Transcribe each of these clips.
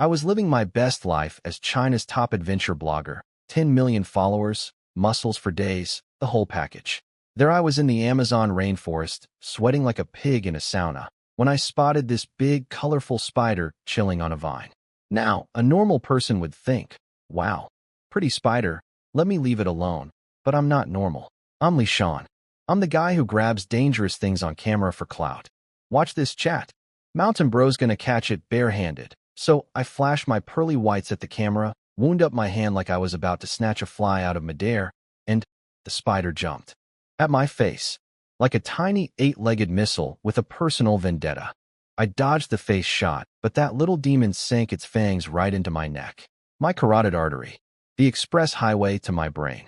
I was living my best life as China's top adventure blogger, 10 million followers, muscles for days, the whole package. There I was in the Amazon rainforest, sweating like a pig in a sauna, when I spotted this big, colorful spider chilling on a vine. Now, a normal person would think, wow, pretty spider, let me leave it alone. But I'm not normal. I'm Li Shan. I'm the guy who grabs dangerous things on camera for clout. Watch this chat. Mountain Bro's gonna catch it barehanded. So I flashed my pearly whites at the camera, wound up my hand like I was about to snatch a fly out of midair, and the spider jumped at my face, like a tiny 8-legged missile with a personal vendetta. I dodged the face shot, but that little demon sank its fangs right into my neck, my carotid artery, the express highway to my brain.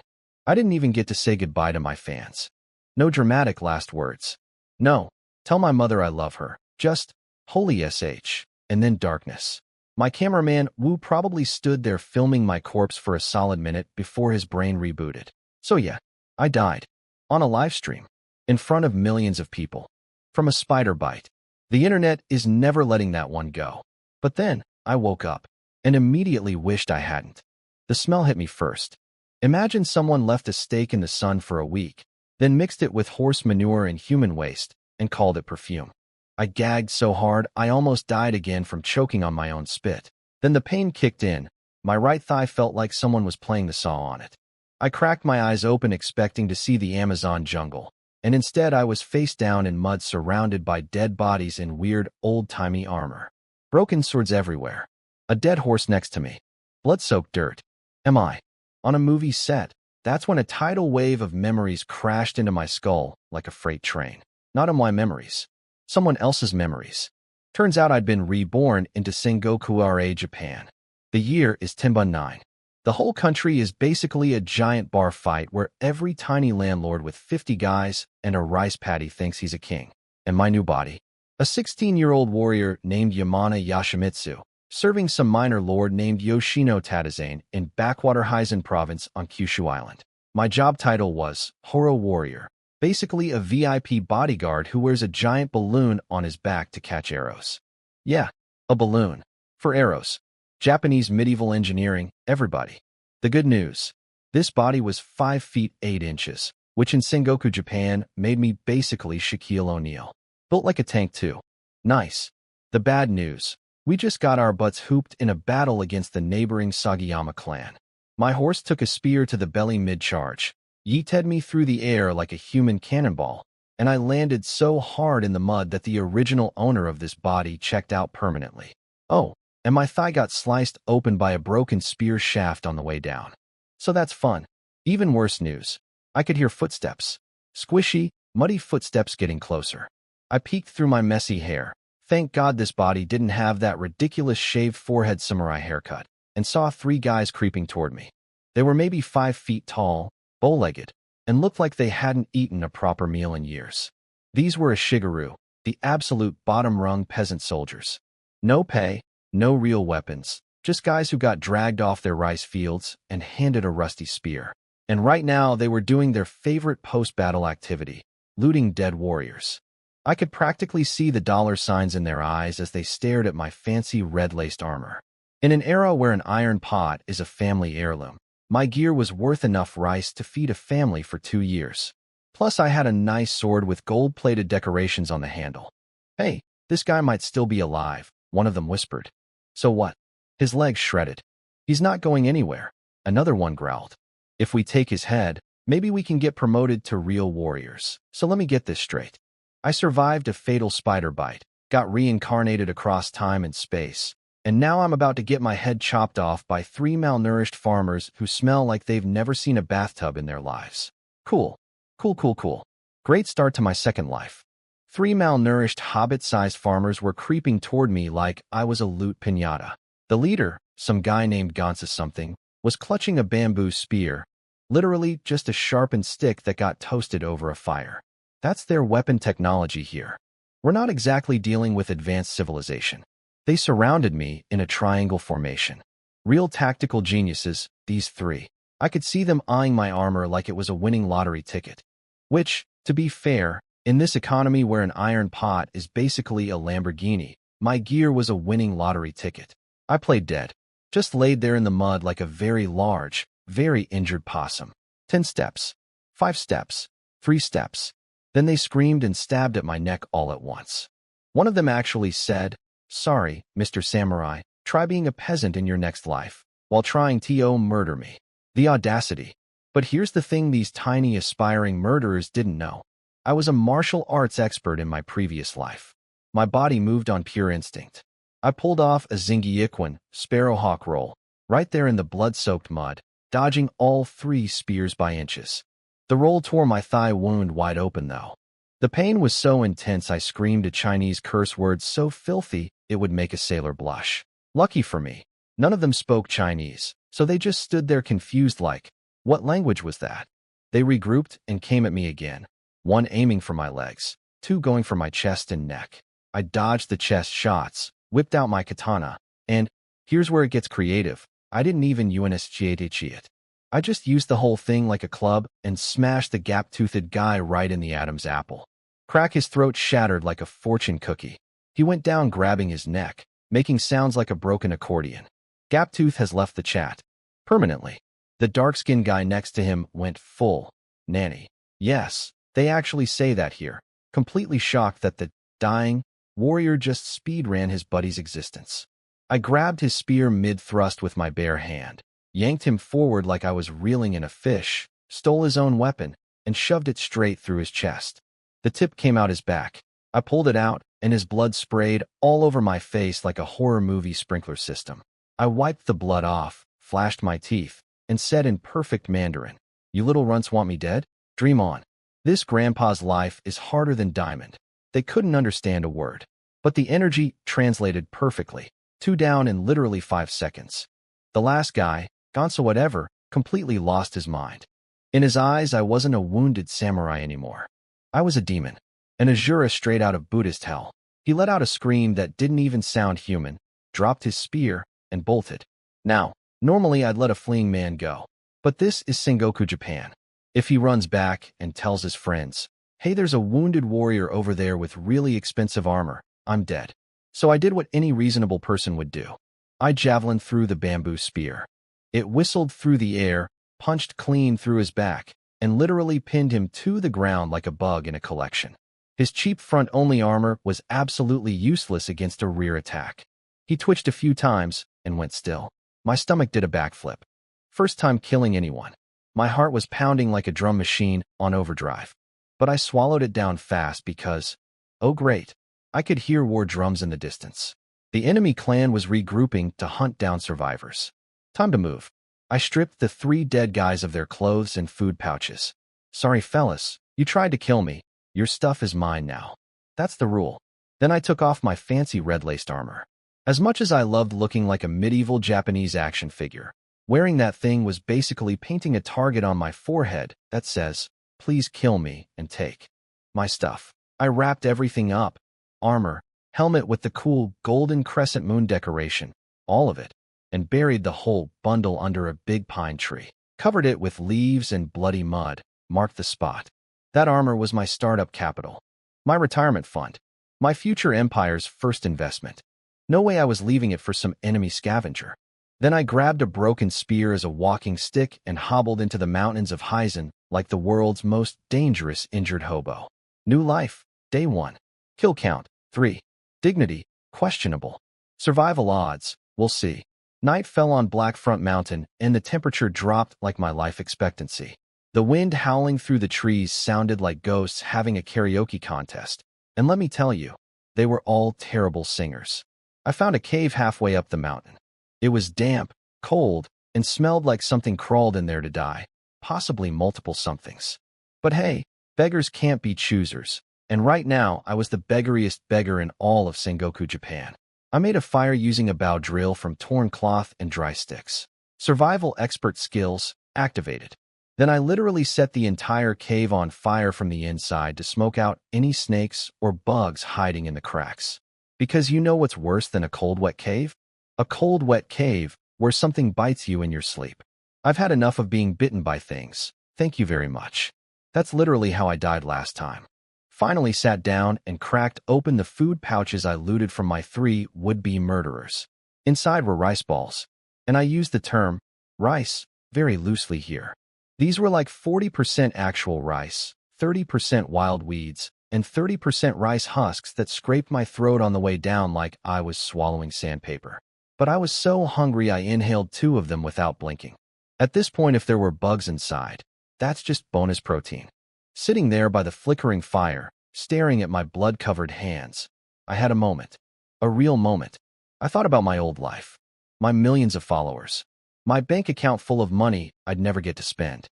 I didn't even get to say goodbye to my fans. No dramatic last words. No, tell my mother I love her. Just, holy SH, and then darkness. My cameraman, Wu, probably stood there filming my corpse for a solid minute before his brain rebooted. So yeah, I died. On a live stream. In front of millions of people. From a spider bite. The internet is never letting that one go. But then, I woke up. And immediately wished I hadn't. The smell hit me first. Imagine someone left a steak in the sun for a week, then mixed it with horse manure and human waste, and called it perfume. I gagged so hard I almost died again from choking on my own spit. Then the pain kicked in. My right thigh felt like someone was playing the saw on it. I cracked my eyes open expecting to see the Amazon jungle, and instead I was face down in mud surrounded by dead bodies in weird, old-timey armor. Broken swords everywhere. A dead horse next to me. Blood-soaked dirt. Am I on a movie set? That's when a tidal wave of memories crashed into my skull like a freight train. Not of my memories. Someone else's memories. Turns out I'd been reborn into Sengoku Japan. The year is Tenbun 9. The whole country is basically a giant bar fight where every tiny landlord with 50 guys and a rice paddy thinks he's a king. And my new body? A 16-year-old warrior named Yamana Yoshimitsu, serving some minor lord named Yoshino Tadazane in backwater Hizen province on Kyushu Island. My job title was Horo Warrior, basically a VIP bodyguard who wears a giant balloon on his back to catch arrows. Yeah, a balloon. For arrows. Japanese medieval engineering, everybody. The good news. This body was 5 feet 8 inches, which in Sengoku Japan made me basically Shaquille O'Neal. Built like a tank too. Nice. The bad news. We just got our butts hooped in a battle against the neighboring Sagayama clan. My horse took a spear to the belly mid-charge, yeeted me through the air like a human cannonball, and I landed so hard in the mud that the original owner of this body checked out permanently. Oh, and my thigh got sliced open by a broken spear shaft on the way down. So that's fun. Even worse news. I could hear footsteps. Squishy, muddy footsteps getting closer. I peeked through my messy hair. Thank God this body didn't have that ridiculous shaved forehead samurai haircut, and saw 3 guys creeping toward me. They were maybe 5 feet tall, bow-legged, and looked like they hadn't eaten a proper meal in years. These were a Shigeru, the absolute bottom-rung peasant soldiers. No pay, no real weapons, just guys who got dragged off their rice fields and handed a rusty spear. And right now they were doing their favorite post-battle activity, looting dead warriors. I could practically see the dollar signs in their eyes as they stared at my fancy red-laced armor. In an era where an iron pot is a family heirloom, my gear was worth enough rice to feed a family for 2 years. Plus I had a nice sword with gold-plated decorations on the handle. Hey, this guy might still be alive, one of them whispered. So what? His legs shredded. He's not going anywhere, another one growled. If we take his head, maybe we can get promoted to real warriors. So let me get this straight. I survived a fatal spider bite, got reincarnated across time and space, and now I'm about to get my head chopped off by 3 malnourished farmers who smell like they've never seen a bathtub in their lives. Cool. Cool. Great start to my second life. 3 malnourished hobbit-sized farmers were creeping toward me like I was a loot piñata. The leader, some guy named Gansa something, was clutching a bamboo spear, literally just a sharpened stick that got toasted over a fire. That's their weapon technology here. We're not exactly dealing with advanced civilization. They surrounded me in a triangle formation. Real tactical geniuses, these 3. I could see them eyeing my armor like it was a winning lottery ticket. Which, to be fair, in this economy where an iron pot is basically a Lamborghini, my gear was a winning lottery ticket. I played dead. Just laid there in the mud like a very large, very injured possum. 10 steps. 5 steps. 3 steps. Then they screamed and stabbed at my neck all at once. One of them actually said, "Sorry, Mr. Samurai, try being a peasant in your next life," while trying to murder me. The audacity. But here's the thing these tiny aspiring murderers didn't know. I was a martial arts expert in my previous life. My body moved on pure instinct. I pulled off a Zingyikwan sparrowhawk roll, right there in the blood-soaked mud, dodging all 3 spears by inches. The roll tore my thigh wound wide open, though. The pain was so intense I screamed a Chinese curse word so filthy it would make a sailor blush. Lucky for me, none of them spoke Chinese, so they just stood there confused like, what language was that? They regrouped and came at me again, 1 aiming for my legs, 2 going for my chest and neck. I dodged the chest shots, whipped out my katana, and here's where it gets creative. I didn't even UNSCHIATE it. I just used the whole thing like a club and smashed the gap-toothed guy right in the Adam's apple. Crack, his throat shattered like a fortune cookie. He went down grabbing his neck, making sounds like a broken accordion. Gaptooth has left the chat. Permanently. The dark-skinned guy next to him went full nanny. Yes, they actually say that here. Completely shocked that the dying warrior just speed ran his buddy's existence. I grabbed his spear mid-thrust with my bare hand, yanked him forward like I was reeling in a fish, stole his own weapon, and shoved it straight through his chest. The tip came out his back. I pulled it out, and his blood sprayed all over my face like a horror movie sprinkler system. I wiped the blood off, flashed my teeth, and said in perfect Mandarin, "You little runts want me dead? Dream on. This grandpa's life is harder than diamond." They couldn't understand a word, but the energy translated perfectly. 2 down in literally 5 seconds. The last guy, Gonzo whatever, completely lost his mind. In his eyes, I wasn't a wounded samurai anymore. I was a demon, an Asura straight out of Buddhist hell. He let out a scream that didn't even sound human, dropped his spear, and bolted. Now, normally I'd let a fleeing man go, but this is Sengoku Japan. If he runs back and tells his friends, "Hey, there's a wounded warrior over there with really expensive armor," I'm dead. So I did what any reasonable person would do. I javelined through the bamboo spear. It whistled through the air, punched clean through his back, and literally pinned him to the ground like a bug in a collection. His cheap front-only armor was absolutely useless against a rear attack. He twitched a few times and went still. My stomach did a backflip. First time killing anyone. My heart was pounding like a drum machine on overdrive. But I swallowed it down fast because, oh great, I could hear war drums in the distance. The enemy clan was regrouping to hunt down survivors. Time to move. I stripped the 3 dead guys of their clothes and food pouches. "Sorry, fellas, you tried to kill me. Your stuff is mine now. That's the rule." Then I took off my fancy red-laced armor. As much as I loved looking like a medieval Japanese action figure, wearing that thing was basically painting a target on my forehead that says, "Please kill me and take my stuff." I wrapped everything up. Armor, helmet with the cool golden crescent moon decoration, all of it, and buried the whole bundle under a big pine tree. Covered it with leaves and bloody mud, marked the spot. That armor was my startup capital, my retirement fund, my future empire's first investment. No way I was leaving it for some enemy scavenger. Then I grabbed a broken spear as a walking stick and hobbled into the mountains of Heisen like the world's most dangerous injured hobo. New life, day 1. Kill count, 3. Dignity, questionable. Survival odds, we'll see. Night fell on Black Front Mountain, and the temperature dropped like my life expectancy. The wind howling through the trees sounded like ghosts having a karaoke contest. And let me tell you, they were all terrible singers. I found a cave halfway up the mountain. It was damp, cold, and smelled like something crawled in there to die, possibly multiple somethings. But hey, beggars can't be choosers. And right now, I was the beggariest beggar in all of Sengoku Japan. I made a fire using a bow drill from torn cloth and dry sticks. Survival expert skills activated. Then I literally set the entire cave on fire from the inside to smoke out any snakes or bugs hiding in the cracks. Because you know what's worse than a cold, wet cave? A cold, wet cave where something bites you in your sleep. I've had enough of being bitten by things. Thank you very much. That's literally how I died last time. Finally sat down and cracked open the food pouches I looted from my 3 would-be murderers. Inside were rice balls, and I used the term rice very loosely here. These were like 40% actual rice, 30% wild weeds, and 30% rice husks that scraped my throat on the way down like I was swallowing sandpaper. But I was so hungry I inhaled 2 of them without blinking. At this point, if there were bugs inside, that's just bonus protein. Sitting there by the flickering fire, staring at my blood-covered hands, I had a moment. A real moment. I thought about my old life, my millions of followers, my bank account full of money I'd never get to spend.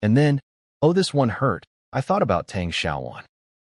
And then, oh, this one hurt. I thought about Tang Xiaowan,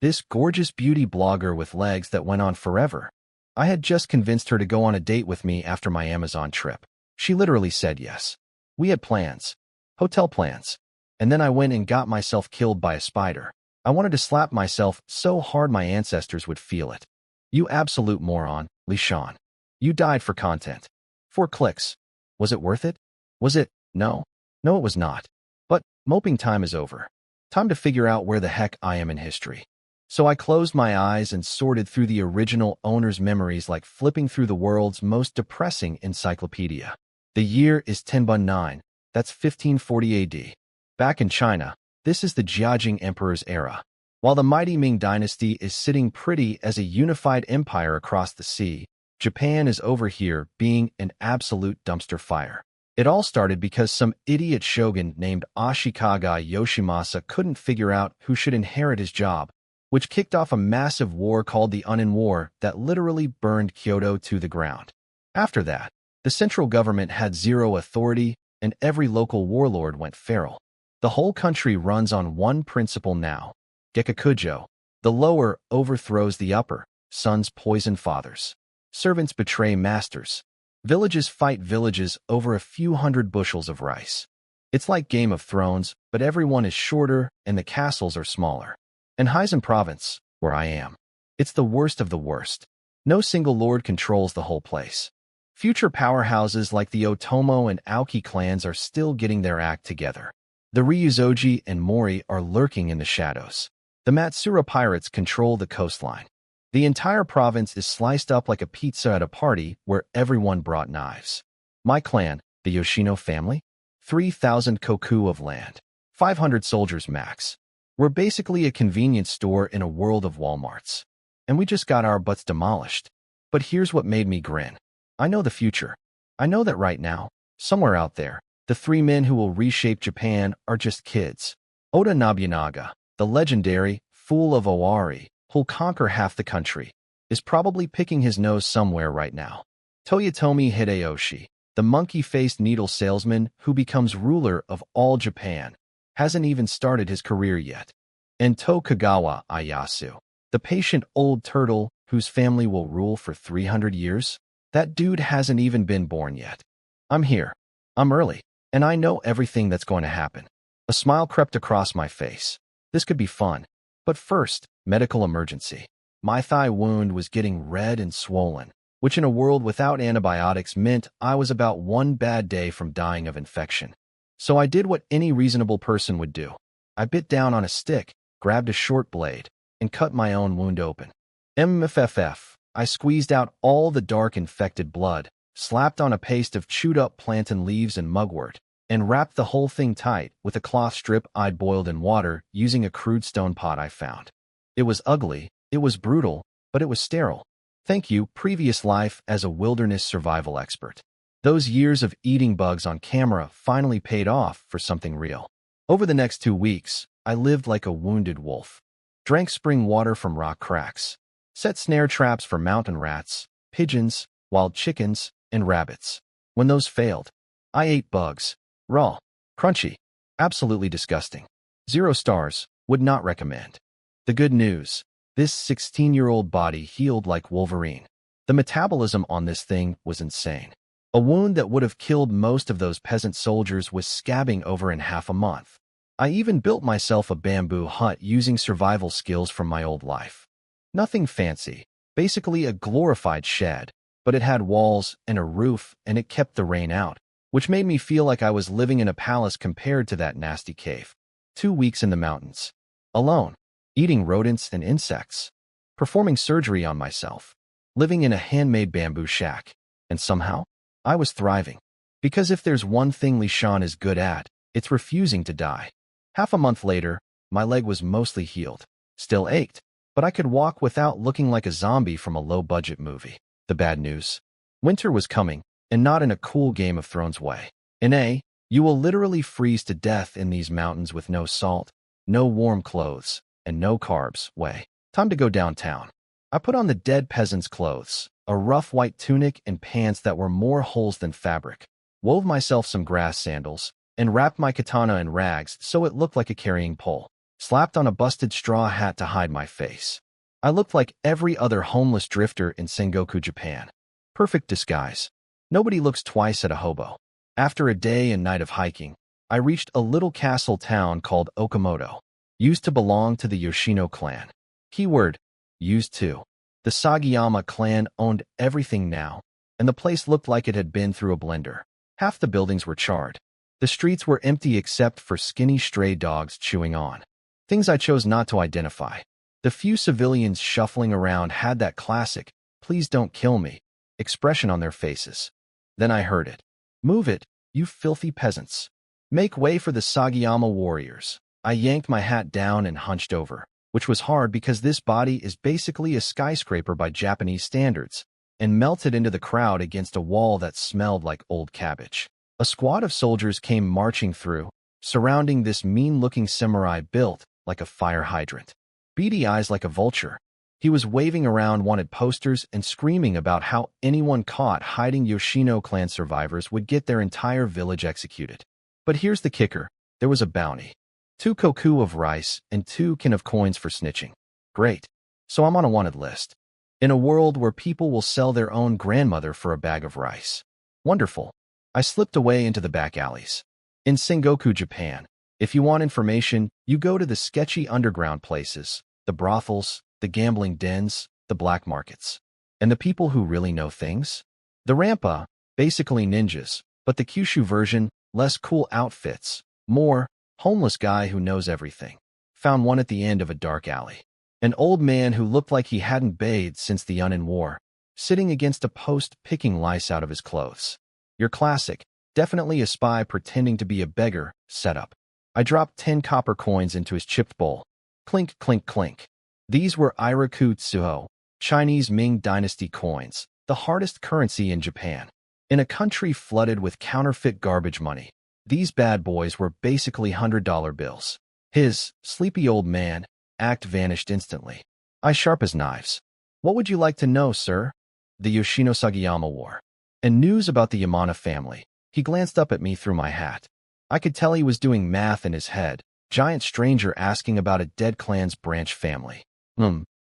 this gorgeous beauty blogger with legs that went on forever. I had just convinced her to go on a date with me after my Amazon trip. She literally said yes. We had plans, hotel plans, and then I went and got myself killed by a spider. I wanted to slap myself so hard my ancestors would feel it. You absolute moron, Li Shan. You died for content. 4 clicks. Was it worth it? Was it? No. No, it was not. But moping time is over. Time to figure out where the heck I am in history. So I closed my eyes and sorted through the original owner's memories like flipping through the world's most depressing encyclopedia. The year is Tenbun 9. That's 1540 AD. Back in China, this is the Jiajing Emperor's era. While the mighty Ming dynasty is sitting pretty as a unified empire across the sea, Japan is over here being an absolute dumpster fire. It all started because some idiot shogun named Ashikaga Yoshimasa couldn't figure out who should inherit his job, which kicked off a massive war called the Unin War that literally burned Kyoto to the ground. After that, the central government had zero authority and every local warlord went feral. The whole country runs on one principle now. Gekakujo. The lower overthrows the upper. Sons poison fathers. Servants betray masters. Villages fight villages over a few hundred bushels of rice. It's like Game of Thrones, but everyone is shorter and the castles are smaller. In Heisen province, where I am, it's the worst of the worst. No single lord controls the whole place. Future powerhouses like the Otomo and Aoki clans are still getting their act together. The Ryuzoji and Mori are lurking in the shadows. The Matsura pirates control the coastline. The entire province is sliced up like a pizza at a party where everyone brought knives. My clan, the Yoshino family, 3,000 koku of land, 500 soldiers max. We're basically a convenience store in a world of Walmarts. And we just got our butts demolished. But here's what made me grin. I know the future. I know that right now, somewhere out there, the 3 men who will reshape Japan are just kids. Oda Nobunaga, the legendary fool of Owari, who'll conquer half the country, is probably picking his nose somewhere right now. Toyotomi Hideyoshi, the monkey-faced needle salesman who becomes ruler of all Japan, hasn't even started his career yet. And Tokugawa Ieyasu, the patient old turtle whose family will rule for 300 years, that dude hasn't even been born yet. I'm here. I'm early. And I know everything that's going to happen. A smile crept across my face. This could be fun. But first, medical emergency. My thigh wound was getting red and swollen, which in a world without antibiotics meant I was about 1 bad day from dying of infection. So I did what any reasonable person would do. I bit down on a stick, grabbed a short blade, and cut my own wound open. MFFF. I squeezed out all the dark infected blood, slapped on a paste of chewed-up plantain leaves and mugwort, and wrapped the whole thing tight with a cloth strip I'd boiled in water using a crude stone pot I found. It was ugly, it was brutal, but it was sterile. Thank you, previous life as a wilderness survival expert. Those years of eating bugs on camera finally paid off for something real. Over the next 2 weeks, I lived like a wounded wolf. Drank spring water from rock cracks. Set snare traps for mountain rats, pigeons, wild chickens, and rabbits. When those failed, I ate bugs. Raw, crunchy, absolutely disgusting. 0 stars, would not recommend. The good news, this 16-year-old body healed like Wolverine. The metabolism on this thing was insane. A wound that would have killed most of those peasant soldiers was scabbing over in half a month. I even built myself a bamboo hut using survival skills from my old life. Nothing fancy, basically a glorified shed, but it had walls and a roof and it kept the rain out, which made me feel like I was living in a palace compared to that nasty cave. 2 weeks in the mountains. Alone. Eating rodents and insects. Performing surgery on myself. Living in a handmade bamboo shack. And somehow, I was thriving. Because if there's one thing Li Shan is good at, it's refusing to die. Half a month later, my leg was mostly healed. Still ached, but I could walk without looking like a zombie from a low-budget movie. The bad news. Winter was coming, and not in a cool Game of Thrones way. You will literally freeze to death in these mountains with no salt, no warm clothes, and no carbs way. Time to go downtown. I put on the dead peasant's clothes, a rough white tunic and pants that were more holes than fabric, wove myself some grass sandals, and wrapped my katana in rags so it looked like a carrying pole, slapped on a busted straw hat to hide my face. I looked like every other homeless drifter in Sengoku, Japan. Perfect disguise. Nobody looks twice at a hobo. After a day and night of hiking, I reached a little castle town called Okamoto, used to belong to the Yoshino clan. Keyword, used to. The Sagayama clan owned everything now, and the place looked like it had been through a blender. Half the buildings were charred. The streets were empty except for skinny stray dogs chewing on things I chose not to identify. The few civilians shuffling around had that classic, "Please don't kill me," expression on their faces. Then I heard it. "Move it, you filthy peasants. Make way for the Sagayama warriors." I yanked my hat down and hunched over, which was hard because this body is basically a skyscraper by Japanese standards, and melted into the crowd against a wall that smelled like old cabbage. A squad of soldiers came marching through, surrounding this mean-looking samurai built like a fire hydrant. Beady eyes like a vulture. He was waving around wanted posters and screaming about how anyone caught hiding Yoshino clan survivors would get their entire village executed. But here's the kicker. There was a bounty. 2 koku of rice and 2 kin of coins for snitching. Great. So I'm on a wanted list. In a world where people will sell their own grandmother for a bag of rice. Wonderful. I slipped away into the back alleys. In Sengoku, Japan, if you want information, you go to the sketchy underground places, the brothels, the gambling dens, the black markets. And the people who really know things? The Rampa, basically ninjas, but the Kyushu version, less cool outfits, more homeless guy who knows everything. Found one at the end of a dark alley. An old man who looked like he hadn't bathed since the Yunnan War, sitting against a post picking lice out of his clothes. Your classic, definitely a spy pretending to be a beggar, setup. I dropped 10 copper coins into his chipped bowl. Clink, clink, clink. These were Iraku Tsuho, Chinese Ming Dynasty coins, the hardest currency in Japan. In a country flooded with counterfeit garbage money, these bad boys were basically $100 bills. His sleepy old man act vanished instantly. I sharp as knives. What would you like to know, sir? The Yoshino Sagayama War. And news about the Yamana family. He glanced up at me through my hat. I could tell he was doing math in his head. Giant stranger asking about a dead clan's branch family.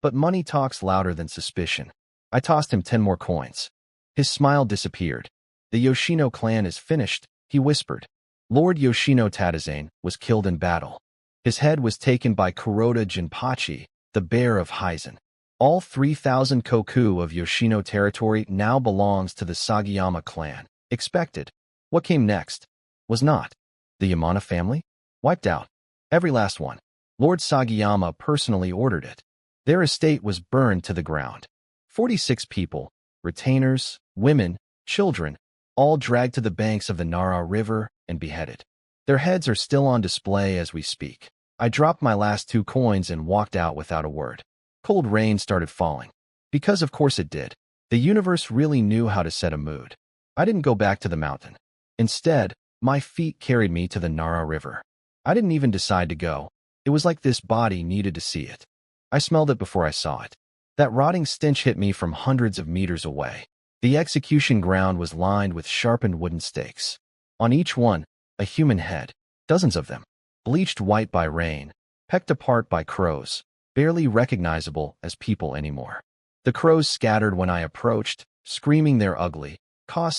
But money talks louder than suspicion. I tossed him 10 more coins. His smile disappeared. The Yoshino clan is finished, he whispered. Lord Yoshino Tadazane was killed in battle. His head was taken by Kuroda Jinpachi, the bear of Hizen. All 3,000 koku of Yoshino territory now belongs to the Sagayama clan. Expected. What came next? Was not. The Yamana family? Wiped out. Every last one. Lord Sagayama personally ordered it. Their estate was burned to the ground. 46 people, retainers, women, children, all dragged to the banks of the Nara River and beheaded. Their heads are still on display as we speak. I dropped my last 2 coins and walked out without a word. Cold rain started falling. Because of course it did. The universe really knew how to set a mood. I didn't go back to the mountain. Instead, my feet carried me to the Nara River. I didn't even decide to go. It was like this body needed to see it. I smelled it before I saw it. That rotting stench hit me from hundreds of meters away. The execution ground was lined with sharpened wooden stakes. On each one, a human head. Dozens of them. Bleached white by rain, pecked apart by crows, barely recognizable as people anymore. The crows scattered when I approached, screaming their ugly, caw,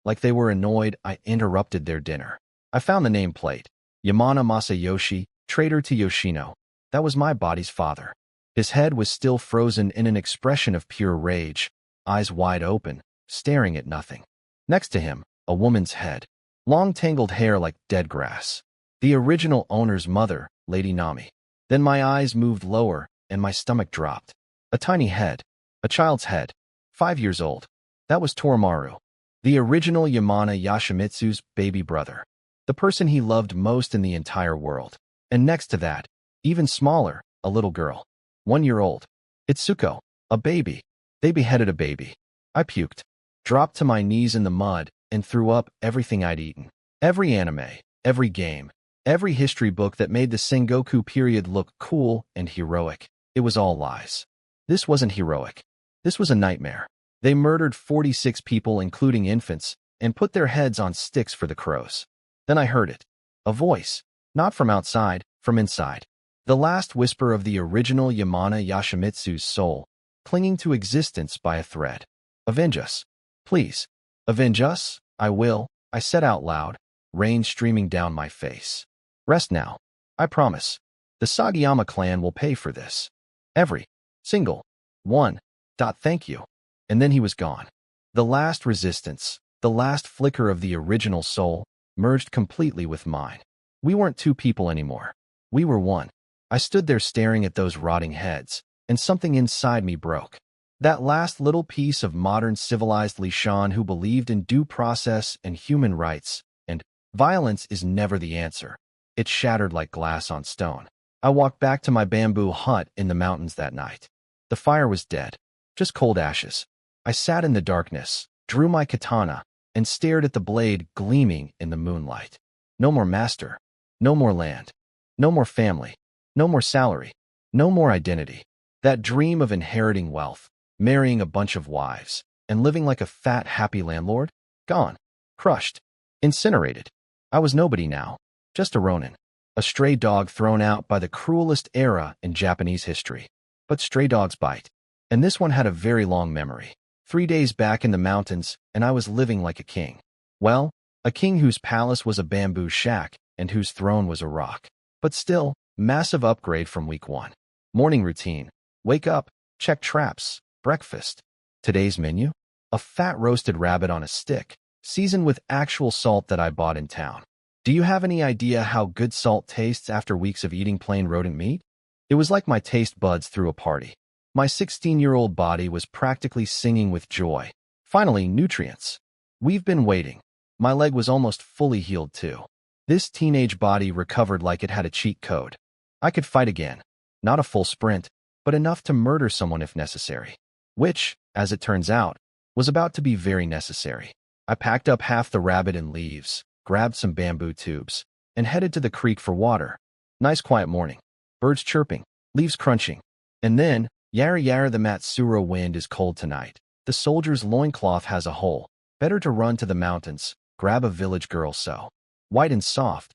like they were annoyed I interrupted their dinner. I found the nameplate. Yamana Masayoshi, traitor to Yoshino. That was my body's father. His head was still frozen in an expression of pure rage, eyes wide open, staring at nothing. Next to him, a woman's head. Long tangled hair like dead grass. The original owner's mother, Lady Nami. Then my eyes moved lower, and my stomach dropped. A tiny head. A child's head. 5 years old. That was Torimaru. The original Yamana Yoshimitsu's baby brother. The person he loved most in the entire world. And next to that, even smaller, a little girl. 1 year old. Itsuko. A baby. They beheaded a baby. I puked. Dropped to my knees in the mud and threw up everything I'd eaten. Every anime, every game, every history book that made the Sengoku period look cool and heroic. It was all lies. This wasn't heroic. This was a nightmare. They murdered 46 people, including infants, and put their heads on sticks for the crows. Then I heard it. A voice. Not from outside, from inside. The last whisper of the original Yamana Yoshimitsu's soul, clinging to existence by a thread. Avenge us. Please. Avenge us. I will, I said out loud, rain streaming down my face. Rest now. I promise. The Sagayama clan will pay for this. Every single one. Thank you. And then he was gone. The last resistance, the last flicker of the original soul, merged completely with mine. We weren't two people anymore. We were one. I stood there staring at those rotting heads, and something inside me broke. That last little piece of modern civilized Lishan who believed in due process and human rights, and violence is never the answer. It shattered like glass on stone. I walked back to my bamboo hut in the mountains that night. The fire was dead, just cold ashes. I sat in the darkness, drew my katana, and stared at the blade gleaming in the moonlight. No more master. No more land. No more family. No more salary. No more identity. That dream of inheriting wealth, marrying a bunch of wives, and living like a fat, happy landlord? Gone. Crushed. Incinerated. I was nobody now. Just a ronin. A stray dog thrown out by the cruelest era in Japanese history. But stray dogs bite. And this one had a very long memory. 3 days back in the mountains, and I was living like a king. Well, a king whose palace was a bamboo shack and whose throne was a rock. But still, massive upgrade from week 1. Morning routine. Wake up, check traps, breakfast. Today's menu? A fat roasted rabbit on a stick, seasoned with actual salt that I bought in town. Do you have any idea how good salt tastes after weeks of eating plain rodent meat? It was like my taste buds threw a party. My 16-year-old body was practically singing with joy. Finally, nutrients. We've been waiting. My leg was almost fully healed too. This teenage body recovered like it had a cheat code. I could fight again. Not a full sprint, but enough to murder someone if necessary. Which, as it turns out, was about to be very necessary. I packed up half the rabbit and leaves, grabbed some bamboo tubes, and headed to the creek for water. Nice quiet morning. Birds chirping, leaves crunching. And then, yara yara, the Matsuro wind is cold tonight. The soldier's loincloth has a hole. Better to run to the mountains, grab a village girl so. White and soft,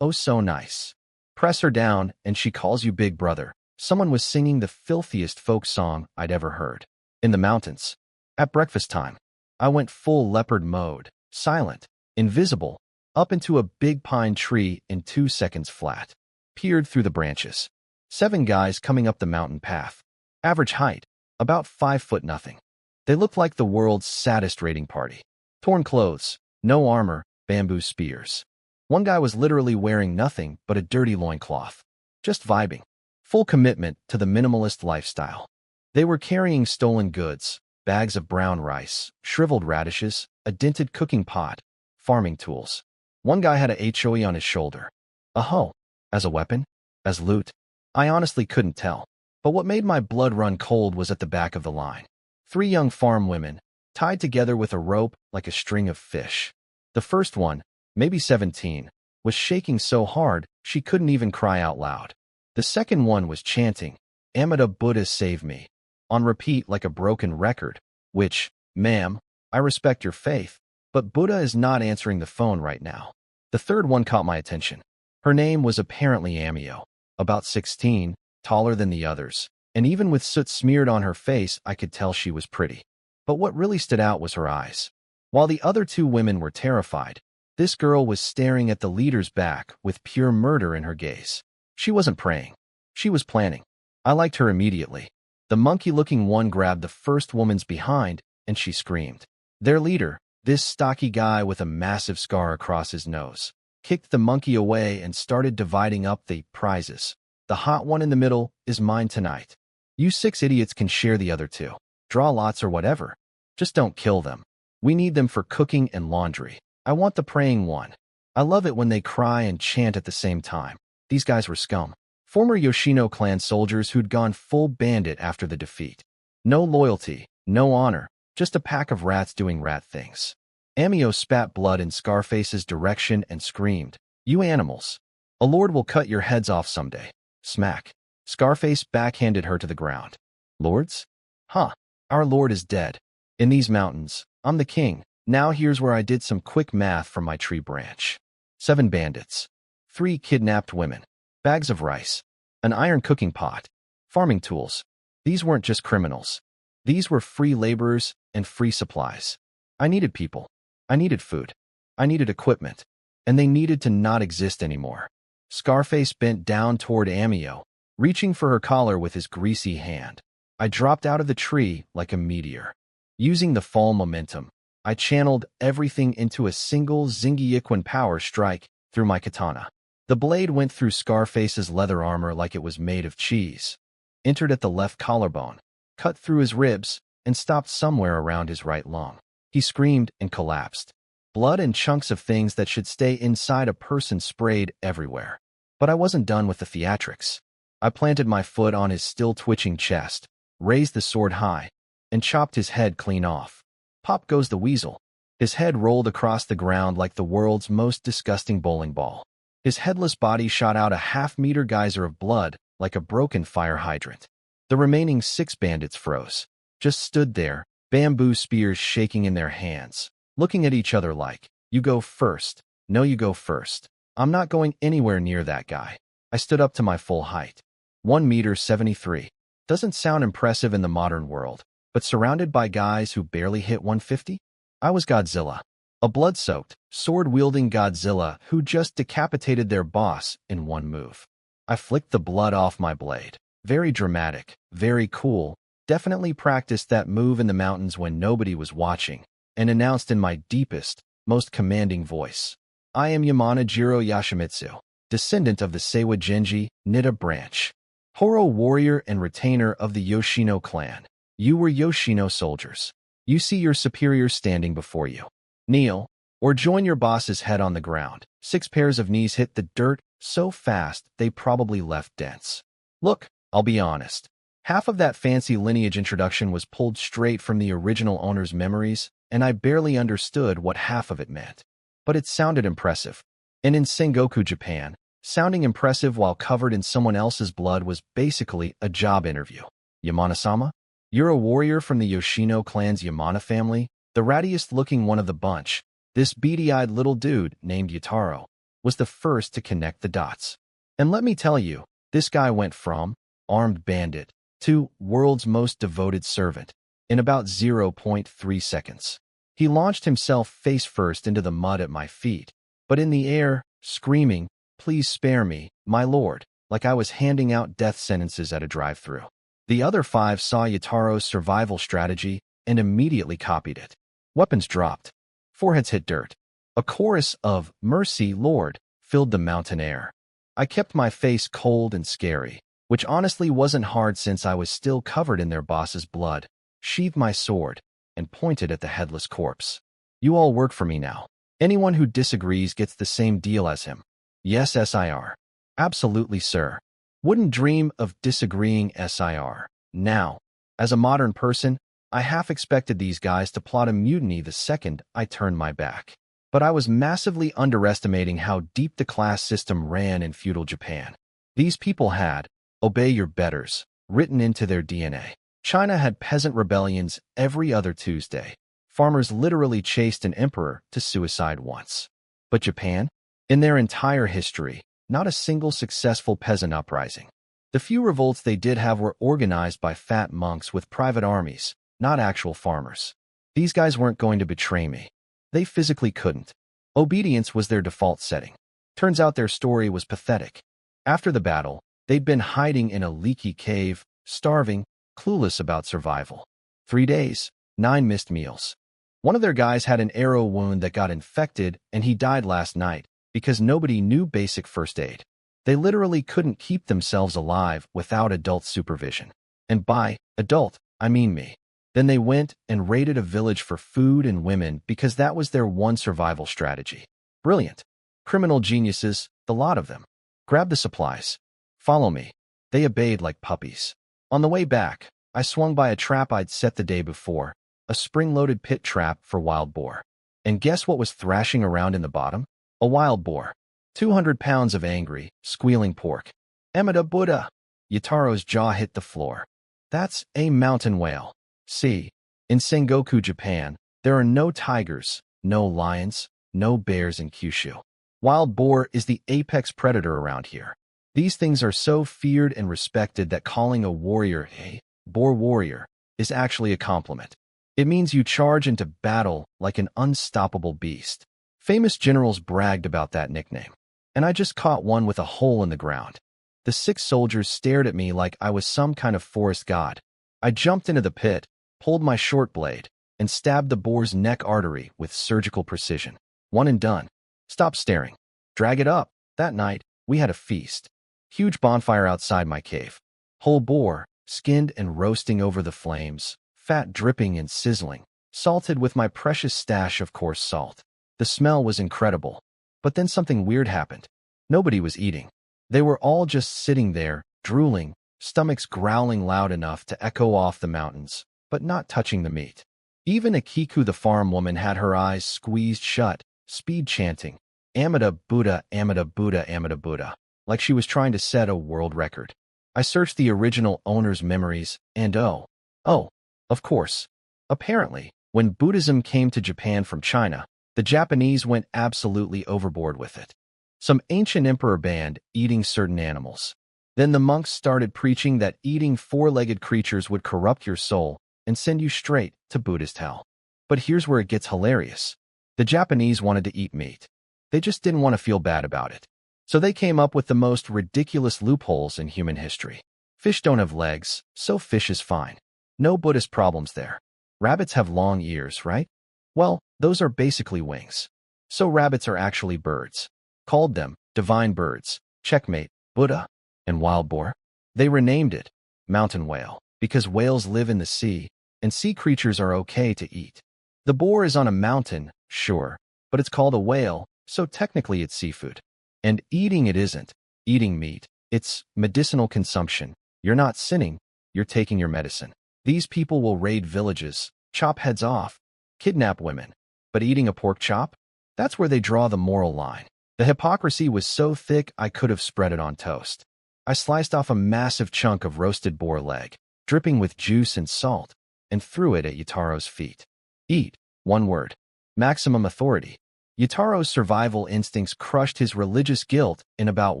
oh so nice. Press her down, and she calls you big brother. Someone was singing the filthiest folk song I'd ever heard. In the mountains. At breakfast time, I went full leopard mode, silent, invisible, up into a big pine tree in 2 seconds flat. Peered through the branches. 7 guys coming up the mountain path. Average height, about 5 foot nothing. They looked like the world's saddest raiding party. Torn clothes, no armor, bamboo spears. One guy was literally wearing nothing but a dirty loincloth. Just vibing. Full commitment to the minimalist lifestyle. They were carrying stolen goods, bags of brown rice, shriveled radishes, a dented cooking pot, farming tools. One guy had a HOE on his shoulder. A hoe. As a weapon? As loot? I honestly couldn't tell. But what made my blood run cold was at the back of the line. 3 young farm women, tied together with a rope like a string of fish. The first one, maybe 17, was shaking so hard she couldn't even cry out loud. The second one was chanting, Amida Buddha save me, on repeat like a broken record, which, ma'am, I respect your faith, but Buddha is not answering the phone right now. The third one caught my attention. Her name was apparently Amio, about 16, taller than the others, and even with soot smeared on her face I could tell she was pretty. But what really stood out was her eyes. While the other 2 women were terrified, this girl was staring at the leader's back with pure murder in her gaze. She wasn't praying. She was planning. I liked her immediately. The monkey-looking one grabbed the first woman's behind, and she screamed. Their leader, this stocky guy with a massive scar across his nose, kicked the monkey away and started dividing up the prizes. The hot one in the middle is mine tonight. You 6 idiots can share the other 2. Draw lots or whatever. Just don't kill them. We need them for cooking and laundry. I want the praying one. I love it when they cry and chant at the same time. These guys were scum. Former Yoshino clan soldiers who'd gone full bandit after the defeat. No loyalty, no honor, just a pack of rats doing rat things. Amio spat blood in Scarface's direction and screamed, "You animals! A lord will cut your heads off someday." Smack. Scarface backhanded her to the ground. Lords? Huh. Our lord is dead. In these mountains, I'm the king. Now here's where I did some quick math from my tree branch. 7 bandits. 3 kidnapped women. Bags of rice. An iron cooking pot. Farming tools. These weren't just criminals. These were free laborers and free supplies. I needed people. I needed food. I needed equipment. And they needed to not exist anymore. Scarface bent down toward Amio, reaching for her collar with his greasy hand. I dropped out of the tree like a meteor. Using the fall momentum, I channeled everything into a single Zingyikwan power strike through my katana. The blade went through Scarface's leather armor like it was made of cheese, entered at the left collarbone, cut through his ribs, and stopped somewhere around his right lung. He screamed and collapsed. Blood and chunks of things that should stay inside a person sprayed everywhere. But I wasn't done with the theatrics. I planted my foot on his still twitching chest, raised the sword high, and chopped his head clean off. Pop goes the weasel. His head rolled across the ground like the world's most disgusting bowling ball. His headless body shot out a half-meter geyser of blood like a broken fire hydrant. The remaining 6 bandits froze, just stood there, bamboo spears shaking in their hands, looking at each other like, "You go first. No, you go first." I'm not going anywhere near that guy. I stood up to my full height. 1 meter 73. Doesn't sound impressive in the modern world, but surrounded by guys who barely hit 150? I was Godzilla. A blood-soaked, sword-wielding Godzilla who just decapitated their boss in one move. I flicked the blood off my blade. Very dramatic, very cool. Definitely practiced that move in the mountains when nobody was watching, and announced in my deepest, most commanding voice, "I am Yamanajiro Yoshimitsu, descendant of the Seiwa Genji Nida branch. Horo warrior and retainer of the Yoshino clan. You were Yoshino soldiers. You see your superiors standing before you. Kneel, or join your boss's head on the ground." 6 pairs of knees hit the dirt so fast they probably left dents. Look, I'll be honest. Half of that fancy lineage introduction was pulled straight from the original owner's memories, and I barely understood what half of it meant. But it sounded impressive. And in Sengoku Japan, sounding impressive while covered in someone else's blood was basically a job interview. "Yamana-sama? You're a warrior from the Yoshino clan's Yamana family?" The rattiest-looking one of the bunch, this beady-eyed little dude named Yutaro, was the first to connect the dots. And let me tell you, this guy went from armed bandit to world's most devoted servant in about 0.3 seconds. He launched himself face-first into the mud at my feet, but in the air, screaming, "Please spare me, my lord," like I was handing out death sentences at a drive-thru. The other 5 saw Yutaro's survival strategy and immediately copied it. Weapons dropped. Foreheads hit dirt. A chorus of "Mercy, Lord" filled the mountain air. I kept my face cold and scary, which honestly wasn't hard since I was still covered in their boss's blood, sheathed my sword, and pointed at the headless corpse. "You all work for me now. Anyone who disagrees gets the same deal as him." "Yes, SIR. Absolutely, sir. Wouldn't dream of disagreeing, SIR. Now, as a modern person, I half expected these guys to plot a mutiny the second I turned my back. But I was massively underestimating how deep the class system ran in feudal Japan. These people had "obey your betters" written into their DNA. China had peasant rebellions every other Tuesday. Farmers literally chased an emperor to suicide once. But Japan? In their entire history, not a single successful peasant uprising. The few revolts they did have were organized by fat monks with private armies, not actual farmers. These guys weren't going to betray me. They physically couldn't. Obedience was their default setting. Turns out their story was pathetic. After the battle, they'd been hiding in a leaky cave, starving, clueless about survival. 3 days, 9 missed meals. One of their guys had an arrow wound that got infected, and he died last night because nobody knew basic first aid. They literally couldn't keep themselves alive without adult supervision. And by adult, I mean me. Then they went and raided a village for food and women because that was their one survival strategy. Brilliant. Criminal geniuses, the lot of them. Grab the supplies. Follow me. They obeyed like puppies. On the way back, I swung by a trap I'd set the day before, a spring-loaded pit trap for wild boar. And guess what was thrashing around in the bottom? A wild boar. 200 pounds of angry, squealing pork. Amida Buddha! Yataro's jaw hit the floor. That's a mountain whale. See, in Sengoku, Japan, there are no tigers, no lions, no bears in Kyushu. Wild boar is the apex predator around here. These things are so feared and respected that calling a warrior a boar warrior is actually a compliment. It means you charge into battle like an unstoppable beast. Famous generals bragged about that nickname. And I just caught one with a hole in the ground. The 6 soldiers stared at me like I was some kind of forest god. I jumped into the pit, pulled my short blade, and stabbed the boar's neck artery with surgical precision. One and done. Stop staring. Drag it up. That night, we had a feast. Huge bonfire outside my cave. Whole boar, skinned and roasting over the flames, fat dripping and sizzling, salted with my precious stash of coarse salt. The smell was incredible. But then something weird happened. Nobody was eating. They were all just sitting there, drooling, stomachs growling loud enough to echo off the mountains, but not touching the meat. Even Akiku the farm woman had her eyes squeezed shut, speed chanting, Amida Buddha, Amida Buddha, Amida Buddha, like she was trying to set a world record. I searched the original owner's memories, and of course. Apparently, when Buddhism came to Japan from China, the Japanese went absolutely overboard with it. Some ancient emperor banned eating certain animals. Then the monks started preaching that eating 4-legged creatures would corrupt your soul and send you straight to Buddhist hell. But here's where it gets hilarious. The Japanese wanted to eat meat. They just didn't want to feel bad about it. So they came up with the most ridiculous loopholes in human history. Fish don't have legs, so fish is fine. No Buddhist problems there. Rabbits have long ears, right? Well, those are basically wings. So rabbits are actually birds. Called them divine birds, checkmate, Buddha, and wild boar. They renamed it mountain whale because whales live in the sea, and sea creatures are okay to eat. The boar is on a mountain, sure, but it's called a whale, so technically it's seafood. And eating it isn't. Eating meat, it's medicinal consumption. You're not sinning, you're taking your medicine. These people will raid villages, chop heads off, kidnap women. But eating a pork chop? That's where they draw the moral line. The hypocrisy was so thick I could have spread it on toast. I sliced off a massive chunk of roasted boar leg, dripping with juice and salt, and threw it at Yataro's feet. Eat, one word. Maximum authority. Yataro's survival instincts crushed his religious guilt in about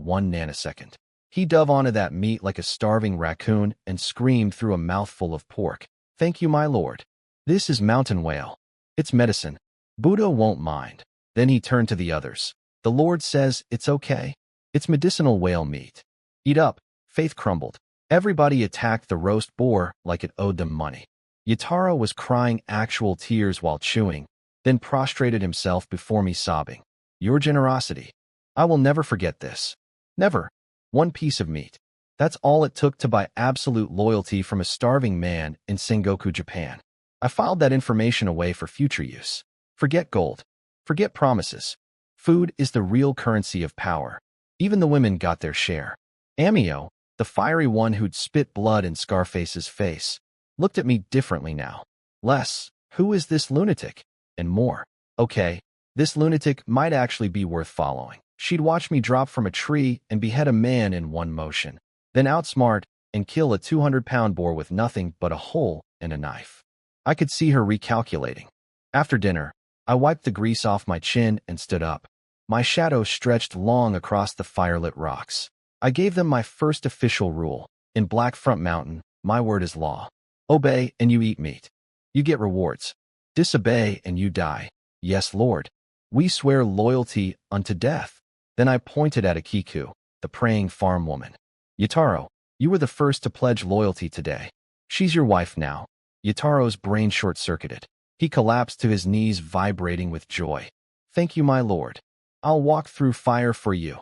1 nanosecond. He dove onto that meat like a starving raccoon and screamed through a mouthful of pork. Thank you, my lord. This is mountain whale. It's medicine. Buddha won't mind. Then he turned to the others. The Lord says it's okay. It's medicinal whale meat. Eat up. Faith crumbled. Everybody attacked the roast boar like it owed them money. Yataro was crying actual tears while chewing, then prostrated himself before me sobbing. Your generosity. I will never forget this. Never. 1 piece of meat. That's all it took to buy absolute loyalty from a starving man in Sengoku, Japan. I filed that information away for future use. Forget gold. Forget promises. Food is the real currency of power. Even the women got their share. Amio, the fiery one who'd spit blood in Scarface's face, looked at me differently now. Less, who is this lunatic? And more, okay, this lunatic might actually be worth following. She'd watch me drop from a tree and behead a man in one motion, then outsmart and kill a 200-pound boar with nothing but a hole and a knife. I could see her recalculating. After dinner, I wiped the grease off my chin and stood up. My shadow stretched long across the firelit rocks. I gave them my first official rule. In Black Front Mountain, my word is law. Obey and you eat meat. You get rewards. Disobey and you die. Yes, Lord. We swear loyalty unto death. Then I pointed at Akiku, the praying farm woman. Yataro, you were the first to pledge loyalty today. She's your wife now. Yataro's brain short-circuited. He collapsed to his knees, vibrating with joy. Thank you, my lord. I'll walk through fire for you.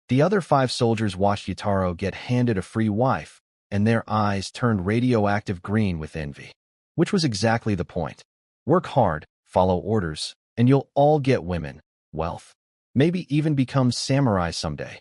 The other 5 soldiers watched Yataro get handed a free wife, and their eyes turned radioactive green with envy. which was exactly the point. Work hard, follow orders, and you'll all get women, wealth, maybe even become samurai someday.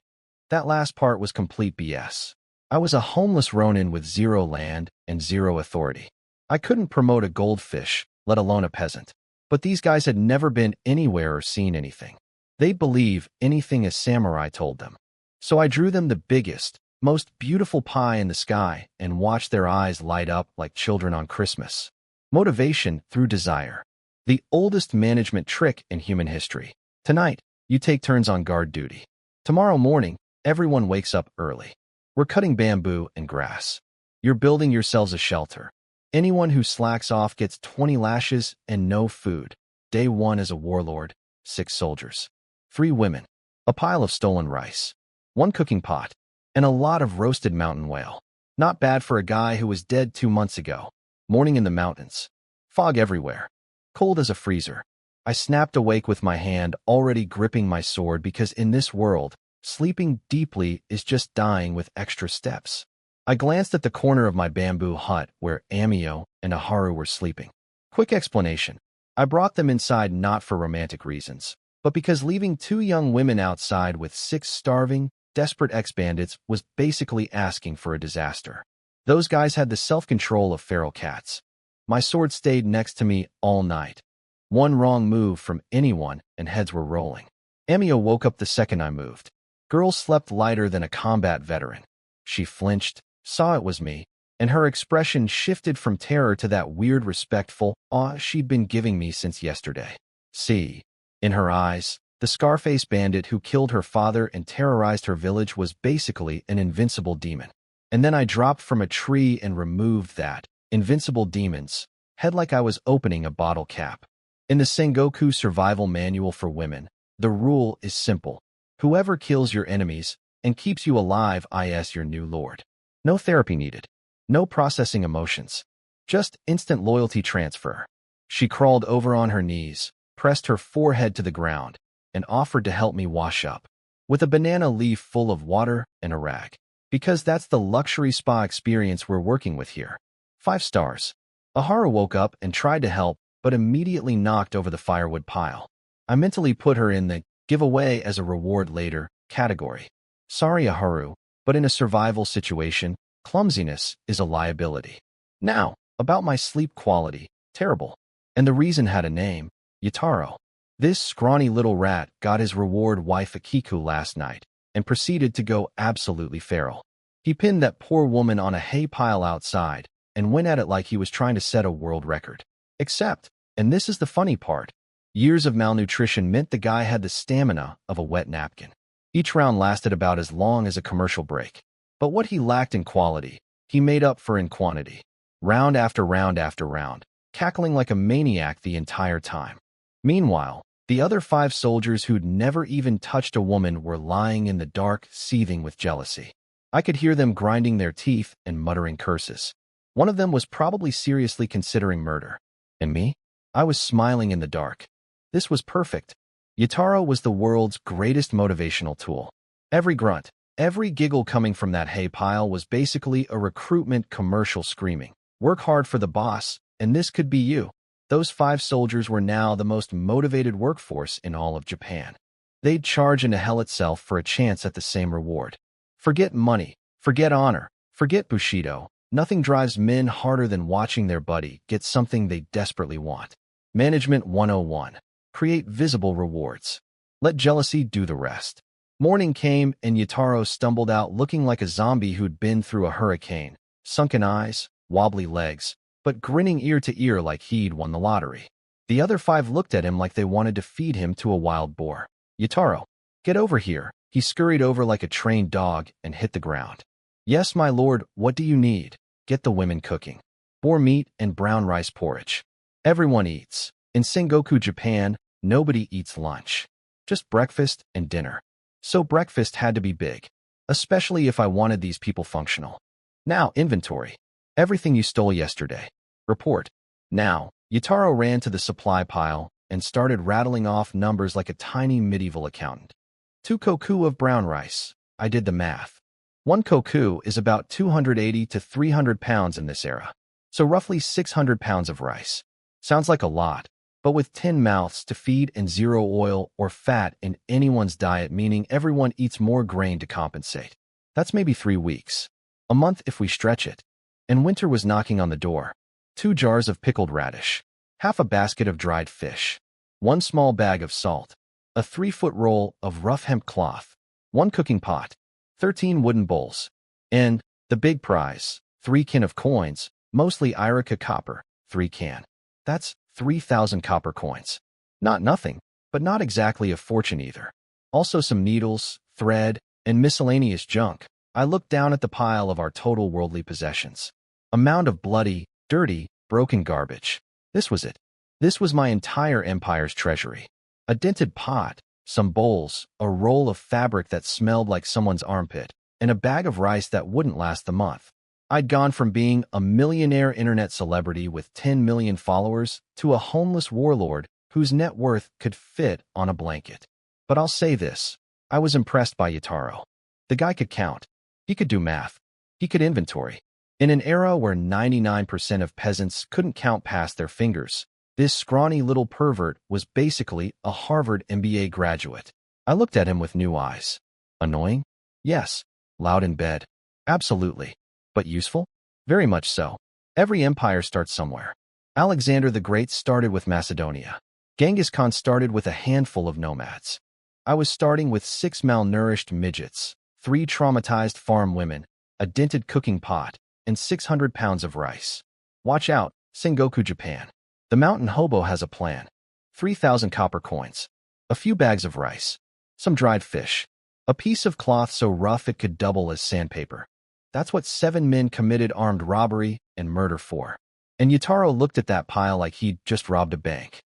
That last part was complete BS. I was a homeless ronin with zero land and zero authority. I couldn't promote a goldfish, let alone a peasant. But these guys had never been anywhere or seen anything. They'd believe anything a samurai told them. So I drew them the biggest, most beautiful pie in the sky and watched their eyes light up like children on Christmas. Motivation through desire. The oldest management trick in human history. Tonight, you take turns on guard duty. Tomorrow morning, everyone wakes up early. We're cutting bamboo and grass. You're building yourselves a shelter. Anyone who slacks off gets 20 lashes and no food. Day 1 as a warlord, 6 soldiers, 3 women, a pile of stolen rice, 1 cooking pot, and a lot of roasted mountain whale. Not bad for a guy who was dead 2 months ago. Morning in the mountains. Fog everywhere. Cold as a freezer. I snapped awake with my hand already gripping my sword because in this world, sleeping deeply is just dying with extra steps. I glanced at the corner of my bamboo hut where Amio and Aharu were sleeping. Quick explanation. I brought them inside not for romantic reasons, but because leaving 2 young women outside with 6 starving, desperate ex-bandits was basically asking for a disaster. Those guys had the self-control of feral cats. My sword stayed next to me all night. One wrong move from anyone and heads were rolling. Amio woke up the second I moved. Girl slept lighter than a combat veteran. She flinched, saw it was me, and her expression shifted from terror to that weird respectful awe she'd been giving me since yesterday. See, in her eyes, the Scarface bandit who killed her father and terrorized her village was basically an invincible demon. And then I dropped from a tree and removed that invincible demon's head like I was opening a bottle cap. In the Sengoku Survival Manual for Women, the rule is simple. Whoever kills your enemies and keeps you alive is your new lord. No therapy needed. No processing emotions. Just instant loyalty transfer. She crawled over on her knees, pressed her forehead to the ground, and offered to help me wash up. With a banana leaf full of water and a rag. Because that's the luxury spa experience we're working with here. 5 stars. Aharu woke up and tried to help, but immediately knocked over the firewood pile. I mentally put her in the giveaway as a reward later category. Sorry, Aharu, but in a survival situation, clumsiness is a liability. Now, about my sleep quality, terrible. And the reason had a name, Yataro. This scrawny little rat got his reward wife Akiku last night and proceeded to go absolutely feral. He pinned that poor woman on a hay pile outside and went at it like he was trying to set a world record. Except, and this is the funny part, years of malnutrition meant the guy had the stamina of a wet napkin. Each round lasted about as long as a commercial break. But what he lacked in quality, he made up for in quantity. Round after round after round, cackling like a maniac the entire time. Meanwhile, the other 5 soldiers who'd never even touched a woman were lying in the dark, seething with jealousy. I could hear them grinding their teeth and muttering curses. One of them was probably seriously considering murder. And me? I was smiling in the dark. This was perfect. Yataro was the world's greatest motivational tool. Every grunt, every giggle coming from that hay pile was basically a recruitment commercial screaming, "Work hard for the boss, and this could be you." Those 5 soldiers were now the most motivated workforce in all of Japan. They'd charge into hell itself for a chance at the same reward. Forget money, forget honor, forget Bushido. Nothing drives men harder than watching their buddy get something they desperately want. Management 101. Create visible rewards. Let jealousy do the rest. Morning came and Yataro stumbled out looking like a zombie who'd been through a hurricane. Sunken eyes, wobbly legs, but grinning ear to ear like he'd won the lottery. The other 5 looked at him like they wanted to feed him to a wild boar. "Yataro, get over here." He scurried over like a trained dog and hit the ground. "Yes, my lord, what do you need?" "Get the women cooking. Boar meat and brown rice porridge. Everyone eats. In Sengoku Japan, nobody eats lunch. Just breakfast and dinner. So breakfast had to be big, especially if I wanted these people functional. Now, inventory. Everything you stole yesterday. Report." Now, Yataro ran to the supply pile and started rattling off numbers like a tiny medieval accountant. 2 koku of brown rice. I did the math. 1 koku is about 280 to 300 pounds in this era. So roughly 600 pounds of rice. Sounds like a lot, but with 10 mouths to feed and zero oil or fat in anyone's diet, meaning everyone eats more grain to compensate. That's maybe 3 weeks. A month if we stretch it. And winter was knocking on the door. 2 jars of pickled radish, half a basket of dried fish, 1 small bag of salt, a 3-foot roll of rough hemp cloth, 1 cooking pot, 13 wooden bowls, and the big prize, 3 kin of coins, mostly Irika copper, 3 can. That's 3,000 copper coins. Not nothing, but not exactly a fortune either. Also some needles, thread, and miscellaneous junk. I looked down at the pile of our total worldly possessions. A mound of bloody, dirty, broken garbage. This was it. This was my entire empire's treasury. A dented pot, some bowls, a roll of fabric that smelled like someone's armpit, and a bag of rice that wouldn't last the month. I'd gone from being a millionaire internet celebrity with 10 million followers to a homeless warlord whose net worth could fit on a blanket. But I'll say this, I was impressed by Yataro. The guy could count. He could do math. He could inventory. In an era where 99% of peasants couldn't count past their fingers, this scrawny little pervert was basically a Harvard MBA graduate. I looked at him with new eyes. Annoying? Yes. Loud in bed? Absolutely. But useful? Very much so. Every empire starts somewhere. Alexander the Great started with Macedonia. Genghis Khan started with a handful of nomads. I was starting with 6 malnourished midgets, 3 traumatized farm women, a dented cooking pot, and 600 pounds of rice. Watch out, Sengoku Japan. The mountain hobo has a plan. 3,000 copper coins, a few bags of rice, some dried fish, a piece of cloth so rough it could double as sandpaper. That's what 7 men committed armed robbery and murder for. And Yataro looked at that pile like he'd just robbed a bank.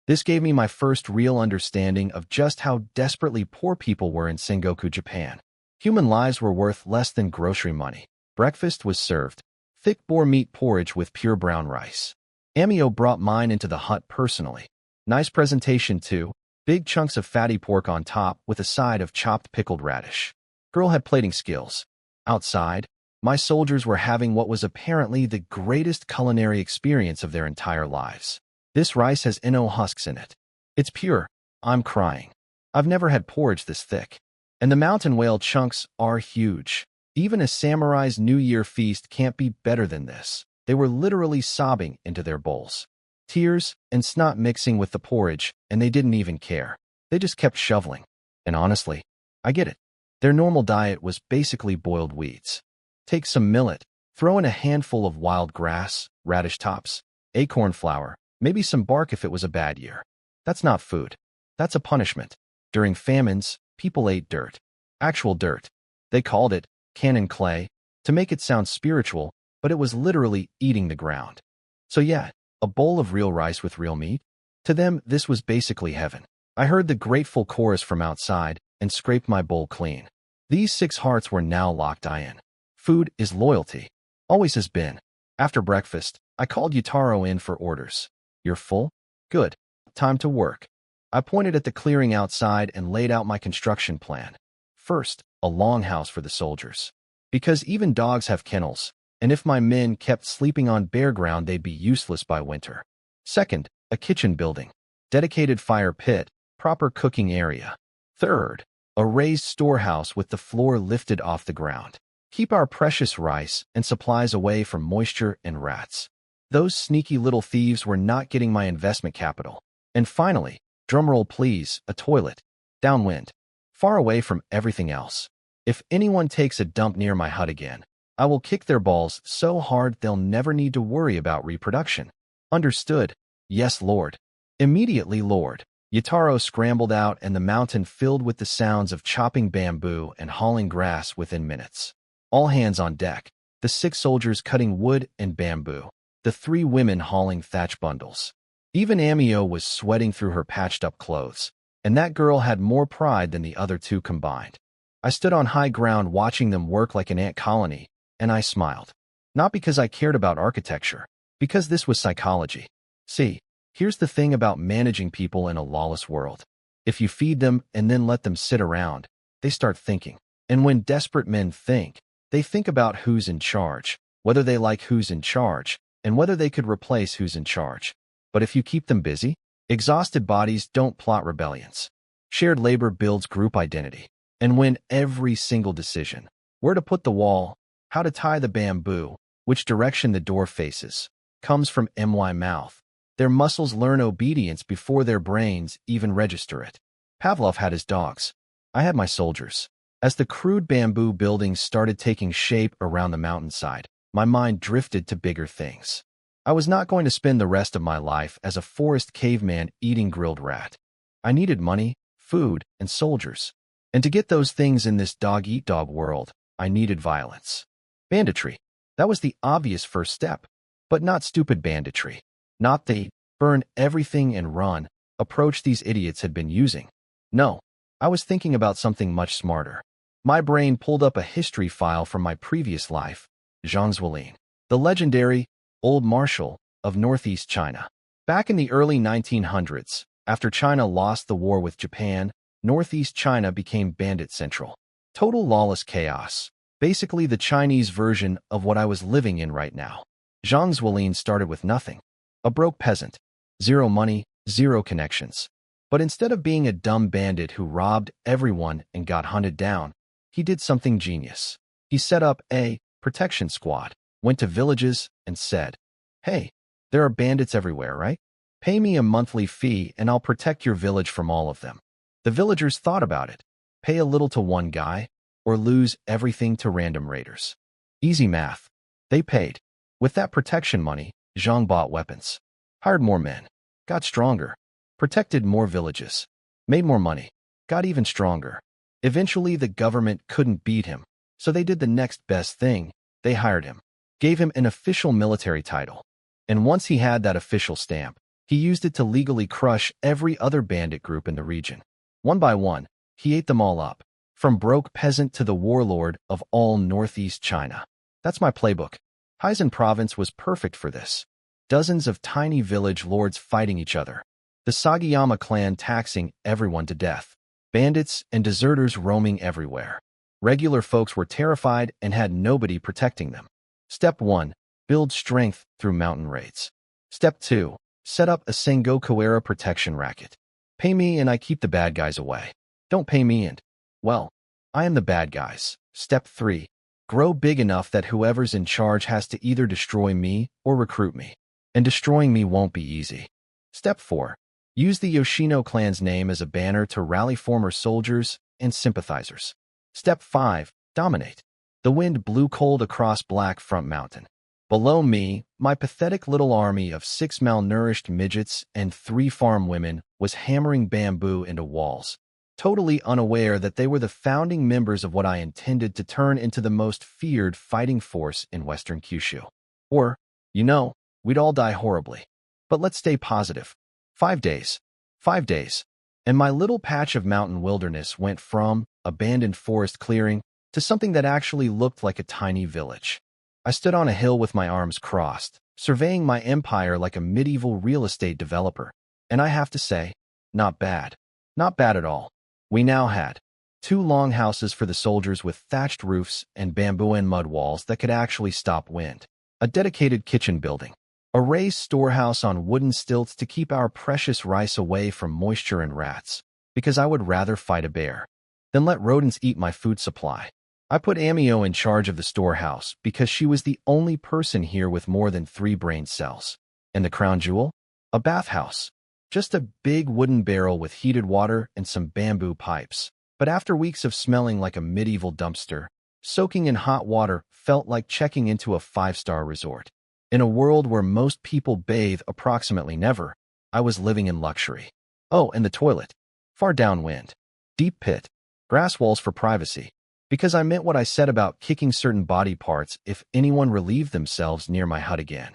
This gave me my first real understanding of just how desperately poor people were in Sengoku Japan. Human lives were worth less than grocery money. Breakfast was served. Thick boar meat porridge with pure brown rice. Amio brought mine into the hut personally. Nice presentation too. Big chunks of fatty pork on top with a side of chopped pickled radish. Girl had plating skills. Outside, my soldiers were having what was apparently the greatest culinary experience of their entire lives. This rice has no husks in it. It's pure. I'm crying. I've never had porridge this thick. And the mountain whale chunks are huge. Even a samurai's New Year feast can't be better than this. They were literally sobbing into their bowls. Tears and snot mixing with the porridge, and they didn't even care. They just kept shoveling. And honestly, I get it. Their normal diet was basically boiled weeds. Take some millet, throw in a handful of wild grass, radish tops, acorn flour, maybe some bark if it was a bad year. That's not food. That's a punishment. During famines, people ate dirt. Actual dirt. They called it cannon clay to make it sound spiritual, but it was literally eating the ground. So yeah, a bowl of real rice with real meat? To them, this was basically heaven. I heard the grateful chorus from outside and scraped my bowl clean. These 6 hearts were now locked in. Food is loyalty. Always has been. After breakfast, I called Yutaro in for orders. You're full? Good. Time to work. I pointed at the clearing outside and laid out my construction plan. First, a longhouse for the soldiers. Because even dogs have kennels, and if my men kept sleeping on bare ground, they'd be useless by winter. Second, a kitchen building. Dedicated fire pit, proper cooking area. Third, a raised storehouse with the floor lifted off the ground. Keep our precious rice and supplies away from moisture and rats. Those sneaky little thieves were not getting my investment capital. And finally, drumroll please, a toilet. Downwind. Far away from everything else. If anyone takes a dump near my hut again, I will kick their balls so hard they'll never need to worry about reproduction. Understood? Yes, Lord. Immediately, Lord. Yataro scrambled out and the mountain filled with the sounds of chopping bamboo and hauling grass within minutes. All hands on deck. The 6 soldiers cutting wood and bamboo. The 3 women hauling thatch bundles. Even Amio was sweating through her patched-up clothes, and that girl had more pride than the other 2 combined. I stood on high ground watching them work like an ant colony, and I smiled. Not because I cared about architecture, because this was psychology. See, here's the thing about managing people in a lawless world. If you feed them and then let them sit around, they start thinking. And when desperate men think, they think about who's in charge, whether they like who's in charge, and whether they could replace who's in charge. But if you keep them busy, exhausted bodies don't plot rebellions. Shared labor builds group identity. And when every single decision, where to put the wall, how to tie the bamboo, which direction the door faces, comes from my mouth, their muscles learn obedience before their brains even register it. Pavlov had his dogs. I had my soldiers. As the crude bamboo buildings started taking shape around the mountainside, my mind drifted to bigger things. I was not going to spend the rest of my life as a forest caveman eating grilled rat. I needed money, food, and soldiers. And to get those things in this dog-eat-dog world, I needed violence. Banditry. That was the obvious first step. But not stupid banditry. Not the burn everything and run approach these idiots had been using. No, I was thinking about something much smarter. My brain pulled up a history file from my previous life, Zhang Zuolin, the legendary Old Marshal of Northeast China. Back in the early 1900s, after China lost the war with Japan, Northeast China became bandit central. Total lawless chaos. Basically the Chinese version of what I was living in right now. Zhang Zuolin started with nothing. A broke peasant. Zero money, zero connections. But instead of being a dumb bandit who robbed everyone and got hunted down, he did something genius. He set up a protection squad, went to villages, and said, "Hey, there are bandits everywhere, right? Pay me a monthly fee and I'll protect your village from all of them." The villagers thought about it. Pay a little to one guy, or lose everything to random raiders. Easy math. They paid. With that protection money, Zhang bought weapons, hired more men, got stronger, protected more villages, made more money, got even stronger. Eventually, the government couldn't beat him, so they did the next best thing. They hired him, gave him an official military title. And once he had that official stamp, he used it to legally crush every other bandit group in the region. One by one, he ate them all up, from broke peasant to the warlord of all Northeast China. That's my playbook. Heisen province was perfect for this. Dozens of tiny village lords fighting each other. The Sagayama clan taxing everyone to death. Bandits and deserters roaming everywhere. Regular folks were terrified and had nobody protecting them. Step 1. Build strength through mountain raids. Step 2. Set up a Sengoku-era protection racket. Pay me and I keep the bad guys away. Don't pay me and, well, I am the bad guys. Step 3. Grow big enough that whoever's in charge has to either destroy me or recruit me. And destroying me won't be easy. Step 4. Use the Yoshino clan's name as a banner to rally former soldiers and sympathizers. Step 5. Dominate. The wind blew cold across Black Front Mountain. Below me, my pathetic little army of 6 malnourished midgets and 3 farm women was hammering bamboo into walls, totally unaware that they were the founding members of what I intended to turn into the most feared fighting force in Western Kyushu. Or, we'd all die horribly. But let's stay positive. 5 days. 5 days. And my little patch of mountain wilderness went from abandoned forest clearing to something that actually looked like a tiny village. I stood on a hill with my arms crossed, surveying my empire like a medieval real estate developer. And I have to say, not bad. Not bad at all. We now had 2 long houses for the soldiers with thatched roofs and bamboo and mud walls that could actually stop wind. A dedicated kitchen building. A raised storehouse on wooden stilts to keep our precious rice away from moisture and rats, because I would rather fight a bear than let rodents eat my food supply. I put Amio in charge of the storehouse because she was the only person here with more than 3 brain cells. And the crown jewel? A bathhouse. Just a big wooden barrel with heated water and some bamboo pipes. But after weeks of smelling like a medieval dumpster, soaking in hot water felt like checking into a 5-star resort. In a world where most people bathe approximately never, I was living in luxury. Oh, and the toilet. Far downwind. Deep pit. Grass walls for privacy. Because I meant what I said about kicking certain body parts if anyone relieved themselves near my hut again.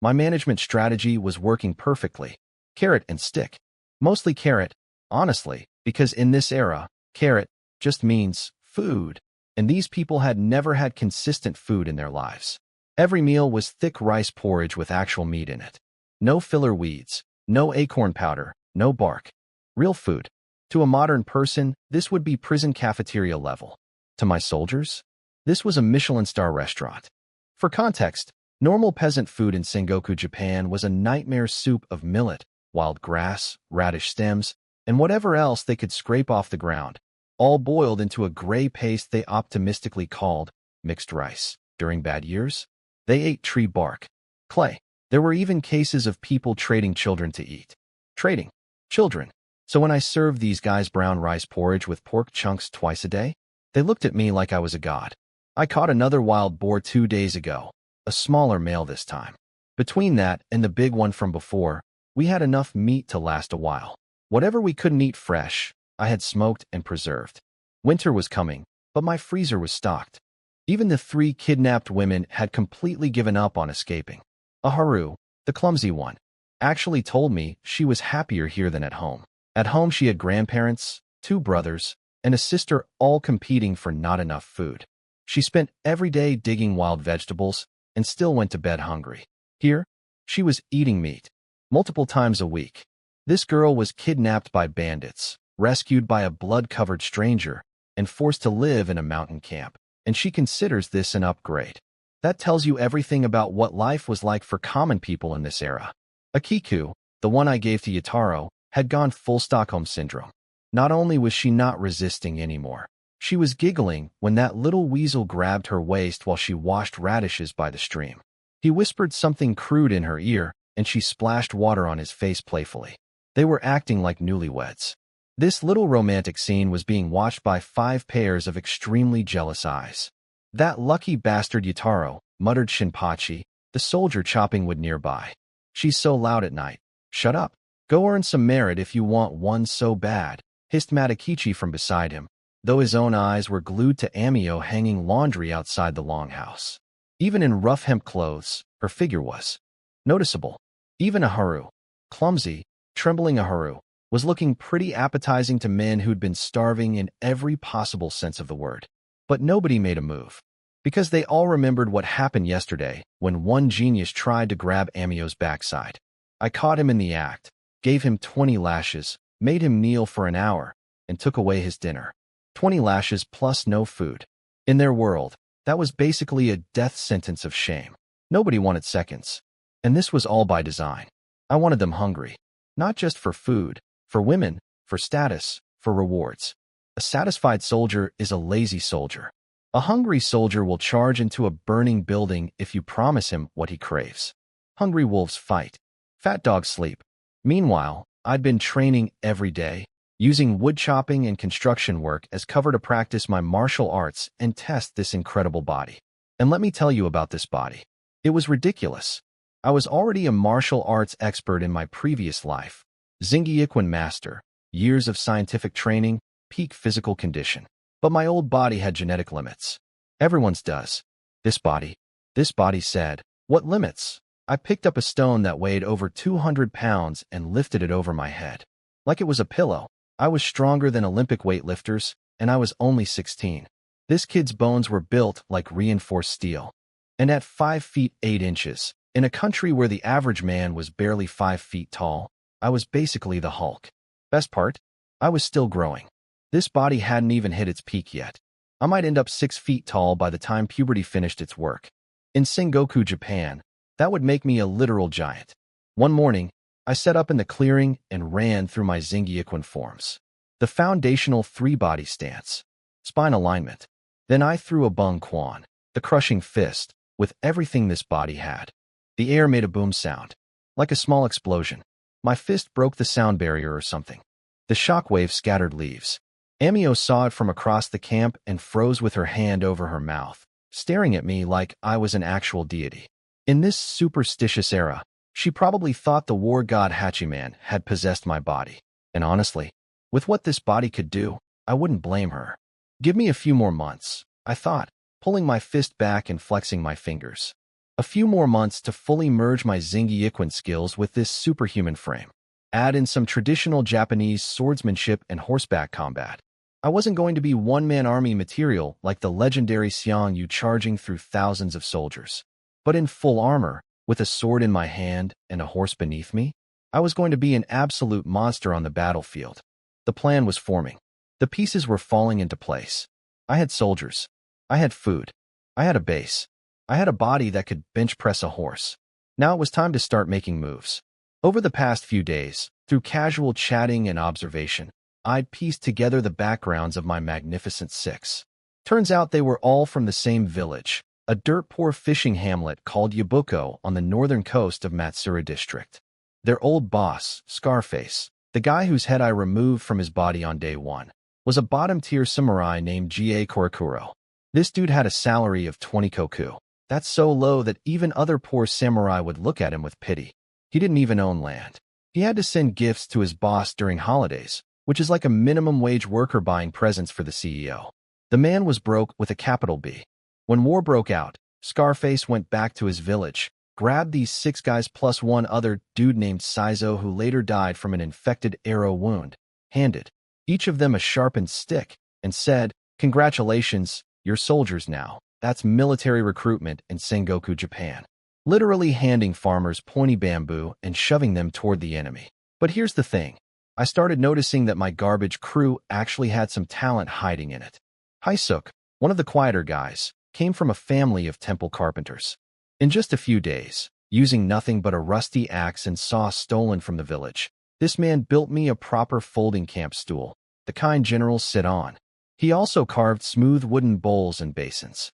My management strategy was working perfectly. Carrot and stick. Mostly carrot, honestly, because in this era, carrot just means food. And these people had never had consistent food in their lives. Every meal was thick rice porridge with actual meat in it. No filler weeds, no acorn powder, no bark. Real food. To a modern person, this would be prison cafeteria level. To my soldiers, this was a Michelin star restaurant. For context, Normal peasant food in Sengoku, Japan was a nightmare soup of millet, wild grass, radish stems, and whatever else they could scrape off the ground, all boiled into a gray paste they optimistically called mixed rice. During bad years, they ate tree bark, clay. There were even cases of people trading children to eat. Trading children. So when I served these guys brown rice porridge with pork chunks twice a day, they looked at me like I was a god. I caught another wild boar 2 days ago, a smaller male this time. Between that and the big one from before, we had enough meat to last a while. Whatever we couldn't eat fresh, I had smoked and preserved. Winter was coming, but my freezer was stocked. Even the 3 kidnapped women had completely given up on escaping. Haru, the clumsy one, actually told me she was happier here than at home. At home she had grandparents, 2 brothers, and a sister all competing for not enough food. She spent every day digging wild vegetables and still went to bed hungry. Here, she was eating meat multiple times a week. This girl was kidnapped by bandits, rescued by a blood-covered stranger, and forced to live in a mountain camp. And she considers this an upgrade. That tells you everything about what life was like for common people in this era. Akiku, the one I gave to Yataro, had gone full Stockholm Syndrome. Not only was she not resisting anymore, she was giggling when that little weasel grabbed her waist while she washed radishes by the stream. He whispered something crude in her ear, and she splashed water on his face playfully. They were acting like newlyweds. This little romantic scene was being watched by 5 pairs of extremely jealous eyes. That lucky bastard Yataro, muttered Shinpachi, the soldier chopping wood nearby. She's so loud at night. Shut up. Go earn some merit if you want one so bad, hissed Matakichi from beside him, though his own eyes were glued to Amio hanging laundry outside the longhouse. Even in rough hemp clothes, her figure was noticeable. Even Haru, clumsy, trembling Haru, was looking pretty appetizing to men who'd been starving in every possible sense of the word. But nobody made a move, because they all remembered what happened yesterday when one genius tried to grab Amio's backside. I caught him in the act, gave him 20 lashes, made him kneel for an hour, and took away his dinner. 20 lashes plus no food. In their world, that was basically a death sentence of shame. Nobody wanted seconds. And this was all by design. I wanted them hungry. Not just for food, for women, for status, for rewards. A satisfied soldier is a lazy soldier. A hungry soldier will charge into a burning building if you promise him what he craves. Hungry wolves fight. Fat dogs sleep. Meanwhile, I'd been training every day, using wood chopping and construction work as cover to practice my martial arts and test this incredible body. And let me tell you about this body. It was ridiculous. I was already a martial arts expert in my previous life. Xingyiquan master, years of scientific training, peak physical condition. But my old body had genetic limits. Everyone's does. This body said, what limits? I picked up a stone that weighed over 200 pounds and lifted it over my head. Like it was a pillow. I was stronger than Olympic weightlifters, and I was only 16. This kid's bones were built like reinforced steel. And at 5 feet 8 inches, in a country where the average man was barely 5 feet tall, I was basically the Hulk. Best part? I was still growing. This body hadn't even hit its peak yet. I might end up 6 feet tall by the time puberty finished its work. In Sengoku, Japan, that would make me a literal giant. One morning, I set up in the clearing and ran through my Xingyiquan forms. The foundational 3-body stance, spine alignment. Then I threw a bung quan, the crushing fist, with everything this body had. The air made a boom sound, like a small explosion. My fist broke the sound barrier or something. The shockwave scattered leaves. Amio saw it from across the camp and froze with her hand over her mouth, staring at me like I was an actual deity. In this superstitious era, she probably thought the war god Hachiman had possessed my body. And honestly, with what this body could do, I wouldn't blame her. Give me a few more months, I thought, pulling my fist back and flexing my fingers. A few more months to fully merge my Xingyiquan skills with this superhuman frame. Add in some traditional Japanese swordsmanship and horseback combat. I wasn't going to be one-man army material like the legendary Xiang Yu charging through thousands of soldiers. But in full armor, with a sword in my hand and a horse beneath me, I was going to be an absolute monster on the battlefield. The plan was forming. The pieces were falling into place. I had soldiers. I had food. I had a base. I had a body that could bench press a horse. Now it was time to start making moves. Over the past few days, through casual chatting and observation, I'd pieced together the backgrounds of my magnificent six. Turns out they were all from the same village, a dirt-poor fishing hamlet called Yabuko on the northern coast of Matsura district. Their old boss, Scarface, the guy whose head I removed from his body on day one, was a bottom-tier samurai named Ga Korakuro. This dude had a salary of 20 koku. That's so low that even other poor samurai would look at him with pity. He didn't even own land. He had to send gifts to his boss during holidays, which is like a minimum wage worker buying presents for the CEO. The man was broke with a capital B. When war broke out, Scarface went back to his village, grabbed these 6 guys plus one other dude named Saizo who later died from an infected arrow wound, handed each of them a sharpened stick, and said, "Congratulations, you're soldiers now." That's military recruitment in Sengoku Japan. Literally handing farmers pointy bamboo and shoving them toward the enemy. But here's the thing. I started noticing that my garbage crew actually had some talent hiding in it. Haisuk, one of the quieter guys, came from a family of temple carpenters. In just a few days, using nothing but a rusty axe and saw stolen from the village, this man built me a proper folding camp stool, the kind generals sit on. He also carved smooth wooden bowls and basins.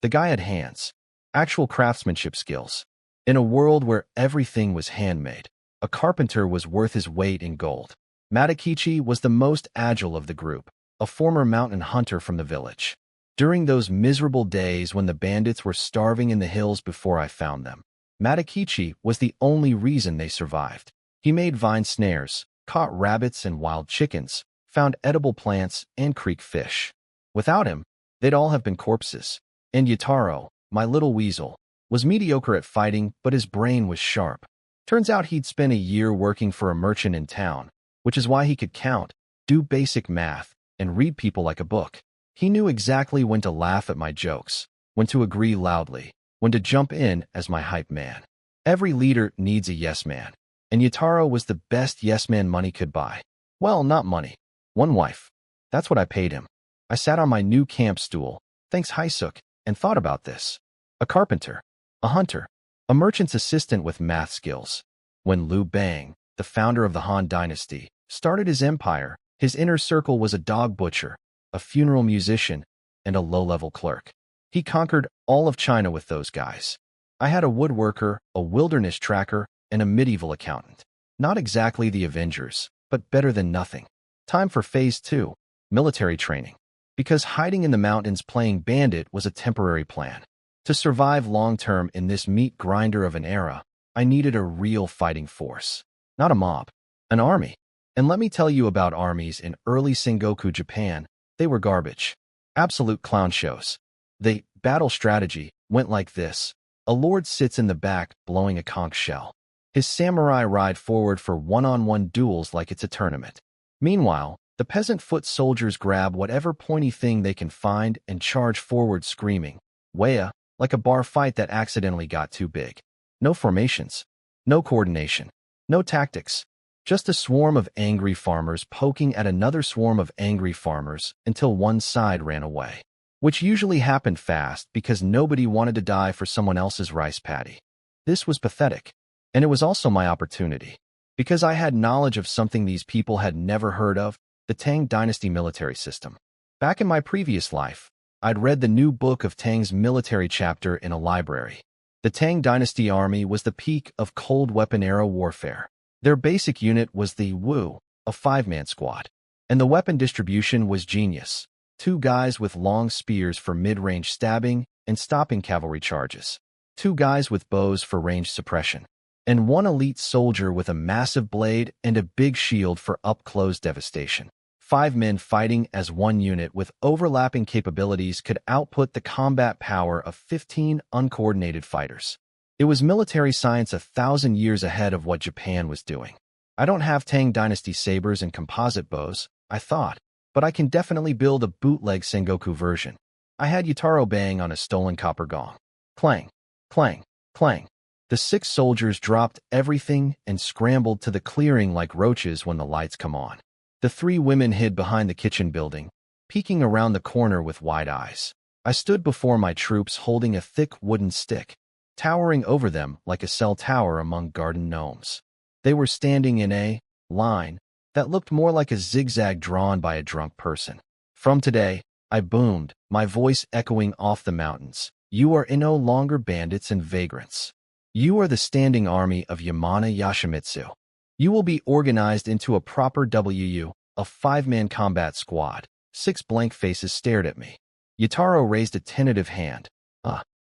The guy had hands, actual craftsmanship skills. In a world where everything was handmade, a carpenter was worth his weight in gold. Matakichi was the most agile of the group, a former mountain hunter from the village. During those miserable days when the bandits were starving in the hills before I found them, Matakichi was the only reason they survived. He made vine snares, caught rabbits and wild chickens, found edible plants and creek fish. Without him, they'd all have been corpses. And Yataro, my little weasel, was mediocre at fighting, but his brain was sharp. Turns out he'd spent a year working for a merchant in town, which is why he could count, do basic math, and read people like a book. He knew exactly when to laugh at my jokes, when to agree loudly, when to jump in as my hype man. Every leader needs a yes man, and Yataro was the best yes man money could buy. Well, not money. One wife. That's what I paid him. I sat on my new camp stool, thanks Haisuk, and thought about this. A carpenter, a hunter, a merchant's assistant with math skills. When Liu Bang, the founder of the Han Dynasty, started his empire, his inner circle was a dog butcher, a funeral musician, and a low-level clerk. He conquered all of China with those guys. I had a woodworker, a wilderness tracker, and a medieval accountant. Not exactly the Avengers, but better than nothing. Time for Phase 2, military training. Because hiding in the mountains playing bandit was a temporary plan. To survive long-term in this meat grinder of an era, I needed a real fighting force. Not a mob, an army. And let me tell you about armies in early Sengoku Japan. They were garbage. Absolute clown shows. The battle strategy went like this. A lord sits in the back blowing a conch shell. His samurai ride forward for one-on-one duels like it's a tournament. Meanwhile, the peasant foot soldiers grab whatever pointy thing they can find and charge forward screaming, "Waya," like a bar fight that accidentally got too big. No formations, no coordination, no tactics. Just a swarm of angry farmers poking at another swarm of angry farmers until one side ran away. Which usually happened fast because nobody wanted to die for someone else's rice paddy. This was pathetic. And it was also my opportunity. Because I had knowledge of something these people had never heard of, the Tang Dynasty military system. Back in my previous life, I'd read the new book of Tang's military chapter in a library. The Tang Dynasty army was the peak of cold weapon era warfare. Their basic unit was the Wu, a 5-man squad. And the weapon distribution was genius. 2 guys with long spears for mid-range stabbing and stopping cavalry charges. 2 guys with bows for range suppression. And 1 elite soldier with a massive blade and a big shield for up-close devastation. 5 men fighting as one unit with overlapping capabilities could output the combat power of 15 uncoordinated fighters. It was military science 1,000 years ahead of what Japan was doing. I don't have Tang Dynasty sabers and composite bows, I thought, but I can definitely build a bootleg Sengoku version. I had Yataro bang on a stolen copper gong. Clang, clang, clang. The 6 soldiers dropped everything and scrambled to the clearing like roaches when the lights come on. The 3 women hid behind the kitchen building, peeking around the corner with wide eyes. I stood before my troops holding a thick wooden stick, towering over them like a cell tower among garden gnomes. They were standing in a line that looked more like a zigzag drawn by a drunk person. From today, I boomed, my voice echoing off the mountains. You are no longer bandits and vagrants. You are the standing army of Yamana Yoshimitsu. You will be organized into a proper WU, a 5-man combat squad. 6 blank faces stared at me. Yataro raised a tentative hand.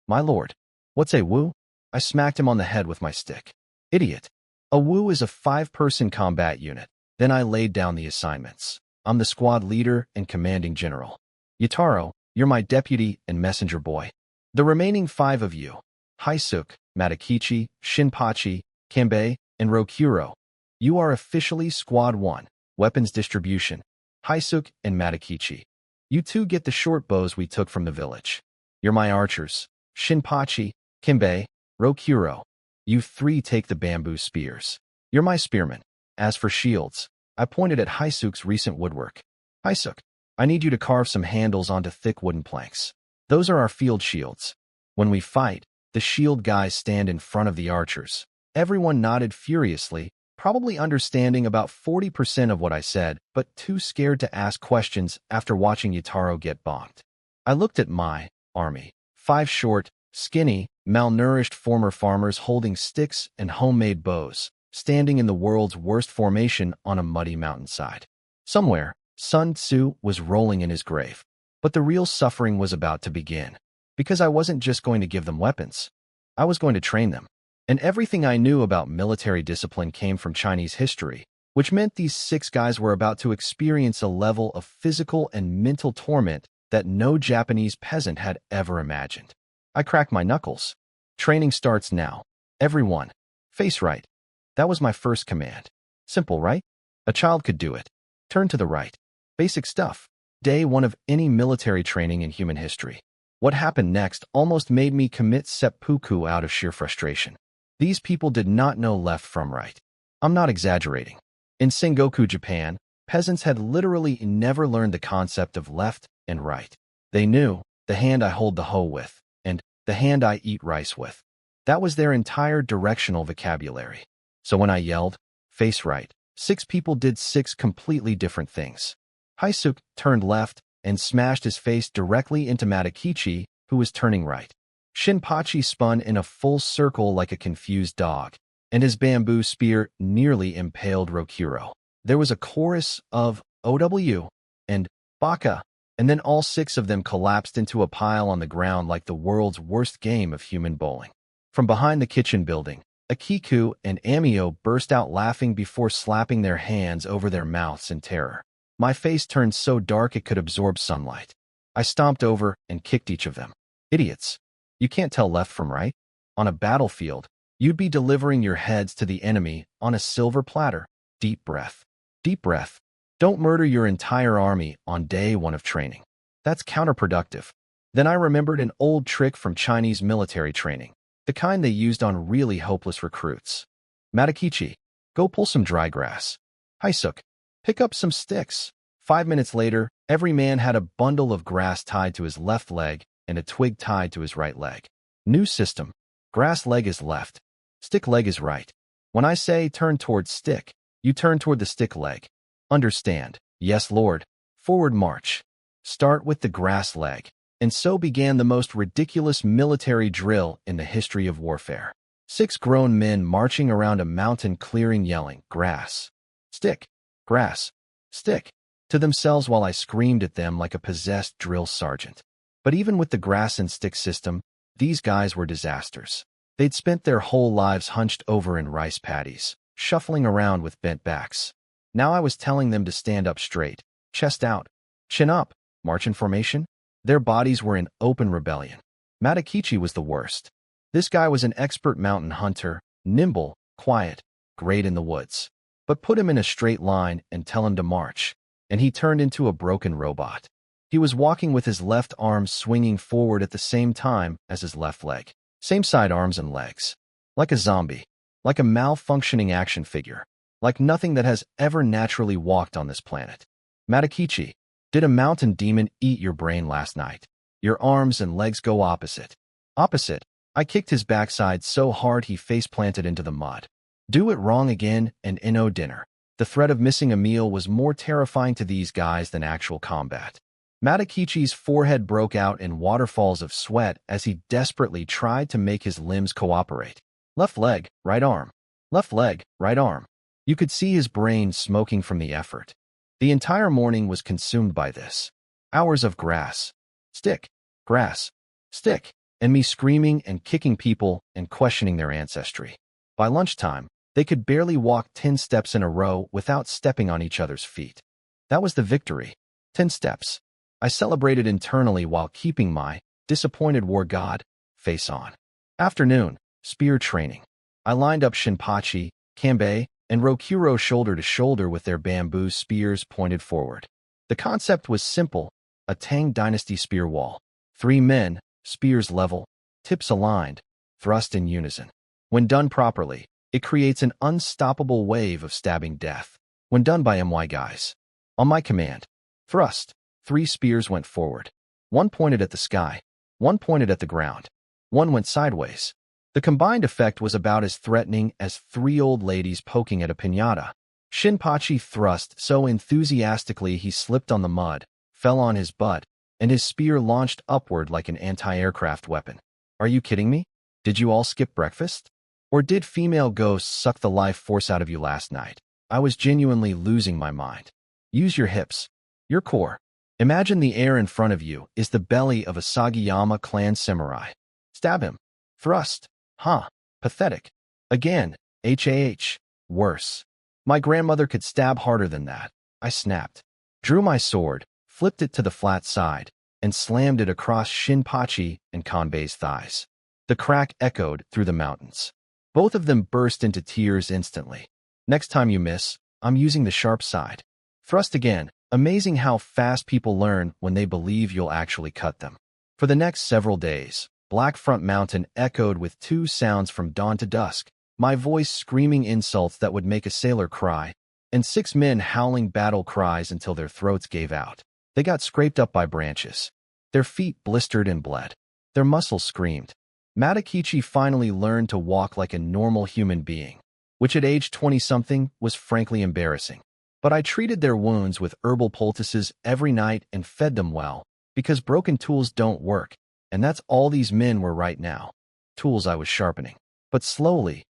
My lord. What's a WU? I smacked him on the head with my stick. Idiot. A WU is a 5-person combat unit. Then I laid down the assignments. I'm the squad leader and commanding general. Yataro, you're my deputy and messenger boy. The remaining 5 of you, Haisuke, Matakichi, Shinpachi, Kanbei, and Rokuro, you are officially Squad 1, weapons distribution. Haisuke and Matakichi, you 2 get the short bows we took from the village. You're my archers. Shinpachi, Kanbei, Rokuro, you 3 take the bamboo spears. You're my spearmen. As for shields, I pointed at Haisuke's recent woodwork. Haisuke, I need you to carve some handles onto thick wooden planks. Those are our field shields. When we fight, the shield guys stand in front of the archers. Everyone nodded furiously, probably understanding about 40% of what I said, but too scared to ask questions after watching Yataro get bonked. I looked at my army. 5 short, skinny, malnourished former farmers holding sticks and homemade bows, standing in the world's worst formation on a muddy mountainside. Somewhere, Sun Tzu was rolling in his grave. But the real suffering was about to begin. Because I wasn't just going to give them weapons. I was going to train them. And everything I knew about military discipline came from Chinese history, which meant these 6 guys were about to experience a level of physical and mental torment that no Japanese peasant had ever imagined. I cracked my knuckles. Training starts now. Everyone, face right. That was my first command. Simple, right? A child could do it. Turn to the right. Basic stuff. Day 1 of any military training in human history. What happened next almost made me commit seppuku out of sheer frustration. These people did not know left from right. I'm not exaggerating. In Sengoku Japan, peasants had literally never learned the concept of left and right. They knew the hand I hold the hoe with and the hand I eat rice with. That was their entire directional vocabulary. So when I yelled, face right, 6 people did 6 completely different things. Haisuke turned left and smashed his face directly into Matakichi, who was turning right. Shinpachi spun in a full circle like a confused dog, and his bamboo spear nearly impaled Rokuro. There was a chorus of OW and Baka, and then all 6 of them collapsed into a pile on the ground like the world's worst game of human bowling. From behind the kitchen building, Akiku and Amio burst out laughing before slapping their hands over their mouths in terror. My face turned so dark it could absorb sunlight. I stomped over and kicked each of them. Idiots. You can't tell left from right. On a battlefield, you'd be delivering your heads to the enemy on a silver platter. Deep breath. Deep breath. Don't murder your entire army on day 1 of training. That's counterproductive. Then I remembered an old trick from Chinese military training, the kind they used on really hopeless recruits. Matakichi, go pull some dry grass. Haisuke, pick up some sticks. 5 minutes later, every man had a bundle of grass tied to his left leg and a twig tied to his right leg. New system. Grass leg is left. Stick leg is right. When I say turn towards stick, you turn toward the stick leg. Understand? Yes, Lord. Forward march. Start with the grass leg. And so began the most ridiculous military drill in the history of warfare. 6 grown men marching around a mountain clearing yelling, grass. Stick. Grass. Stick. To themselves while I screamed at them like a possessed drill sergeant. But even with the grass and stick system, these guys were disasters. They'd spent their whole lives hunched over in rice paddies, shuffling around with bent backs. Now I was telling them to stand up straight, chest out, chin up, march in formation. Their bodies were in open rebellion. Matakichi was the worst. This guy was an expert mountain hunter, nimble, quiet, great in the woods. But put him in a straight line and tell him to march, and he turned into a broken robot. He was walking with his left arm swinging forward at the same time as his left leg. Same side arms and legs. Like a zombie. Like a malfunctioning action figure. Like nothing that has ever naturally walked on this planet. Matakichi, did a mountain demon eat your brain last night? Your arms and legs go opposite. Opposite. I kicked his backside so hard he face-planted into the mud. Do it wrong again and no dinner. The threat of missing a meal was more terrifying to these guys than actual combat. Matakichi's forehead broke out in waterfalls of sweat as he desperately tried to make his limbs cooperate. Left leg, right arm. Left leg, right arm. You could see his brain smoking from the effort. The entire morning was consumed by this. Hours of grass, stick, grass, stick, and me screaming and kicking people and questioning their ancestry. By lunchtime, they could barely walk 10 steps in a row without stepping on each other's feet. That was the victory. 10 steps. I celebrated internally while keeping my disappointed war god face on. Afternoon, spear training. I lined up Shinpachi, Kanbei, and Rokuro shoulder to shoulder with their bamboo spears pointed forward. The concept was simple, a Tang Dynasty spear wall. 3 men, spears level, tips aligned, thrust in unison. When done properly, it creates an unstoppable wave of stabbing death. When done by MY guys. On my command, thrust. 3 spears went forward. 1 pointed at the sky, 1 pointed at the ground, 1 went sideways. The combined effect was about as threatening as 3 old ladies poking at a piñata. Shinpachi thrust so enthusiastically he slipped on the mud, fell on his butt, and his spear launched upward like an anti-aircraft weapon. Are you kidding me? Did you all skip breakfast? Or did female ghosts suck the life force out of you last night? I was genuinely losing my mind. Use your hips, your core. Imagine the air in front of you is the belly of a Sagayama clan samurai. Stab him. Thrust. Huh. Pathetic. Again. HAH. Worse. My grandmother could stab harder than that. I snapped. Drew my sword, flipped it to the flat side, and slammed it across Shinpachi and Kanbei's thighs. The crack echoed through the mountains. Both of them burst into tears instantly. Next time you miss, I'm using the sharp side. Thrust again. Amazing how fast people learn when they believe you'll actually cut them. For the next several days, Black Front Mountain echoed with 2 sounds from dawn to dusk, my voice screaming insults that would make a sailor cry, and 6 men howling battle cries until their throats gave out. They got scraped up by branches. Their feet blistered and bled. Their muscles screamed. Matakichi finally learned to walk like a normal human being, which at age 20-something was frankly embarrassing. But I treated their wounds with herbal poultices every night and fed them well, because broken tools don't work, and that's all these men were right now. Tools I was sharpening. But slowly,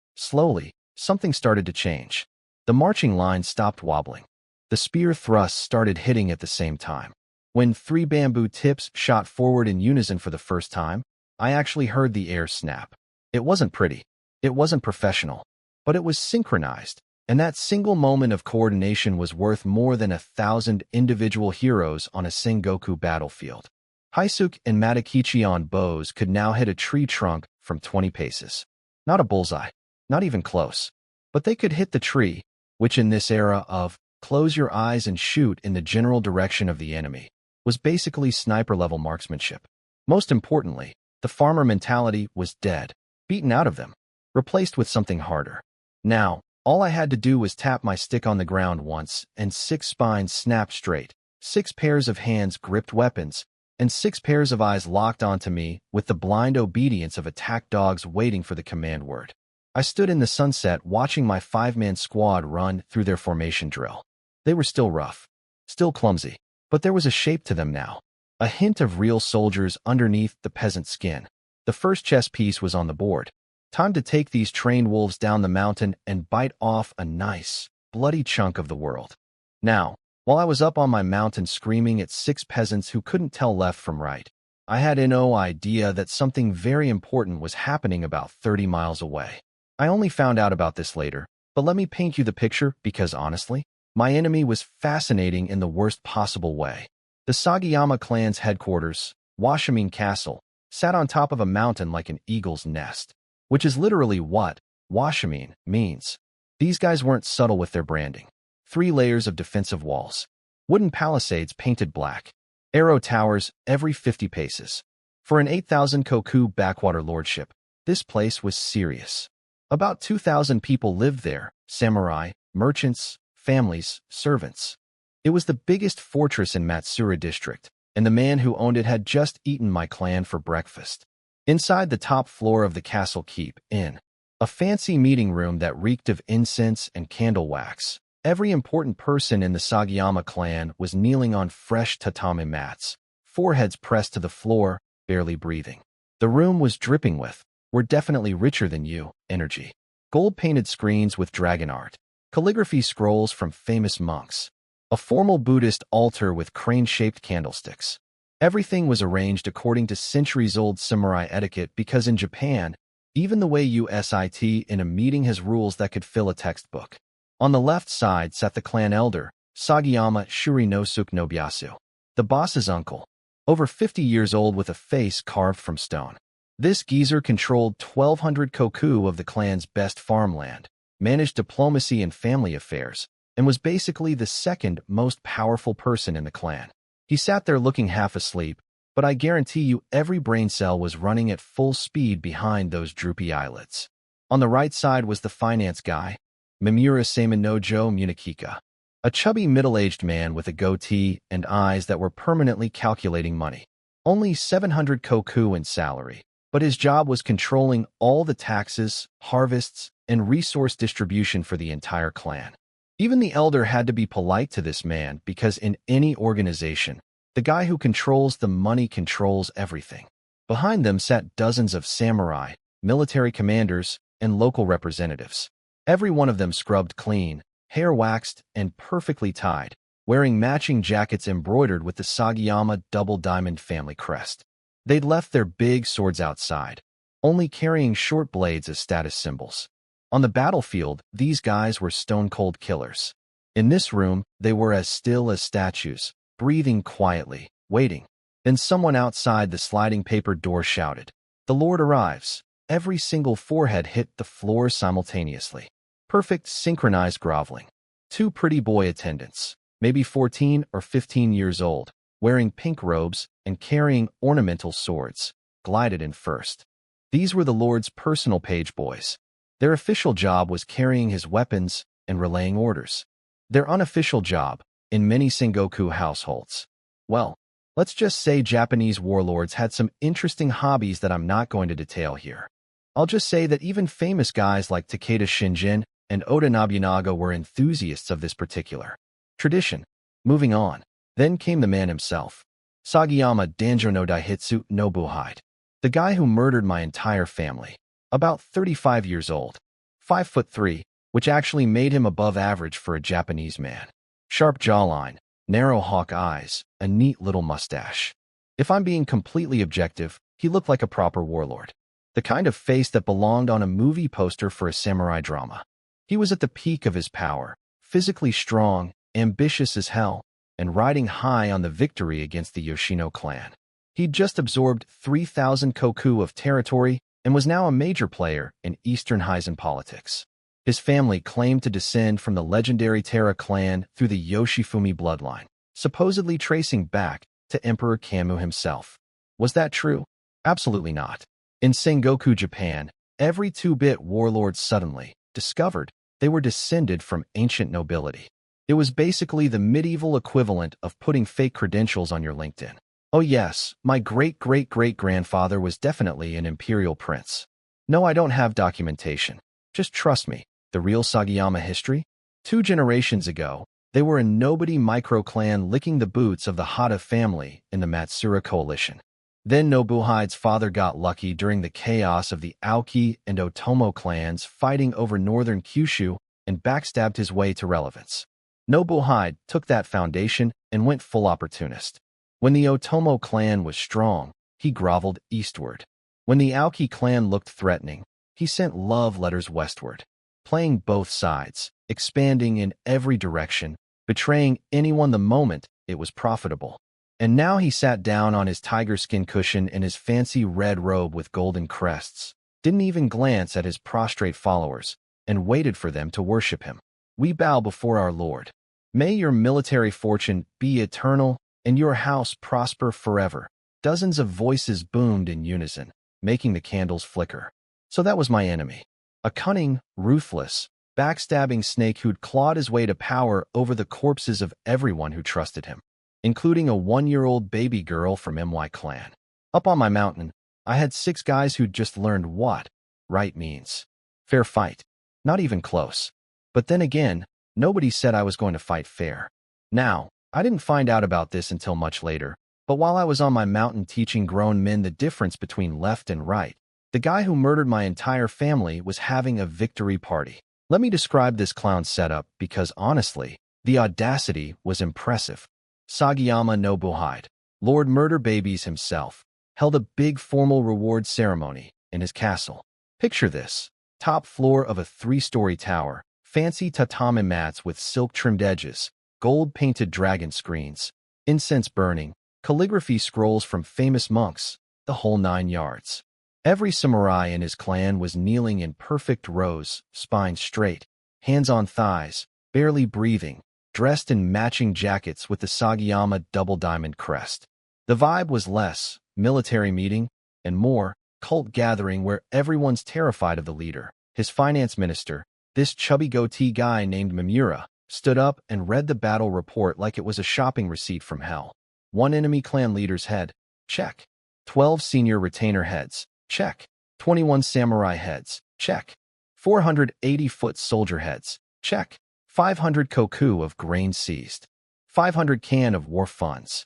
something started to change. The marching line stopped wobbling. The spear thrusts started hitting at the same time. When 3 bamboo tips shot forward in unison for the first time, I actually heard the air snap. It wasn't pretty. It wasn't professional. But it was synchronized. And that single moment of coordination was worth more than 1,000 individual heroes on a Sengoku battlefield. Haisuke and Matakichi on bows could now hit a tree trunk from 20 paces. Not a bullseye, not even close. But they could hit the tree, which in this era of close your eyes and shoot in the general direction of the enemy, was basically sniper-level marksmanship. Most importantly, the farmer mentality was dead, beaten out of them, replaced with something harder. Now, all I had to do was tap my stick on the ground once, and 6 spines snapped straight, 6 pairs of hands gripped weapons, and 6 pairs of eyes locked onto me with the blind obedience of attack dogs waiting for the command word. I stood in the sunset watching my 5-man squad run through their formation drill. They were still rough, still clumsy, but there was a shape to them now, a hint of real soldiers underneath the peasant skin. The first chess piece was on the board. Time to take these trained wolves down the mountain and bite off a nice, bloody chunk of the world. Now, while I was up on my mountain screaming at 6 peasants who couldn't tell left from right, I had no idea that something very important was happening about 30 miles away. I only found out about this later, but let me paint you the picture because honestly, my enemy was fascinating in the worst possible way. The Sagayama clan's headquarters, Washimin Castle, sat on top of a mountain like an eagle's nest. Which is literally what Washimin means. These guys weren't subtle with their branding. 3 layers of defensive walls. Wooden palisades painted black. Arrow towers every 50 paces. For an 8,000 koku backwater lordship, this place was serious. About 2,000 people lived there, samurai, merchants, families, servants. It was the biggest fortress in Matsura district, and the man who owned it had just eaten my clan for breakfast. Inside the top floor of the castle keep, in a fancy meeting room that reeked of incense and candle wax, every important person in the Sagayama clan was kneeling on fresh tatami mats, foreheads pressed to the floor, barely breathing. The room was dripping with, "We're definitely richer than you," energy. Gold-painted screens with dragon art, calligraphy scrolls from famous monks, a formal Buddhist altar with crane-shaped candlesticks. Everything was arranged according to centuries-old samurai etiquette because in Japan, even the way you sit in a meeting has rules that could fill a textbook. On the left side sat the clan elder, Sagayama Shurinosuke Nobiyasu, the boss's uncle, over 50 years old with a face carved from stone. This geezer controlled 1,200 koku of the clan's best farmland, managed diplomacy and family affairs, and was basically the second most powerful person in the clan. He sat there looking half asleep, but I guarantee you every brain cell was running at full speed behind those droopy eyelids. On the right side was the finance guy, Mimura Seimanojo Munikika, a chubby middle-aged man with a goatee and eyes that were permanently calculating money. Only 700 koku in salary, but his job was controlling all the taxes, harvests, and resource distribution for the entire clan. Even the elder had to be polite to this man because in any organization, the guy who controls the money controls everything. Behind them sat dozens of samurai, military commanders, and local representatives. Every one of them scrubbed clean, hair waxed, and perfectly tied, wearing matching jackets embroidered with the Sagayama double diamond family crest. They'd left their big swords outside, only carrying short blades as status symbols. On the battlefield, these guys were stone-cold killers. In this room, they were as still as statues, breathing quietly, waiting. Then someone outside the sliding paper door shouted, "The Lord arrives." Every single forehead hit the floor simultaneously. Perfect synchronized groveling. Two pretty boy attendants, maybe 14 or 15 years old, wearing pink robes and carrying ornamental swords, glided in first. These were the Lord's personal page boys. Their official job was carrying his weapons and relaying orders. Their unofficial job, in many Sengoku households, well, let's just say Japanese warlords had some interesting hobbies that I'm not going to detail here. I'll just say that even famous guys like Takeda Shinjin and Oda Nobunaga were enthusiasts of this particular tradition. Moving on, then came the man himself, Sagayama Danjo no Daihitsu Nobuhide, the guy who murdered my entire family. About 35 years old, 5'3", which actually made him above average for a Japanese man. Sharp jawline, narrow hawk eyes, a neat little mustache. If I'm being completely objective, he looked like a proper warlord. The kind of face that belonged on a movie poster for a samurai drama. He was at the peak of his power, physically strong, ambitious as hell, and riding high on the victory against the Yoshino clan. He'd just absorbed 3,000 koku of territory and was now a major player in Eastern Heisen politics. His family claimed to descend from the legendary Terra clan through the Yoshifumi bloodline, supposedly tracing back to Emperor Kammu himself. Was that true? Absolutely not. In Sengoku Japan, every 2-bit warlord suddenly discovered they were descended from ancient nobility. It was basically the medieval equivalent of putting fake credentials on your LinkedIn. Oh yes, my great-great-great-grandfather was definitely an imperial prince. No, I don't have documentation. Just trust me, the real Sagayama history? 2 generations ago, they were a nobody micro-clan licking the boots of the Hata family in the Matsura coalition. Then Nobuhide's father got lucky during the chaos of the Aoki and Otomo clans fighting over northern Kyushu and backstabbed his way to relevance. Nobuhide took that foundation and went full opportunist. When the Otomo clan was strong, he groveled eastward. When the Aoki clan looked threatening, he sent love letters westward, playing both sides, expanding in every direction, betraying anyone the moment it was profitable. And now he sat down on his tiger skin cushion in his fancy red robe with golden crests, didn't even glance at his prostrate followers, and waited for them to worship him. We bow before our Lord. May your military fortune be eternal, and your house prosper forever. Dozens of voices boomed in unison, making the candles flicker. So that was my enemy. A cunning, ruthless, backstabbing snake who'd clawed his way to power over the corpses of everyone who trusted him. including a 1-year-old baby girl from MY clan. Up on my mountain, I had 6 guys who'd just learned what right means. Fair fight. Not even close. But then again, nobody said I was going to fight fair. Now, I didn't find out about this until much later, but while I was on my mountain teaching grown men the difference between left and right, the guy who murdered my entire family was having a victory party. Let me describe this clown setup because honestly, the audacity was impressive. Sagayama Nobuhide, Lord Murder Babies himself, held a big formal reward ceremony in his castle. Picture this: top floor of a 3-story tower, fancy tatami mats with silk-trimmed edges, gold-painted dragon screens, incense burning, calligraphy scrolls from famous monks, the whole 9 yards. Every samurai in his clan was kneeling in perfect rows, spine straight, hands on thighs, barely breathing, dressed in matching jackets with the Sagayama double diamond crest. The vibe was less military meeting and more cult gathering where everyone's terrified of the leader. His finance minister, this chubby goatee guy named Mimura, stood up and read the battle report like it was a shopping receipt from hell. 1 enemy clan leader's head, check. 12 senior retainer heads, check. 21 samurai heads, check. 480 foot soldier heads, check. 500 koku of grain seized. 500 can of war funds.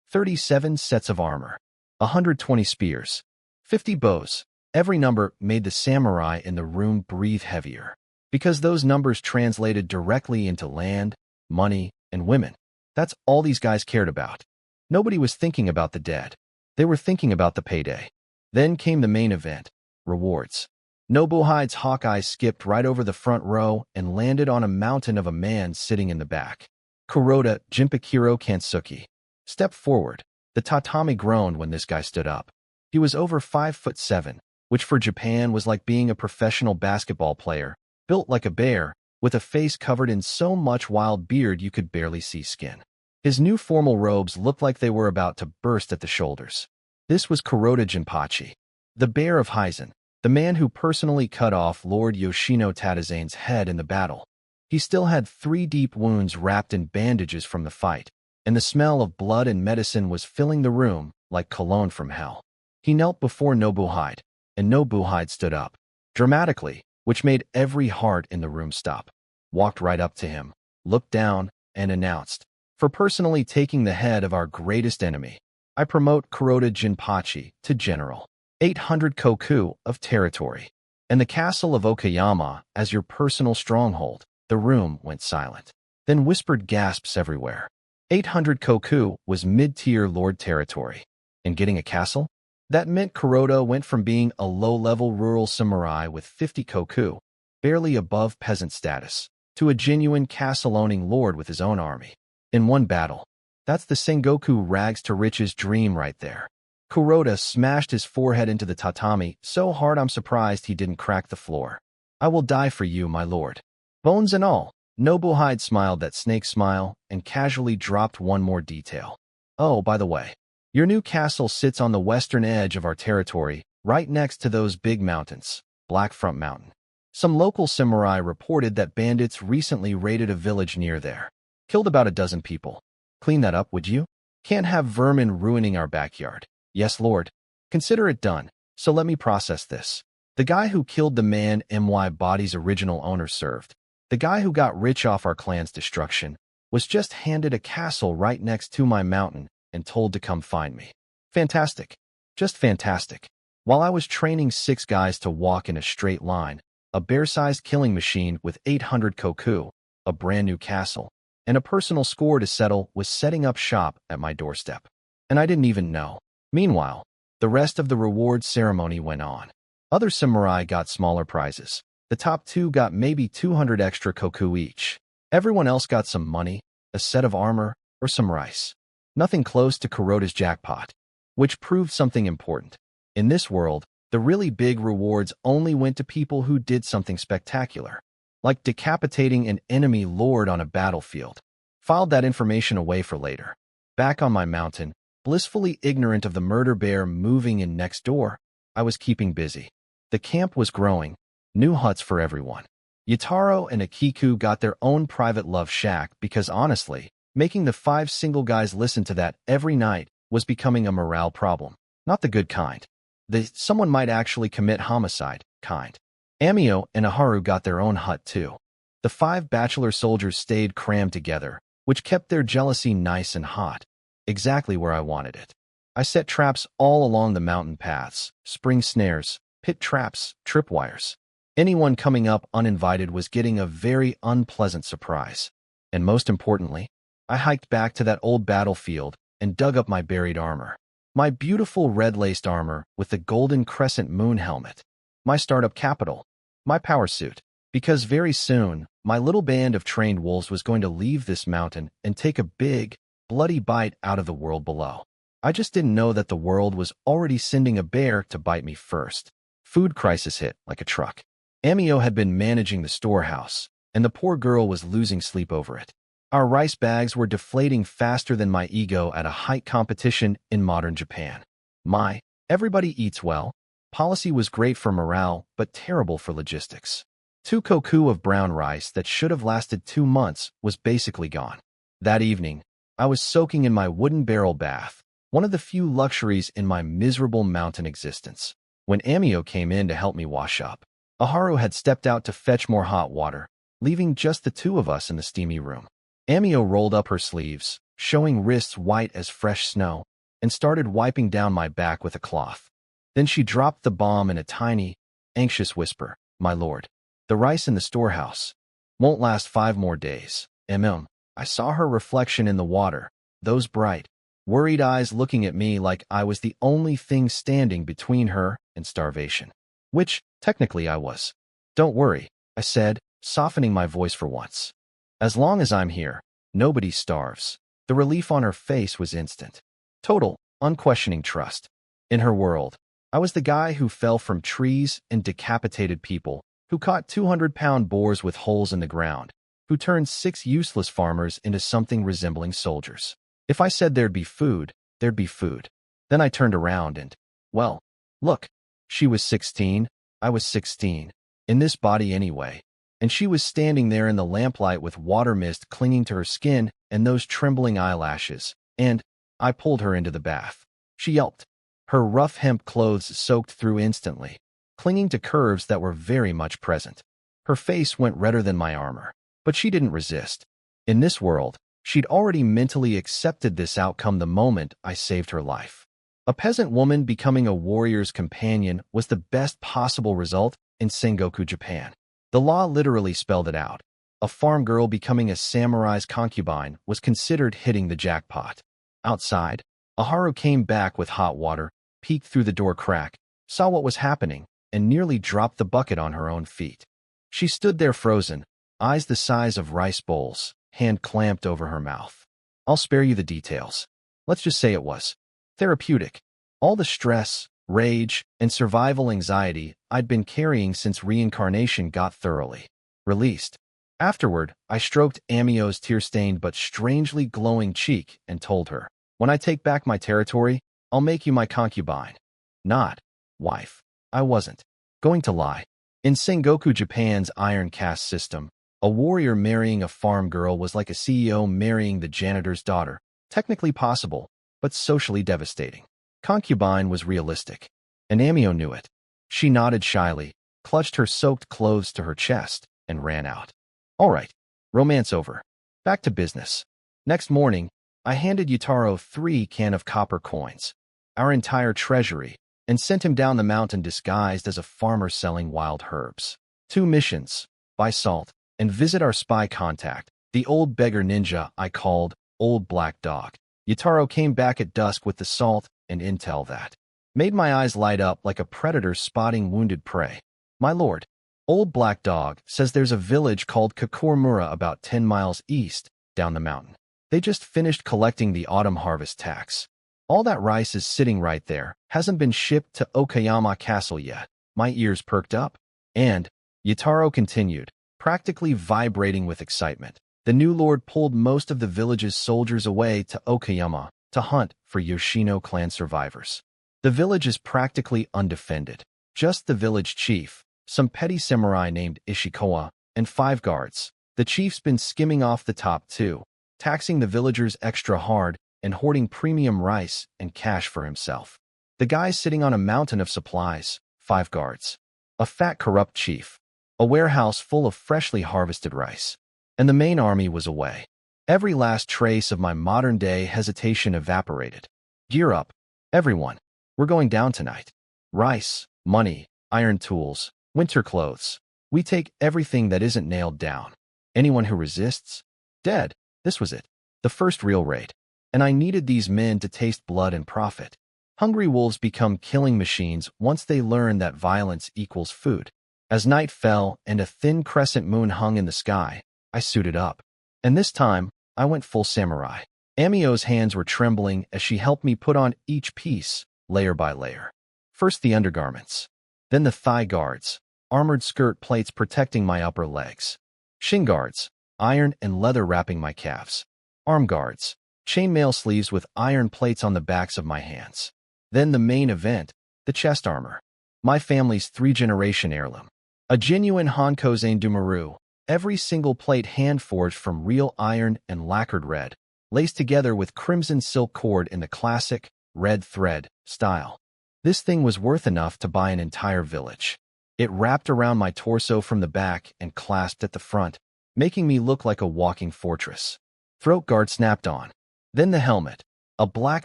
37 sets of armor. 120 spears. 50 bows. Every number made the samurai in the room breathe heavier, because those numbers translated directly into land, money, and women. That's all these guys cared about. Nobody was thinking about the dead. They were thinking about the payday. Then came the main event, rewards. Nobuhide's Hawkeye skipped right over the front row and landed on a mountain of a man sitting in the back. Kuroda Jinpakiro Kansuki. Step forward. The tatami groaned when this guy stood up. He was over 5'7", which for Japan was like being a professional basketball player, built like a bear, with a face covered in so much wild beard you could barely see skin. His new formal robes looked like they were about to burst at the shoulders. This was Kuroda Jinpachi, the Bear of Hizen, the man who personally cut off Lord Yoshino Tadazane's head in the battle. He still had 3 deep wounds wrapped in bandages from the fight, and the smell of blood and medicine was filling the room like cologne from hell. He knelt before Nobuhide, and Nobuhide stood up, dramatically, which made every heart in the room stop, walked right up to him, looked down, and announced, "For personally taking the head of our greatest enemy, I promote Kuroda Jinpachi to General. 800 koku of territory, and the castle of Okayama as your personal stronghold." The room went silent. Then whispered gasps everywhere. 800 koku was mid-tier lord territory. And getting a castle? That meant Kuroda went from being a low-level rural samurai with 50 koku, barely above peasant status, to a genuine castle-owning lord with his own army. In one battle. That's the Sengoku rags to riches dream right there. Kuroda smashed his forehead into the tatami so hard I'm surprised he didn't crack the floor. "I will die for you, my lord." Bones and all, Nobuhide smiled that snake smile and casually dropped one more detail. "Oh, by the way, your new castle sits on the western edge of our territory, right next to those big mountains, Black Front Mountain. Some local samurai reported that bandits recently raided a village near there. Killed about a dozen people. Clean that up, would you? Can't have vermin ruining our backyard." "Yes, lord. Consider it done, so let me process this." The guy who killed the man MY body's original owner served. The guy who got rich off our clan's destruction was just handed a castle right next to my mountain and told to come find me. Fantastic. Just fantastic. While I was training 6 guys to walk in a straight line, a bear-sized killing machine with 800 koku, a brand new castle, and a personal score to settle was setting up shop at my doorstep. And I didn't even know. Meanwhile, the rest of the reward ceremony went on. Other samurai got smaller prizes. The top 2 got maybe 200 extra koku each. Everyone else got some money, a set of armor, or some rice. Nothing close to Kuroda's jackpot, which proved something important. In this world, the really big rewards only went to people who did something spectacular, like decapitating an enemy lord on a battlefield. Filed that information away for later. Back on my mountain, blissfully ignorant of the murder bear moving in next door, I was keeping busy. The camp was growing, new huts for everyone. Yutaro and Akiku got their own private love shack because honestly, Making the 5 single guys listen to that every night was becoming a morale problem. Not the good kind. The someone might actually commit homicide kind. Amio and Aharu got their own hut too. The 5 bachelor soldiers stayed crammed together, which kept their jealousy nice and hot. Exactly where I wanted it. I set traps all along the mountain paths, spring snares, pit traps, tripwires. Anyone coming up uninvited was getting a very unpleasant surprise. And most importantly, I hiked back to that old battlefield and dug up my buried armor. My beautiful red-laced armor with the golden crescent moon helmet. My startup capital. My power suit. Because very soon, my little band of trained wolves was going to leave this mountain and take a big, bloody bite out of the world below. I just didn't know that the world was already sending a bear to bite me first. Food crisis hit like a truck. Amio had been managing the storehouse, and the poor girl was losing sleep over it. Our rice bags were deflating faster than my ego at a height competition in modern Japan. My everybody eats well policy was great for morale, but terrible for logistics. 2 koku of brown rice that should have lasted 2 months was basically gone. That evening, I was soaking in my wooden barrel bath, one of the few luxuries in my miserable mountain existence, when Amio came in to help me wash up. Aharu had stepped out to fetch more hot water, leaving just the 2 of us in the steamy room. Amio rolled up her sleeves, showing wrists white as fresh snow, and started wiping down my back with a cloth. Then she dropped the bomb in a tiny, anxious whisper. My lord, the rice in the storehouse won't last 5 more days. I saw her reflection in the water, those bright, worried eyes looking at me like I was the only thing standing between her and starvation. Which, technically, I was. Don't worry, I said, softening my voice for once. As long as I'm here, nobody starves. The relief on her face was instant. Total, unquestioning trust. In her world, I was the guy who fell from trees and decapitated people, who caught 200-pound boars with holes in the ground, who turned 6 useless farmers into something resembling soldiers. If I said there'd be food, there'd be food. Then I turned around and, well, look, she was 16, I was 16, in this body anyway, and she was standing there in the lamplight with water mist clinging to her skin and those trembling eyelashes, and I pulled her into the bath. She yelped. Her rough hemp clothes soaked through instantly, clinging to curves that were very much present. Her face went redder than my armor, but she didn't resist. In this world, she'd already mentally accepted this outcome the moment I saved her life. A peasant woman becoming a warrior's companion was the best possible result in Sengoku Japan. The law literally spelled it out. A farm girl becoming a samurai's concubine was considered hitting the jackpot. Outside, Aharu came back with hot water, peeked through the door crack, saw what was happening, and nearly dropped the bucket on her own feet. She stood there frozen, eyes the size of rice bowls, hand clamped over her mouth. I'll spare you the details. Let's just say it was therapeutic. All the stress, rage, and survival anxiety I'd been carrying since reincarnation got thoroughly released. Afterward, I stroked Amio's tear-stained but strangely glowing cheek and told her, when I take back my territory, I'll make you my concubine. Not wife. I wasn't going to lie. In Sengoku Japan's iron caste system, a warrior marrying a farm girl was like a CEO marrying the janitor's daughter. Technically possible, but socially devastating. Concubine was realistic, and Amio knew it. She nodded shyly, clutched her soaked clothes to her chest, and ran out. All right, romance over. Back to business. Next morning, I handed Yutaro 3 cans of copper coins, our entire treasury, and sent him down the mountain disguised as a farmer selling wild herbs. 2 missions: buy salt and visit our spy contact, the old beggar ninja I called Old Black Dog. Yutaro came back at dusk with the salt and intel that made my eyes light up like a predator spotting wounded prey. My lord, Old Black Dog says there's a village called Kakurmura about 10 miles east, down the mountain. They just finished collecting the autumn harvest tax. All that rice is sitting right there, hasn't been shipped to Okayama Castle yet. My ears perked up. And, Yutaro continued, practically vibrating with excitement, the new lord pulled most of the village's soldiers away to Okayama to hunt for Yoshino clan survivors. The village is practically undefended. Just the village chief, some petty samurai named Ishikawa, and 5 guards. The chief's been skimming off the top too, taxing the villagers extra hard and hoarding premium rice and cash for himself. The guy sitting on a mountain of supplies, 5 guards. A fat corrupt chief. A warehouse full of freshly harvested rice. And the main army was away. Every last trace of my modern-day hesitation evaporated. Gear up, everyone. We're going down tonight. Rice, money, iron tools, winter clothes. We take everything that isn't nailed down. Anyone who resists? Dead. This was it. The first real raid. And I needed these men to taste blood and profit. Hungry wolves become killing machines once they learn that violence equals food. As night fell and a thin crescent moon hung in the sky, I suited up. And this time, I went full samurai. Amio's hands were trembling as she helped me put on each piece, layer by layer. First the undergarments. Then the thigh guards, armored skirt plates protecting my upper legs. Shin guards, iron and leather wrapping my calves. Arm guards, chainmail sleeves with iron plates on the backs of my hands. Then the main event, the chest armor. My family's 3-generation heirloom. A genuine Hankozen Dumaru, every single plate hand-forged from real iron and lacquered red, laced together with crimson silk cord in the classic, red thread, style. This thing was worth enough to buy an entire village. It wrapped around my torso from the back and clasped at the front, making me look like a walking fortress. Throat guard snapped on. Then the helmet, a black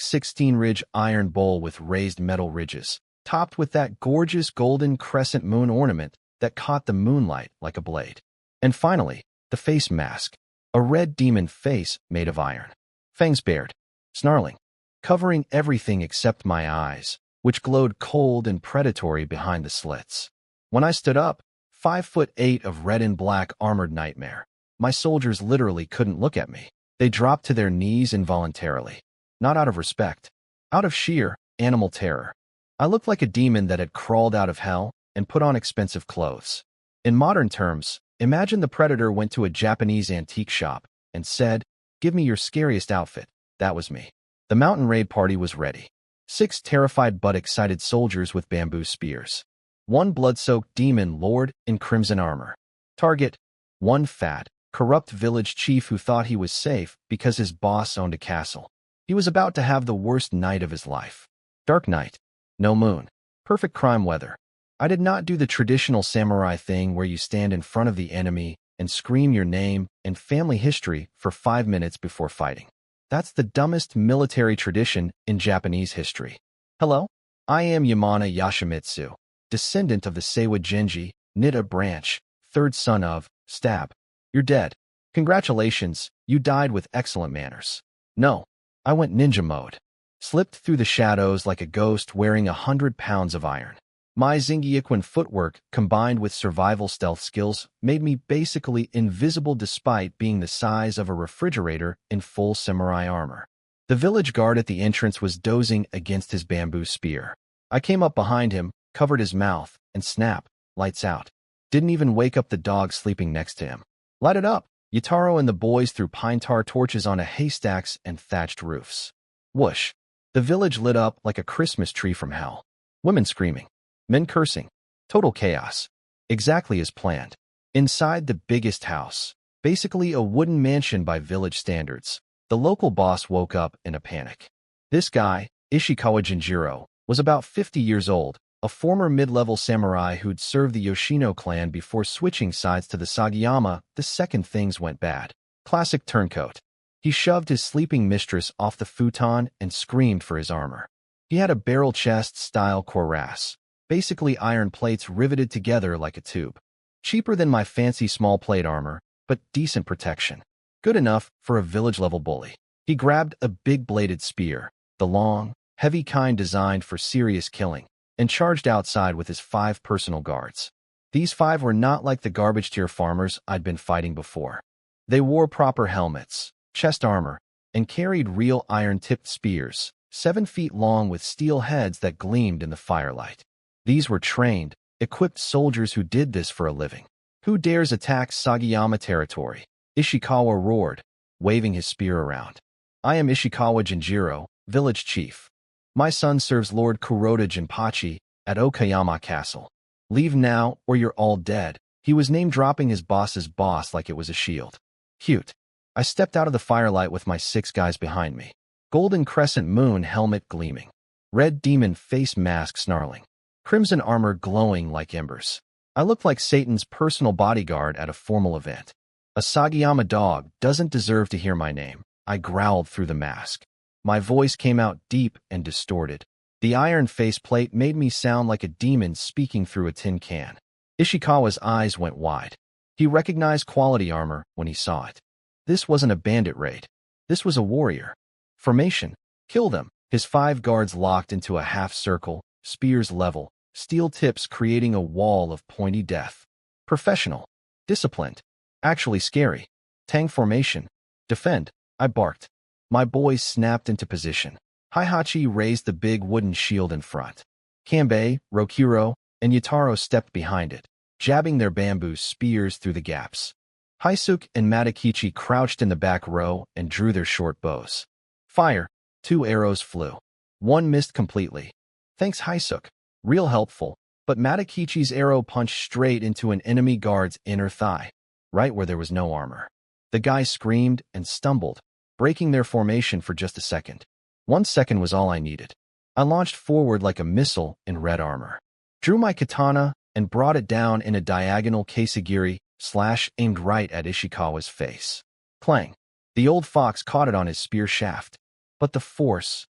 16-ridge iron bowl with raised metal ridges, topped with that gorgeous golden crescent moon ornament that caught the moonlight like a blade. And finally, the face mask, a red demon face made of iron. Fangs bared, snarling, covering everything except my eyes, which glowed cold and predatory behind the slits. When I stood up, 5'8" of red and black armored nightmare, my soldiers literally couldn't look at me. They dropped to their knees involuntarily. Not out of respect, out of sheer animal terror. I looked like a demon that had crawled out of hell and put on expensive clothes. In modern terms, imagine the predator went to a Japanese antique shop and said, "Give me your scariest outfit." That was me. The mountain raid party was ready. 6 terrified but excited soldiers with bamboo spears. 1 blood-soaked demon lord in crimson armor. Target, 1 fat, corrupt village chief who thought he was safe because his boss owned a castle. He was about to have the worst night of his life. Dark night. No moon. Perfect crime weather. I did not do the traditional samurai thing where you stand in front of the enemy and scream your name and family history for 5 minutes before fighting. That's the dumbest military tradition in Japanese history. Hello? I am Yamana Yoshimitsu, descendant of the Seiwa Genji, Nida branch, 3rd son of, stab. You're dead. Congratulations, you died with excellent manners. No, I went ninja mode. Slipped through the shadows like a ghost wearing 100 pounds of iron. My Zingyuquan footwork, combined with survival stealth skills, made me basically invisible despite being the size of a refrigerator in full samurai armor. The village guard at the entrance was dozing against his bamboo spear. I came up behind him, covered his mouth, and snap, lights out. Didn't even wake up the dog sleeping next to him. Light it up! Yutaro and the boys threw pine tar torches onto haystacks and thatched roofs. Whoosh! The village lit up like a Christmas tree from hell. Women screaming. Men cursing. Total chaos. Exactly as planned. Inside the biggest house, basically a wooden mansion by village standards, the local boss woke up in a panic. This guy, Ishikawa Jinjiro, was about 50 years old, a former mid-level samurai who'd served the Yoshino clan before switching sides to the Sagayama the second things went bad. Classic turncoat. He shoved his sleeping mistress off the futon and screamed for his armor. He had a barrel chest-style cuirass, basically iron plates riveted together like a tube. Cheaper than my fancy small plate armor, but decent protection. Good enough for a village-level bully. He grabbed a big bladed spear, the long, heavy kind designed for serious killing, and charged outside with his 5 personal guards. These 5 were not like the garbage-tier farmers I'd been fighting before. They wore proper helmets, chest armor, and carried real iron-tipped spears, 7 feet long with steel heads that gleamed in the firelight. These were trained, equipped soldiers who did this for a living. Who dares attack Sagayama territory? Ishikawa roared, waving his spear around. I am Ishikawa Jinjiro, village chief. My son serves Lord Kuroda Jinpachi at Okayama Castle. Leave now or you're all dead. He was name-dropping his boss's boss like it was a shield. Cute. I stepped out of the firelight with my 6 guys behind me. Golden crescent moon helmet gleaming. Red demon face mask snarling. Crimson armor glowing like embers. I looked like Satan's personal bodyguard at a formal event. A Sagayama dog doesn't deserve to hear my name, I growled through the mask. My voice came out deep and distorted. The iron faceplate made me sound like a demon speaking through a tin can. Ishikawa's eyes went wide. He recognized quality armor when he saw it. This wasn't a bandit raid. This was a warrior. Formation. Kill them. His 5 guards locked into a half circle, spears level, steel tips creating a wall of pointy death. Professional. Disciplined. Actually scary. Tang formation. Defend. I barked. My boys snapped into position. Heihachi raised the big wooden shield in front. Kanbei, Rokuro, and Yutaro stepped behind it, jabbing their bamboo spears through the gaps. Haisuke and Matakichi crouched in the back row and drew their short bows. Fire. 2 arrows flew. 1 missed completely. Thanks Haisuke. Real helpful, but Matakichi's arrow punched straight into an enemy guard's inner thigh, right where there was no armor. The guy screamed and stumbled, breaking their formation for just a second. 1 second was all I needed. I launched forward like a missile in red armor. Drew my katana and brought it down in a diagonal kesagiri slash aimed right at Ishikawa's face. Clang. The old fox caught it on his spear shaft. But the force,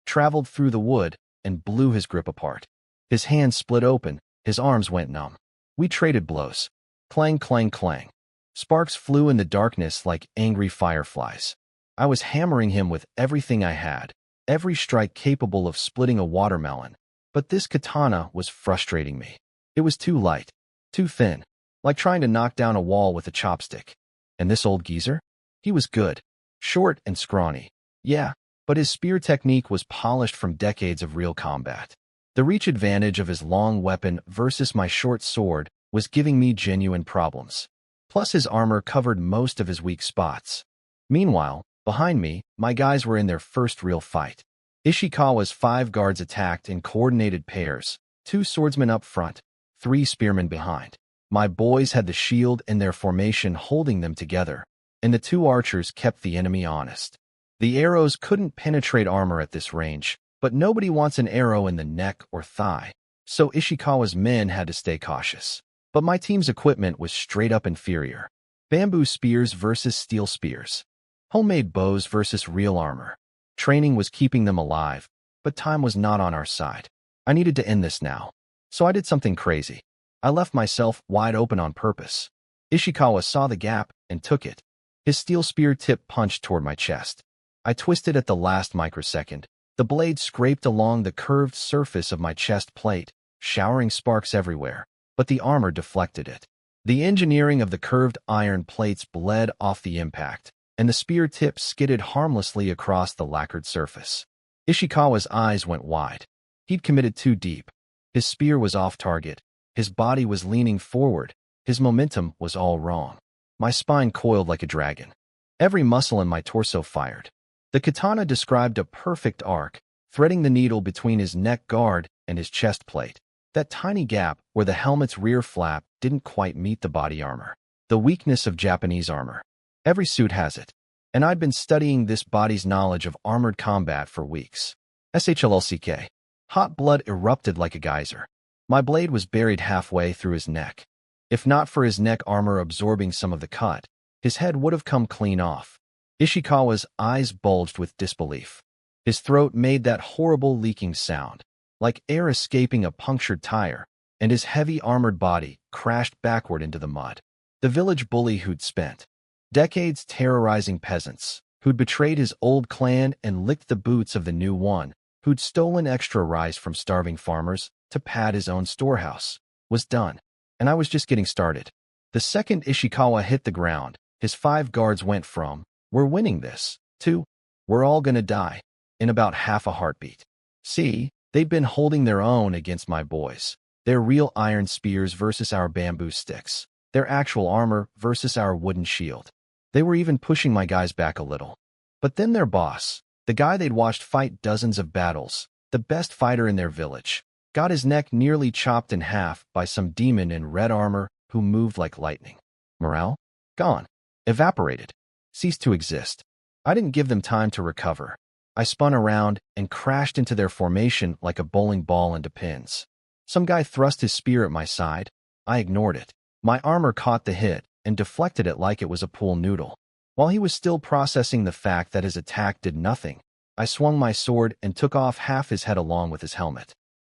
traveled through the wood and blew his grip apart. His hands split open, his arms went numb. We traded blows. Clang, clang, clang. Sparks flew in the darkness like angry fireflies. I was hammering him with everything I had, every strike capable of splitting a watermelon. But this katana was frustrating me. It was too light, too thin, like trying to knock down a wall with a chopstick. And this old geezer? He was good. Short and scrawny. Yeah, but his spear technique was polished from decades of real combat. The reach advantage of his long weapon versus my short sword was giving me genuine problems. Plus his armor covered most of his weak spots. Meanwhile, behind me, my guys were in their first real fight. Ishikawa's 5 guards attacked in coordinated pairs, 2 swordsmen up front, 3 spearmen behind. My boys had the shield and their formation holding them together, and the 2 archers kept the enemy honest. The arrows couldn't penetrate armor at this range, but nobody wants an arrow in the neck or thigh, so Ishikawa's men had to stay cautious. But my team's equipment was straight up inferior. Bamboo spears versus steel spears. Homemade bows versus real armor. Training was keeping them alive, but time was not on our side. I needed to end this now. So I did something crazy. I left myself wide open on purpose. Ishikawa saw the gap and took it. His steel spear tip punched toward my chest. I twisted at the last microsecond. The blade scraped along the curved surface of my chest plate, showering sparks everywhere, but the armor deflected it. The engineering of the curved iron plates bled off the impact, and the spear tip skidded harmlessly across the lacquered surface. Ishikawa's eyes went wide. He'd committed too deep. His spear was off target. His body was leaning forward. His momentum was all wrong. My spine coiled like a dragon. Every muscle in my torso fired. The katana described a perfect arc, threading the needle between his neck guard and his chest plate. That tiny gap where the helmet's rear flap didn't quite meet the body armor. The weakness of Japanese armor. Every suit has it. And I'd been studying this body's knowledge of armored combat for weeks. SHLLCK. Hot blood erupted like a geyser. My blade was buried halfway through his neck. If not for his neck armor absorbing some of the cut, his head would have come clean off. Ishikawa's eyes bulged with disbelief. His throat made that horrible leaking sound, like air escaping a punctured tire, and his heavy armored body crashed backward into the mud. The village bully who'd spent decades terrorizing peasants, who'd betrayed his old clan and licked the boots of the new one, who'd stolen extra rice from starving farmers to pad his own storehouse, was done. And I was just getting started. The second Ishikawa hit the ground, his 5 guards went from, "We're winning this," to, "We're all gonna die," in about half a heartbeat. See, they'd been holding their own against my boys. Their real iron spears versus our bamboo sticks. Their actual armor versus our wooden shield. They were even pushing my guys back a little. But then their boss, the guy they'd watched fight dozens of battles, the best fighter in their village, got his neck nearly chopped in half by some demon in red armor who moved like lightning. Morale? Gone. evaporated, ceased to exist. I didn't give them time to recover. I spun around and crashed into their formation like a bowling ball into pins. Some guy thrust his spear at my side. I ignored it. My armor caught the hit and deflected it like it was a pool noodle. While he was still processing the fact that his attack did nothing, I swung my sword and took off half his head along with his helmet.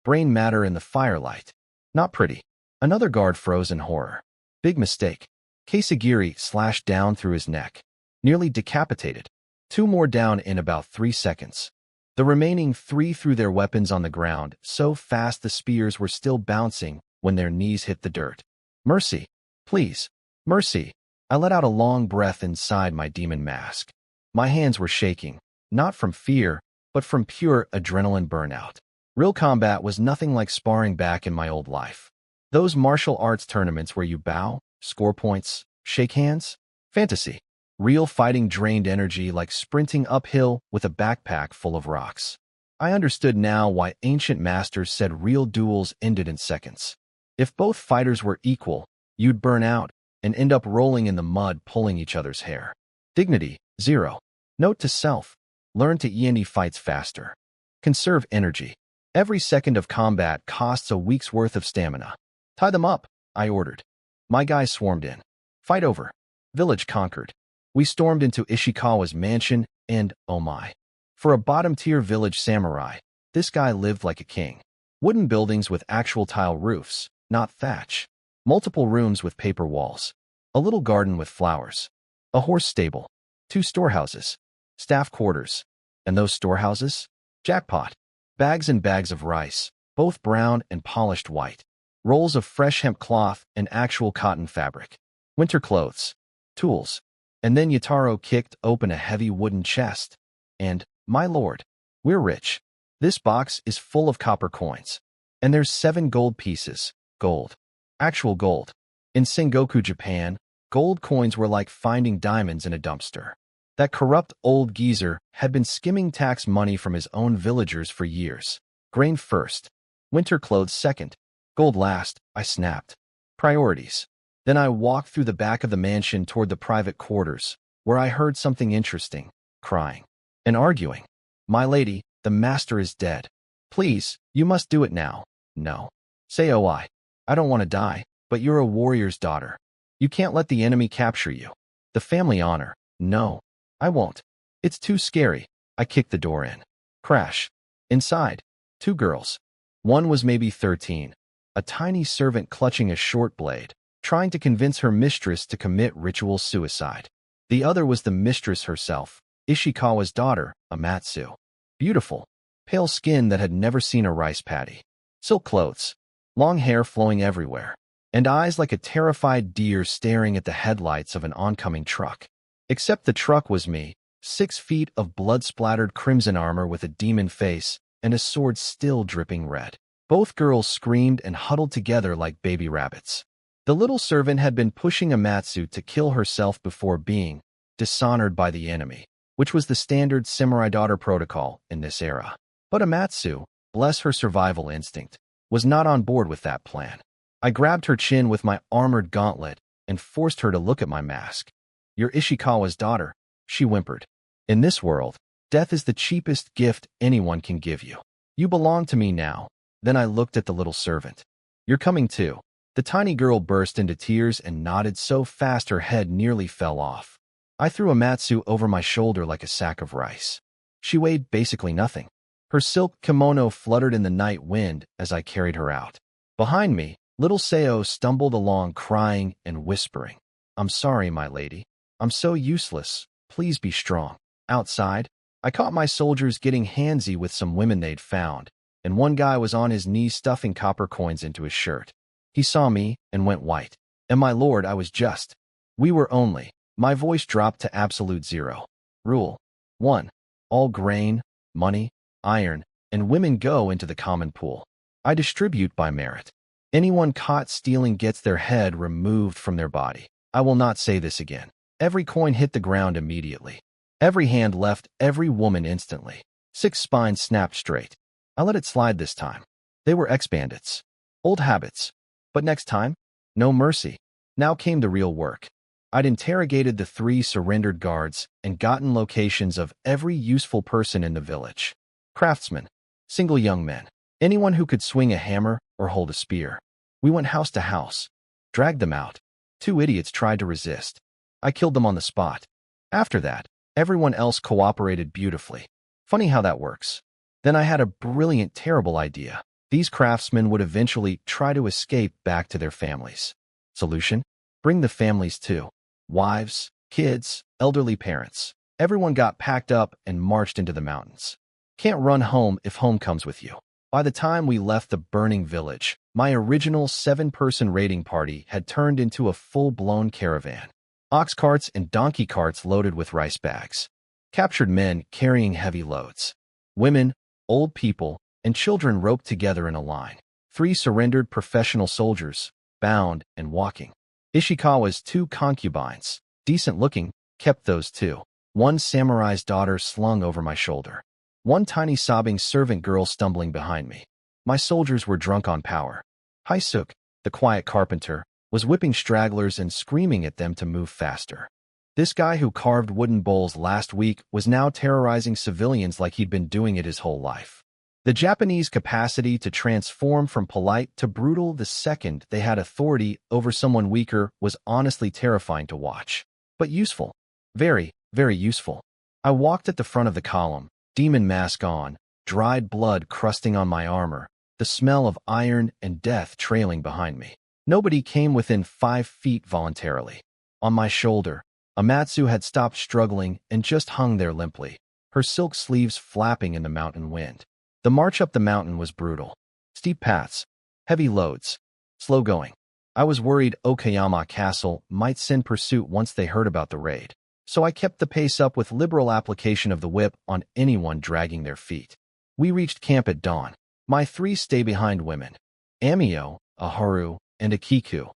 Brain matter in the firelight. Not pretty. Another guard froze in horror. Big mistake. Kasagiri slashed down through his neck. Nearly decapitated. 2 more down in about 3 seconds. The remaining 3 threw their weapons on the ground so fast the spears were still bouncing when their knees hit the dirt. Mercy. Please. Mercy. I let out a long breath inside my demon mask. My hands were shaking, not from fear, but from pure adrenaline burnout. Real combat was nothing like sparring back in my old life. Those martial arts tournaments where you bow, score points, shake hands? Fantasy. Real fighting drained energy like sprinting uphill with a backpack full of rocks. I understood now why ancient masters said real duels ended in seconds. If both fighters were equal, you'd burn out and end up rolling in the mud pulling each other's hair. Dignity, 0. Note to self. Learn to end fights faster. Conserve energy. Every second of combat costs a week's worth of stamina. Tie them up, I ordered. My guys swarmed in. Fight over. Village conquered. We stormed into Ishikawa's mansion and, oh my. For a bottom-tier village samurai, this guy lived like a king. Wooden buildings with actual tile roofs, not thatch. Multiple rooms with paper walls. A little garden with flowers. A horse stable. 2 storehouses. Staff quarters. And those storehouses? Jackpot. Bags and bags of rice, both brown and polished white. Rolls of fresh hemp cloth and actual cotton fabric. Winter clothes. Tools. And then Yataro kicked open a heavy wooden chest. And, my lord, we're rich. This box is full of copper coins. And there's 7 gold pieces. Gold. Actual gold. In Sengoku Japan, gold coins were like finding diamonds in a dumpster. That corrupt old geezer had been skimming tax money from his own villagers for years. Grain first. Winter clothes second. Gold last, I snapped. Priorities. Then I walked through the back of the mansion toward the private quarters, where I heard something interesting, crying and arguing. My lady, the master is dead. Please, you must do it now. No. Say I don't want to die, but you're a warrior's daughter. You can't let the enemy capture you. The family honor. No. I won't. It's too scary. I kicked the door in. Crash. Inside. 2 girls. One was maybe 13. A tiny servant clutching a short blade, trying to convince her mistress to commit ritual suicide. The other was the mistress herself, Ishikawa's daughter, Amatsu. Beautiful. Pale skin that had never seen a rice paddy. Silk clothes. Long hair flowing everywhere. And eyes like a terrified deer staring at the headlights of an oncoming truck. Except the truck was me, 6 feet of blood-splattered crimson armor with a demon face and a sword still dripping red. Both girls screamed and huddled together like baby rabbits. The little servant had been pushing Amatsu to kill herself before being dishonored by the enemy, which was the standard samurai daughter protocol in this era. But Amatsu, bless her survival instinct, was not on board with that plan. I grabbed her chin with my armored gauntlet and forced her to look at my mask. You're Ishikawa's daughter, she whimpered. In this world, death is the cheapest gift anyone can give you. You belong to me now. Then I looked at the little servant. You're coming too. The tiny girl burst into tears and nodded so fast her head nearly fell off. I threw Amatsu over my shoulder like a sack of rice. She weighed basically nothing. Her silk kimono fluttered in the night wind as I carried her out. Behind me, little Seo stumbled along crying and whispering. I'm sorry, my lady. I'm so useless. Please be strong. Outside, I caught my soldiers getting handsy with some women they'd found, and one guy was on his knees stuffing copper coins into his shirt. He saw me and went white. And my lord, I was just. We were only. My voice dropped to absolute 0. Rule 1. All grain, money, iron, and women go into the common pool. I distribute by merit. Anyone caught stealing gets their head removed from their body. I will not say this again. Every coin hit the ground immediately. Every hand left every woman instantly. 6 spines snapped straight. I let it slide this time. They were ex-bandits. Old habits. But next time, no mercy. Now came the real work. I'd interrogated the 3 surrendered guards and gotten locations of every useful person in the village. Craftsmen, single young men, anyone who could swing a hammer or hold a spear. We went house to house, dragged them out. 2 idiots tried to resist. I killed them on the spot. After that, everyone else cooperated beautifully. Funny how that works. Then I had a brilliant, terrible idea. These craftsmen would eventually try to escape back to their families. Solution? Bring the families too. Wives, kids, elderly parents. Everyone got packed up and marched into the mountains. Can't run home if home comes with you. By the time we left the burning village, my original 7-person raiding party had turned into a full-blown caravan. Ox carts and donkey carts loaded with rice bags. Captured men carrying heavy loads. Women, old people, and children roped together in a line. 3 surrendered professional soldiers, bound and walking. Ishikawa's 2 concubines, decent-looking, kept those 2. 1 samurai's daughter slung over my shoulder. 1 tiny sobbing servant girl stumbling behind me. My soldiers were drunk on power. Haisuk, the quiet carpenter, was whipping stragglers and screaming at them to move faster. This guy who carved wooden bowls last week was now terrorizing civilians like he'd been doing it his whole life. The Japanese capacity to transform from polite to brutal the second they had authority over someone weaker was honestly terrifying to watch. But useful. Very, very useful. I walked at the front of the column, demon mask on, dried blood crusting on my armor, the smell of iron and death trailing behind me. Nobody came within 5 feet voluntarily. On my shoulder, Amatsu had stopped struggling and just hung there limply, her silk sleeves flapping in the mountain wind. The march up the mountain was brutal. Steep paths, heavy loads, slow going. I was worried Okayama Castle might send pursuit once they heard about the raid, so I kept the pace up with liberal application of the whip on anyone dragging their feet. We reached camp at dawn. My 3 stay-behind women, Amio, Aharu, and Akiku,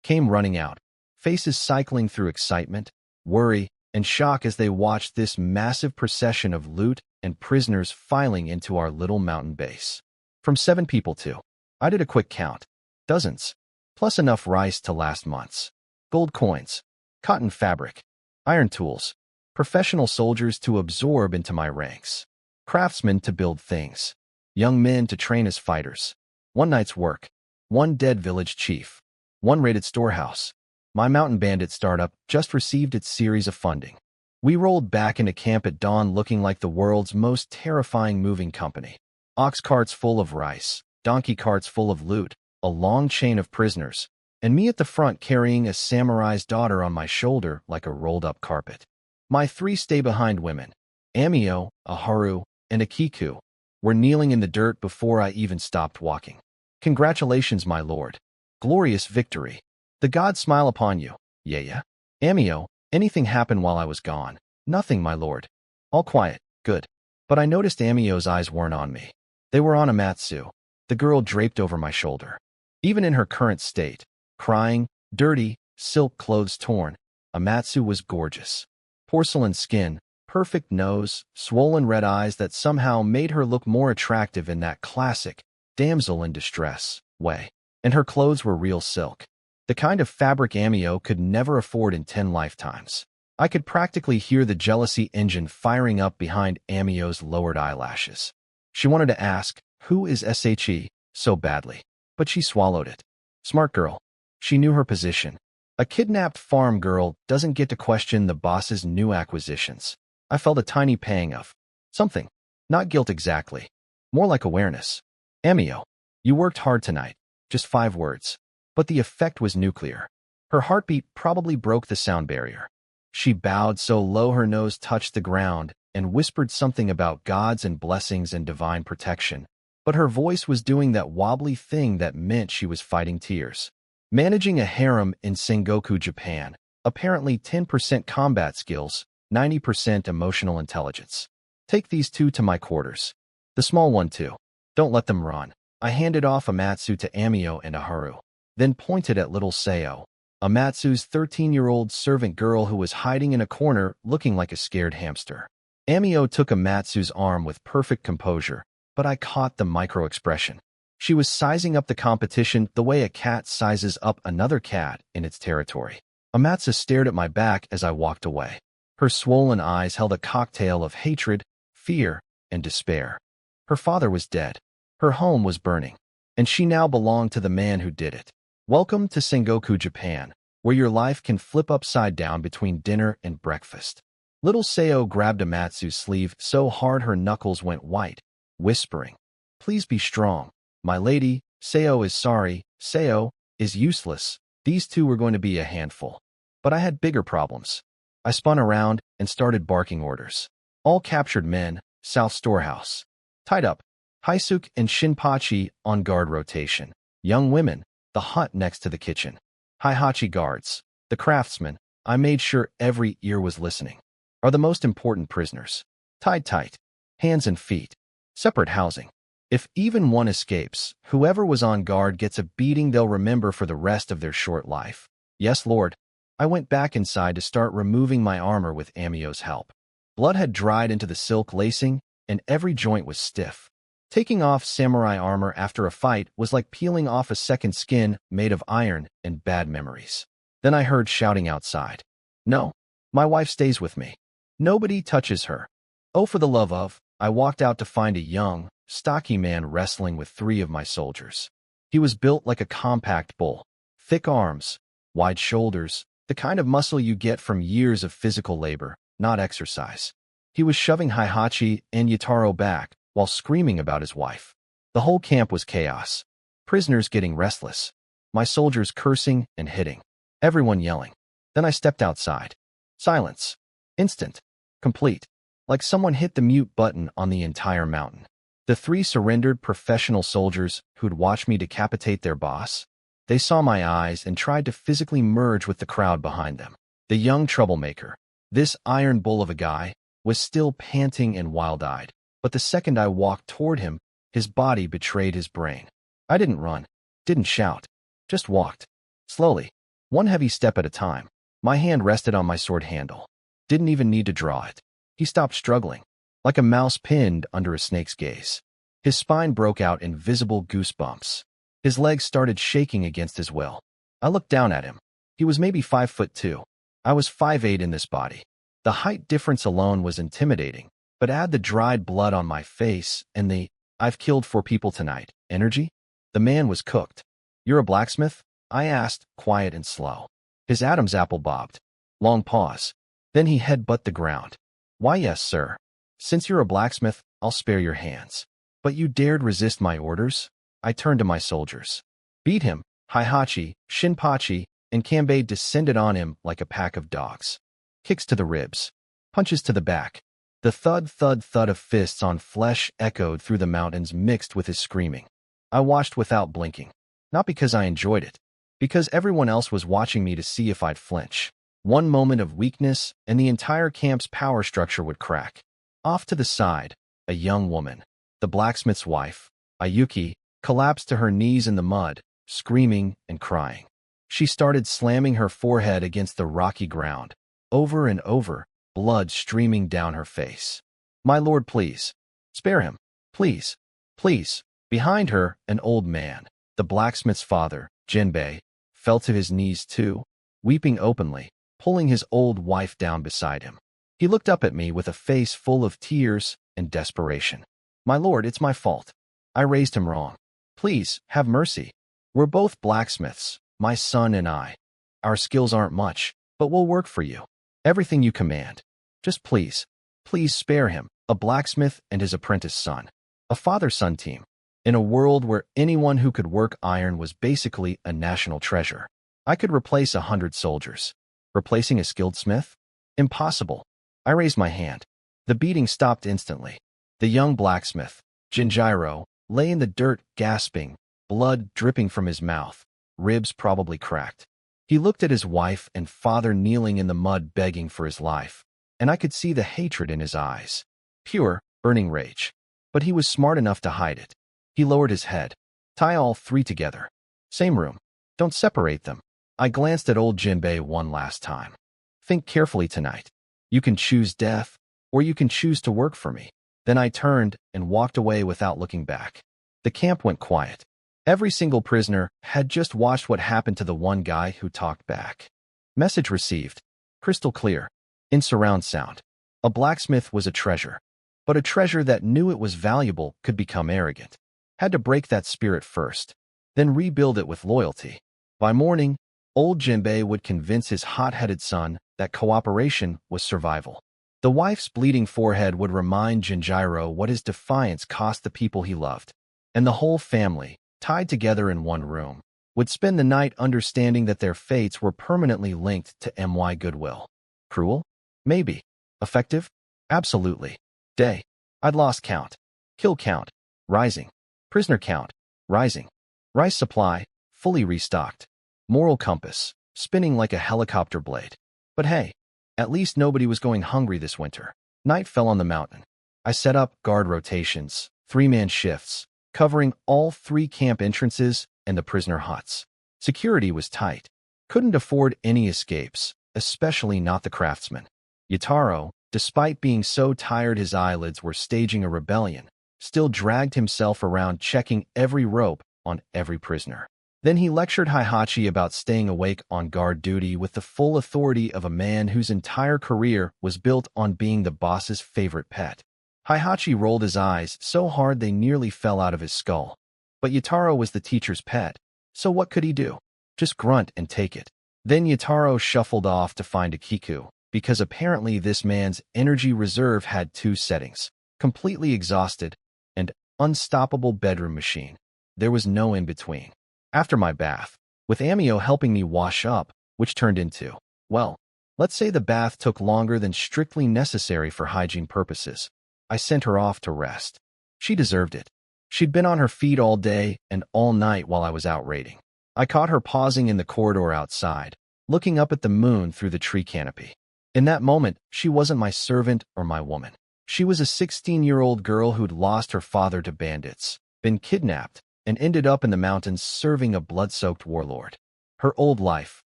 came running out, faces cycling through excitement, worry, and shock as they watched this massive procession of loot and prisoners filing into our little mountain base. From 7 people to, I did a quick count, dozens, plus enough rice to last months. Gold coins, cotton fabric, iron tools, professional soldiers to absorb into my ranks, craftsmen to build things, young men to train as fighters. 1 night's work, 1 dead village chief, 1 raided storehouse. My mountain bandit startup just received its series of funding. We rolled back into camp at dawn looking like the world's most terrifying moving company. Ox carts full of rice, donkey carts full of loot, a long chain of prisoners, and me at the front carrying a samurai's daughter on my shoulder like a rolled-up carpet. My 3 stay-behind women, Amio, Aharu, and Akiku, were kneeling in the dirt before I even stopped walking. Congratulations, my lord. Glorious victory. The gods smile upon you. Yeah. Amio, anything happened while I was gone? Nothing, my lord. All quiet. Good. But I noticed Amio's eyes weren't on me. They were on Amatsu, the girl draped over my shoulder. Even in her current state, crying, dirty, silk clothes torn, Amatsu was gorgeous. Porcelain skin, perfect nose, swollen red eyes that somehow made her look more attractive in that classic damsel in distress way. And her clothes were real silk. The kind of fabric Amio could never afford in 10 lifetimes. I could practically hear the jealousy engine firing up behind Amio's lowered eyelashes. She wanted to ask, who is SHE, so badly. But she swallowed it. Smart girl. She knew her position. A kidnapped farm girl doesn't get to question the boss's new acquisitions. I felt a tiny pang of something. Not guilt exactly. More like awareness. Amio, you worked hard tonight. Just 5 words. But the effect was nuclear. Her heartbeat probably broke the sound barrier. She bowed so low her nose touched the ground and whispered something about gods and blessings and divine protection. But her voice was doing that wobbly thing that meant she was fighting tears. Managing a harem in Sengoku, Japan. Apparently 10% combat skills, 90% emotional intelligence. Take these 2 to my quarters. The small one too. Don't let them run. I handed off Amatsu to Amio and Aharu. Then pointed at little Seo, Amatsu's 13-year-old servant girl who was hiding in a corner looking like a scared hamster. Amio took Amatsu's arm with perfect composure, but I caught the micro-expression. She was sizing up the competition the way a cat sizes up another cat in its territory. Amatsu stared at my back as I walked away. Her swollen eyes held a cocktail of hatred, fear, and despair. Her father was dead. Her home was burning. And she now belonged to the man who did it. Welcome to Sengoku Japan, where your life can flip upside down between dinner and breakfast. Little Seo grabbed Amatsu's sleeve so hard her knuckles went white, whispering, "Please be strong. My lady, Seo is sorry. Seo is useless." These two were going to be a handful. But I had bigger problems. I spun around and started barking orders. All captured men, South Storehouse. Tied up. Haisuke and Shinpachi on guard rotation. Young women, the hut next to the kitchen. Heihachi guards, the craftsmen. I made sure every ear was listening. Are the most important prisoners. Tied tight. Hands and feet. Separate housing. If even one escapes, whoever was on guard gets a beating they'll remember for the rest of their short life. Yes, Lord. I went back inside to start removing my armor with Amio's help. Blood had dried into the silk lacing, and every joint was stiff. Taking off samurai armor after a fight was like peeling off a second skin made of iron and bad memories. Then I heard shouting outside. No, my wife stays with me. Nobody touches her. Oh, for the love of, I walked out to find a young, stocky man wrestling with 3 of my soldiers. He was built like a compact bull. Thick arms, wide shoulders, the kind of muscle you get from years of physical labor, not exercise. He was shoving Heihachi and Yataro back while screaming about his wife. The whole camp was chaos. Prisoners getting restless. My soldiers cursing and hitting. Everyone yelling. Then I stepped outside. Silence. Instant. Complete. Like someone hit the mute button on the entire mountain. The 3 surrendered professional soldiers who'd watched me decapitate their boss. They saw my eyes and tried to physically merge with the crowd behind them. The young troublemaker, this iron bull of a guy, was still panting and wild-eyed. But the second I walked toward him, his body betrayed his brain. I didn't run, didn't shout, just walked. Slowly, one heavy step at a time. My hand rested on my sword handle. Didn't even need to draw it. He stopped struggling, like a mouse pinned under a snake's gaze. His spine broke out in visible goosebumps. His legs started shaking against his will. I looked down at him. He was maybe 5'2". I was 5'8" in this body. The height difference alone was intimidating, but add the dried blood on my face and the "I've killed 4 people tonight" energy. The man was cooked. "You're a blacksmith?" I asked, quiet and slow. His Adam's apple bobbed. Long pause. Then he headbutted the ground. "Why, yes, sir. Since you're a blacksmith, I'll spare your hands. But you dared resist my orders?" I turned to my soldiers. "Beat him." Heihachi, Shinpachi, and Kanbei descended on him like a pack of dogs. Kicks to the ribs. Punches to the back. The thud, thud, thud of fists on flesh echoed through the mountains mixed with his screaming. I watched without blinking. Not because I enjoyed it. Because everyone else was watching me to see if I'd flinch. One moment of weakness, and the entire camp's power structure would crack. Off to the side, a young woman, the blacksmith's wife, Ayuki, collapsed to her knees in the mud, screaming and crying. She started slamming her forehead against the rocky ground, over and over, blood streaming down her face. "My lord, please. Spare him. Please. Please." Behind her, an old man, the blacksmith's father, Jinbei, fell to his knees too, weeping openly, pulling his old wife down beside him. He looked up at me with a face full of tears and desperation. "My lord, it's my fault. I raised him wrong. Please, have mercy. We're both blacksmiths, my son and I. Our skills aren't much, but we'll work for you. Everything you command. Just please, please spare him." A blacksmith and his apprentice son. A father-son team. In a world where anyone who could work iron was basically a national treasure. I could replace 100 soldiers. Replacing a skilled smith? Impossible. I raised my hand. The beating stopped instantly. The young blacksmith, Jinjiro, lay in the dirt gasping, blood dripping from his mouth, ribs probably cracked. He looked at his wife and father kneeling in the mud begging for his life, and I could see the hatred in his eyes. Pure, burning rage. But he was smart enough to hide it. He lowered his head. "Tie all 3 together. Same room. Don't separate them." I glanced at old Jinbei one last time. "Think carefully tonight. You can choose death, or you can choose to work for me." Then I turned and walked away without looking back. The camp went quiet. Every single prisoner had just watched what happened to the one guy who talked back. Message received. Crystal clear. In surround sound. A blacksmith was a treasure. But a treasure that knew it was valuable could become arrogant. Had to break that spirit first. Then rebuild it with loyalty. By morning, old Jinbei would convince his hot-headed son that cooperation was survival. The wife's bleeding forehead would remind Jinjiro what his defiance cost the people he loved. And the whole family, tied together in one room, would spend the night understanding that their fates were permanently linked to my goodwill. Cruel? Maybe. Effective? Absolutely. Day. I'd lost count. Kill count. Rising. Prisoner count. Rising. Rice supply. Fully restocked. Moral compass. Spinning like a helicopter blade. But hey, at least nobody was going hungry this winter. Night fell on the mountain. I set up guard rotations, 3-man shifts, covering all 3 camp entrances and the prisoner huts. Security was tight. Couldn't afford any escapes, especially not the craftsman. Yataro, despite being so tired his eyelids were staging a rebellion, still dragged himself around checking every rope on every prisoner. Then he lectured Heihachi about staying awake on guard duty with the full authority of a man whose entire career was built on being the boss's favorite pet. Heihachi rolled his eyes so hard they nearly fell out of his skull. But Yataro was the teacher's pet, so what could he do? Just grunt and take it. Then Yataro shuffled off to find a Kiku, because apparently this man's energy reserve had 2 settings, completely exhausted and unstoppable bedroom machine. There was no in-between. After my bath, with Amio helping me wash up, which turned into, well, let's say the bath took longer than strictly necessary for hygiene purposes, I sent her off to rest. She deserved it. She'd been on her feet all day and all night while I was out raiding. I caught her pausing in the corridor outside, looking up at the moon through the tree canopy. In that moment, she wasn't my servant or my woman. She was a 16-year-old girl who'd lost her father to bandits, been kidnapped, and ended up in the mountains serving a blood-soaked warlord. Her old life,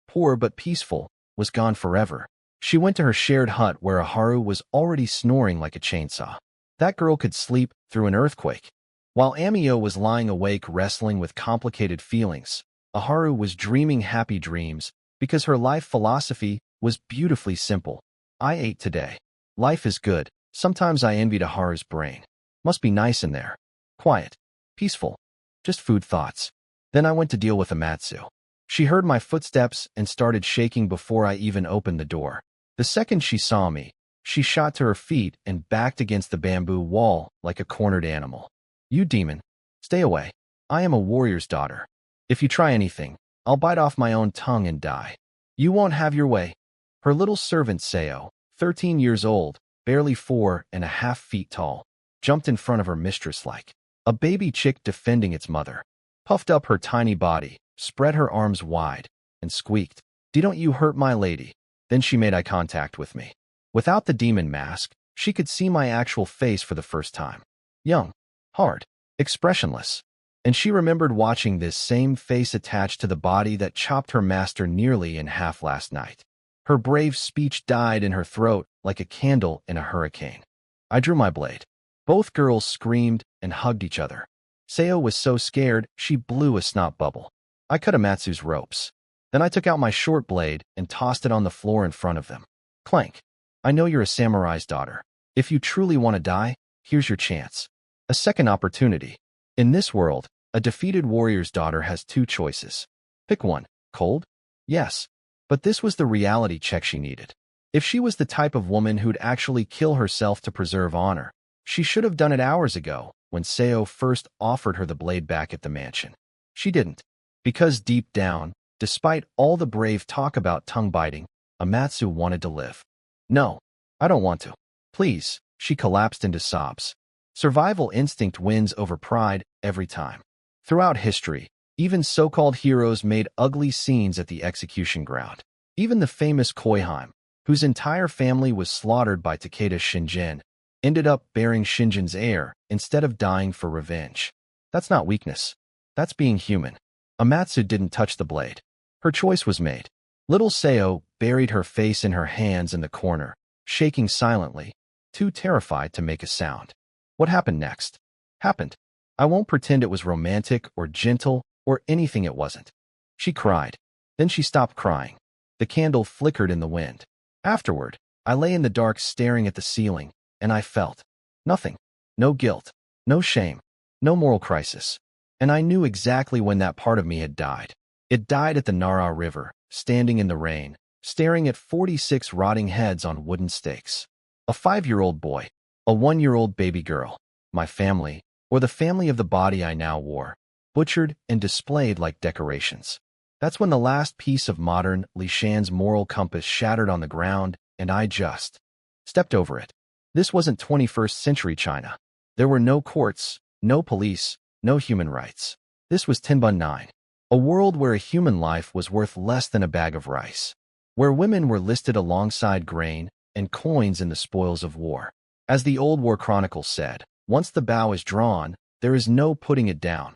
poor but peaceful, was gone forever. She went to her shared hut where Aharu was already snoring like a chainsaw. That girl could sleep through an earthquake. While Amio was lying awake wrestling with complicated feelings, Aharu was dreaming happy dreams because her life philosophy was beautifully simple. I ate today. Life is good. Sometimes I envied Aharu's brain. Must be nice in there. Quiet. Peaceful. Just food thoughts. Then I went to deal with Amatsu. She heard my footsteps and started shaking before I even opened the door. The second she saw me, she shot to her feet and backed against the bamboo wall like a cornered animal. You demon. Stay away. I am a warrior's daughter. If you try anything, I'll bite off my own tongue and die. You won't have your way. Her little servant Seo, 13 years old, barely 4.5 feet tall, jumped in front of her mistress like a baby chick defending its mother, puffed up her tiny body, spread her arms wide, and squeaked, "Don't you hurt my lady." Then she made eye contact with me. Without the demon mask, she could see my actual face for the first time. Young, hard, expressionless. And she remembered watching this same face attached to the body that chopped her master nearly in half last night. Her brave speech died in her throat like a candle in a hurricane. I drew my blade. Both girls screamed and hugged each other. Seo was so scared, she blew a snot bubble. I cut Amatsu's ropes. Then I took out my short blade and tossed it on the floor in front of them. Clank. I know you're a samurai's daughter. If you truly want to die, here's your chance. A second opportunity. In this world, a defeated warrior's daughter has 2 choices. Pick one. Cold? Yes. But this was the reality check she needed. If she was the type of woman who'd actually kill herself to preserve honor, she should have done it hours ago when Seo first offered her the blade back at the mansion. She didn't. Because deep down, despite all the brave talk about tongue-biting, Amatsu wanted to live. No, I don't want to. Please, she collapsed into sobs. Survival instinct wins over pride every time. Throughout history, even so-called heroes made ugly scenes at the execution ground. Even the famous Koiheim, whose entire family was slaughtered by Takeda Shinjin, ended up bearing Shinjin's heir instead of dying for revenge. That's not weakness. That's being human. Amatsu didn't touch the blade. Her choice was made. Little Seo buried her face in her hands in the corner, shaking silently, too terrified to make a sound. What happened next? Happened. I won't pretend it was romantic or gentle or anything it wasn't. She cried. Then she stopped crying. The candle flickered in the wind. Afterward, I lay in the dark staring at the ceiling, and I felt nothing. No guilt, no shame, no moral crisis. And I knew exactly when that part of me had died. It died at the Nara River, standing in the rain, staring at 46 rotting heads on wooden stakes. A 5-year-old boy, a 1-year-old baby girl, my family, or the family of the body I now wore, butchered and displayed like decorations. That's when the last piece of modern Li Shan's moral compass shattered on the ground, and I just stepped over it. This wasn't 21st century China. There were no courts, no police, no human rights. This was Tianbun 9, a world where a human life was worth less than a bag of rice, where women were listed alongside grain and coins in the spoils of war. As the old war chronicles said, once the bow is drawn, there is no putting it down.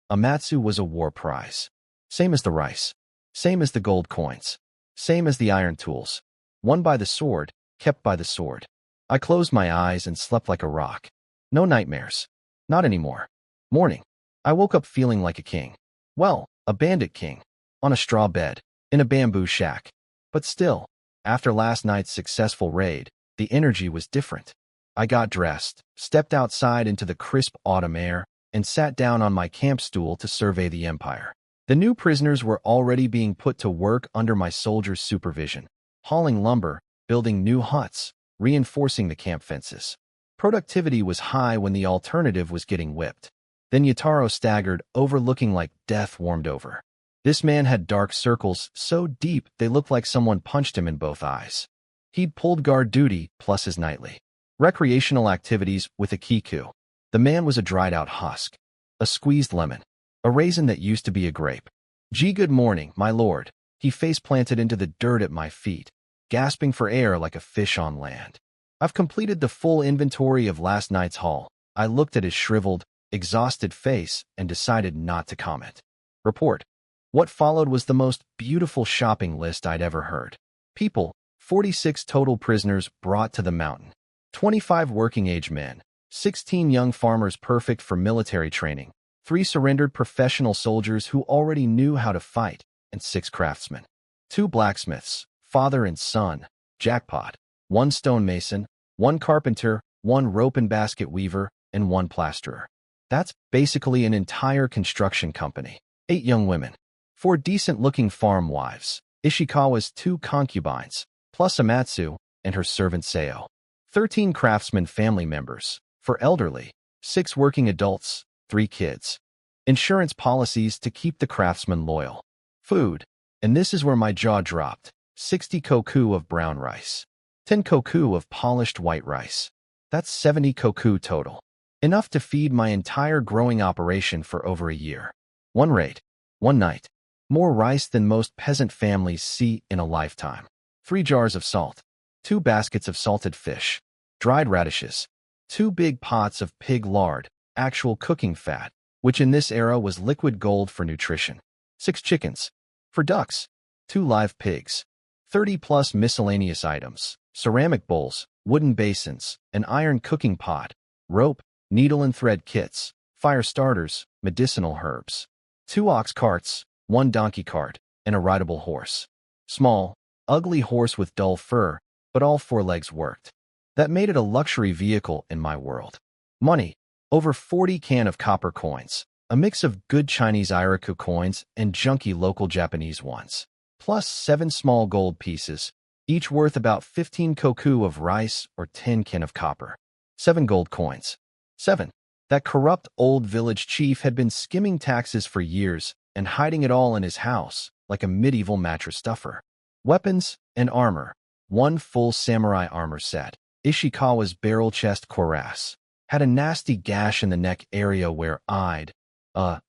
Amatsu was a war prize. Same as the rice. Same as the gold coins. Same as the iron tools. Won by the sword, kept by the sword. I closed my eyes and slept like a rock. No nightmares. Not anymore. Morning. I woke up feeling like a king. Well, a bandit king. On a straw bed. In a bamboo shack. But still, after last night's successful raid, the energy was different. I got dressed, stepped outside into the crisp autumn air, and sat down on my camp stool to survey the empire. The new prisoners were already being put to work under my soldiers' supervision, hauling lumber, building new huts, reinforcing the camp fences. Productivity was high when the alternative was getting whipped. Then Yataro staggered, overlooking like death warmed over. This man had dark circles so deep they looked like someone punched him in both eyes. He'd pulled guard duty plus his nightly recreational activities with a kiku. The man was a dried-out husk, a squeezed lemon, a raisin that used to be a grape. "Gee, good morning, my lord." He face-planted into the dirt at my feet, gasping for air like a fish on land. "I've completed the full inventory of last night's haul." I looked at his shriveled, exhausted face and decided not to comment. Report. What followed was the most beautiful shopping list I'd ever heard. People, 46 total prisoners brought to the mountain. 25 working-age men, 16 young farmers perfect for military training, 3 surrendered professional soldiers who already knew how to fight, and 6 craftsmen. 2 blacksmiths, father and son, jackpot, 1 stonemason, 1 carpenter, 1 rope and basket weaver, and 1 plasterer. That's basically an entire construction company. 8 young women, 4 decent-looking farm wives, Ishikawa's 2 concubines, plus Amatsu and her servant Seo. 13 craftsman family members, for elderly, 6 working adults, 3 kids. Insurance policies to keep the craftsmen loyal. Food, and this is where my jaw dropped, 60 koku of brown rice. 10 koku of polished white rice. That's 70 koku total. Enough to feed my entire growing operation for over a year. 1 rate, 1 night. More rice than most peasant families see in a lifetime. 3 jars of salt. 2 baskets of salted fish. Dried radishes. 2 big pots of pig lard, actual cooking fat, which in this era was liquid gold for nutrition. 6 chickens. For ducks. 2 live pigs. 30+ miscellaneous items. Ceramic bowls, wooden basins, an iron cooking pot, rope, needle and thread kits, fire starters, medicinal herbs. 2 ox carts, 1 donkey cart, and a rideable horse. Small, ugly horse with dull fur, but all 4 legs worked. That made it a luxury vehicle in my world. Money, over 40 can of copper coins, a mix of good Chinese Iraku coins and junky local Japanese ones, plus 7 small gold pieces, each worth about 15 koku of rice or 10 kin of copper. 7 gold coins. 7. That corrupt old village chief had been skimming taxes for years and hiding it all in his house like a medieval mattress stuffer. Weapons and armor. 1 full samurai armor set. Ishikawa's barrel chest cuirass. Had a nasty gash in the neck area where I'd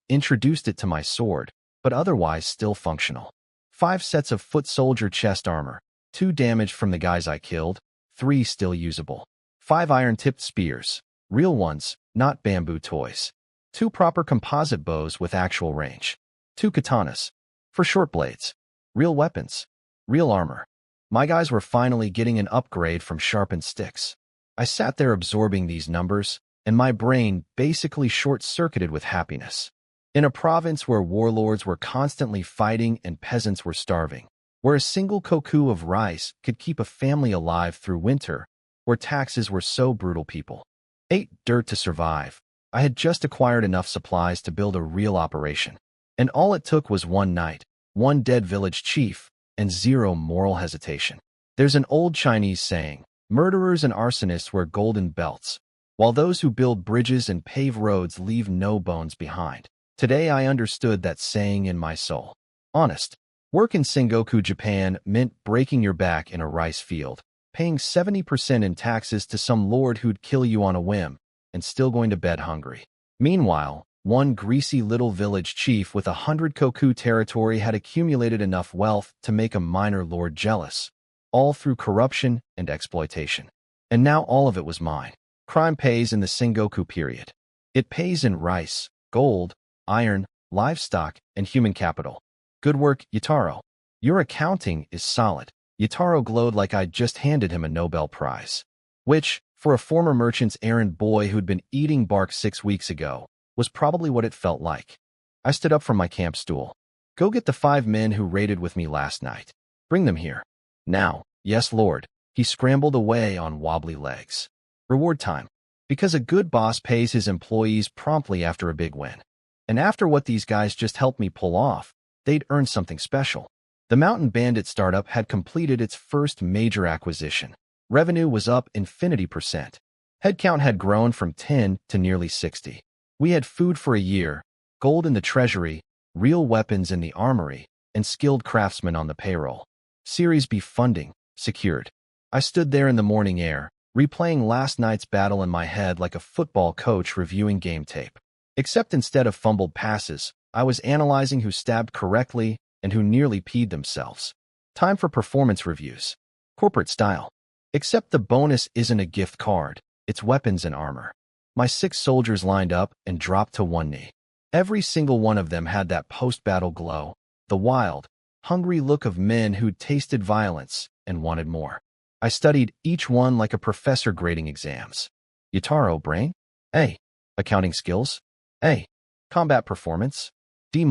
introduced it to my sword, but otherwise still functional. 5 sets of foot soldier chest armor. 2 damaged from the guys I killed. 3 still usable. 5 iron-tipped spears. Real ones, not bamboo toys. 2 proper composite bows with actual range. 2 katanas. For short blades. Real weapons. Real armor. My guys were finally getting an upgrade from sharpened sticks. I sat there absorbing these numbers, and my brain basically short-circuited with happiness. In a province where warlords were constantly fighting and peasants were starving, where a single koku of rice could keep a family alive through winter, where taxes were so brutal people ate dirt to survive. I had just acquired enough supplies to build a real operation. And all it took was one night, one dead village chief, and zero moral hesitation. There's an old Chinese saying, murderers and arsonists wear golden belts, while those who build bridges and pave roads leave no bones behind. Today I understood that saying in my soul. Honest. Work in Sengoku Japan meant breaking your back in a rice field, paying 70% in taxes to some lord who'd kill you on a whim, and still going to bed hungry. Meanwhile, one greasy little village chief with 100 koku territory had accumulated enough wealth to make a minor lord jealous, all through corruption and exploitation. And now all of it was mine. Crime pays in the Sengoku period. It pays in rice, gold, iron, livestock, and human capital. Good work, Yutaro. Your accounting is solid. Yutaro glowed like I'd just handed him a Nobel Prize. Which, for a former merchant's errand boy who'd been eating bark 6 weeks ago, was probably what it felt like. I stood up from my camp stool. Go get the 5 men who raided with me last night. Bring them here. Now. Yes, Lord. He scrambled away on wobbly legs. Reward time. Because a good boss pays his employees promptly after a big win. And after what these guys just helped me pull off, they'd earned something special. The Mountain Bandit startup had completed its first major acquisition. Revenue was up infinity%. Headcount had grown from 10 to nearly 60. We had food for a year, gold in the treasury, real weapons in the armory, and skilled craftsmen on the payroll. Series B funding, secured. I stood there in the morning air, replaying last night's battle in my head like a football coach reviewing game tape. Except instead of fumbled passes, I was analyzing who stabbed correctly and who nearly peed themselves. Time for performance reviews. Corporate style. Except the bonus isn't a gift card, it's weapons and armor. My 6 soldiers lined up and dropped to one knee. Every single one of them had that post-battle glow, the wild, hungry look of men who'd tasted violence and wanted more. I studied each one like a professor grading exams. Yutaro, brain? A. Accounting skills? A. Combat performance? D-.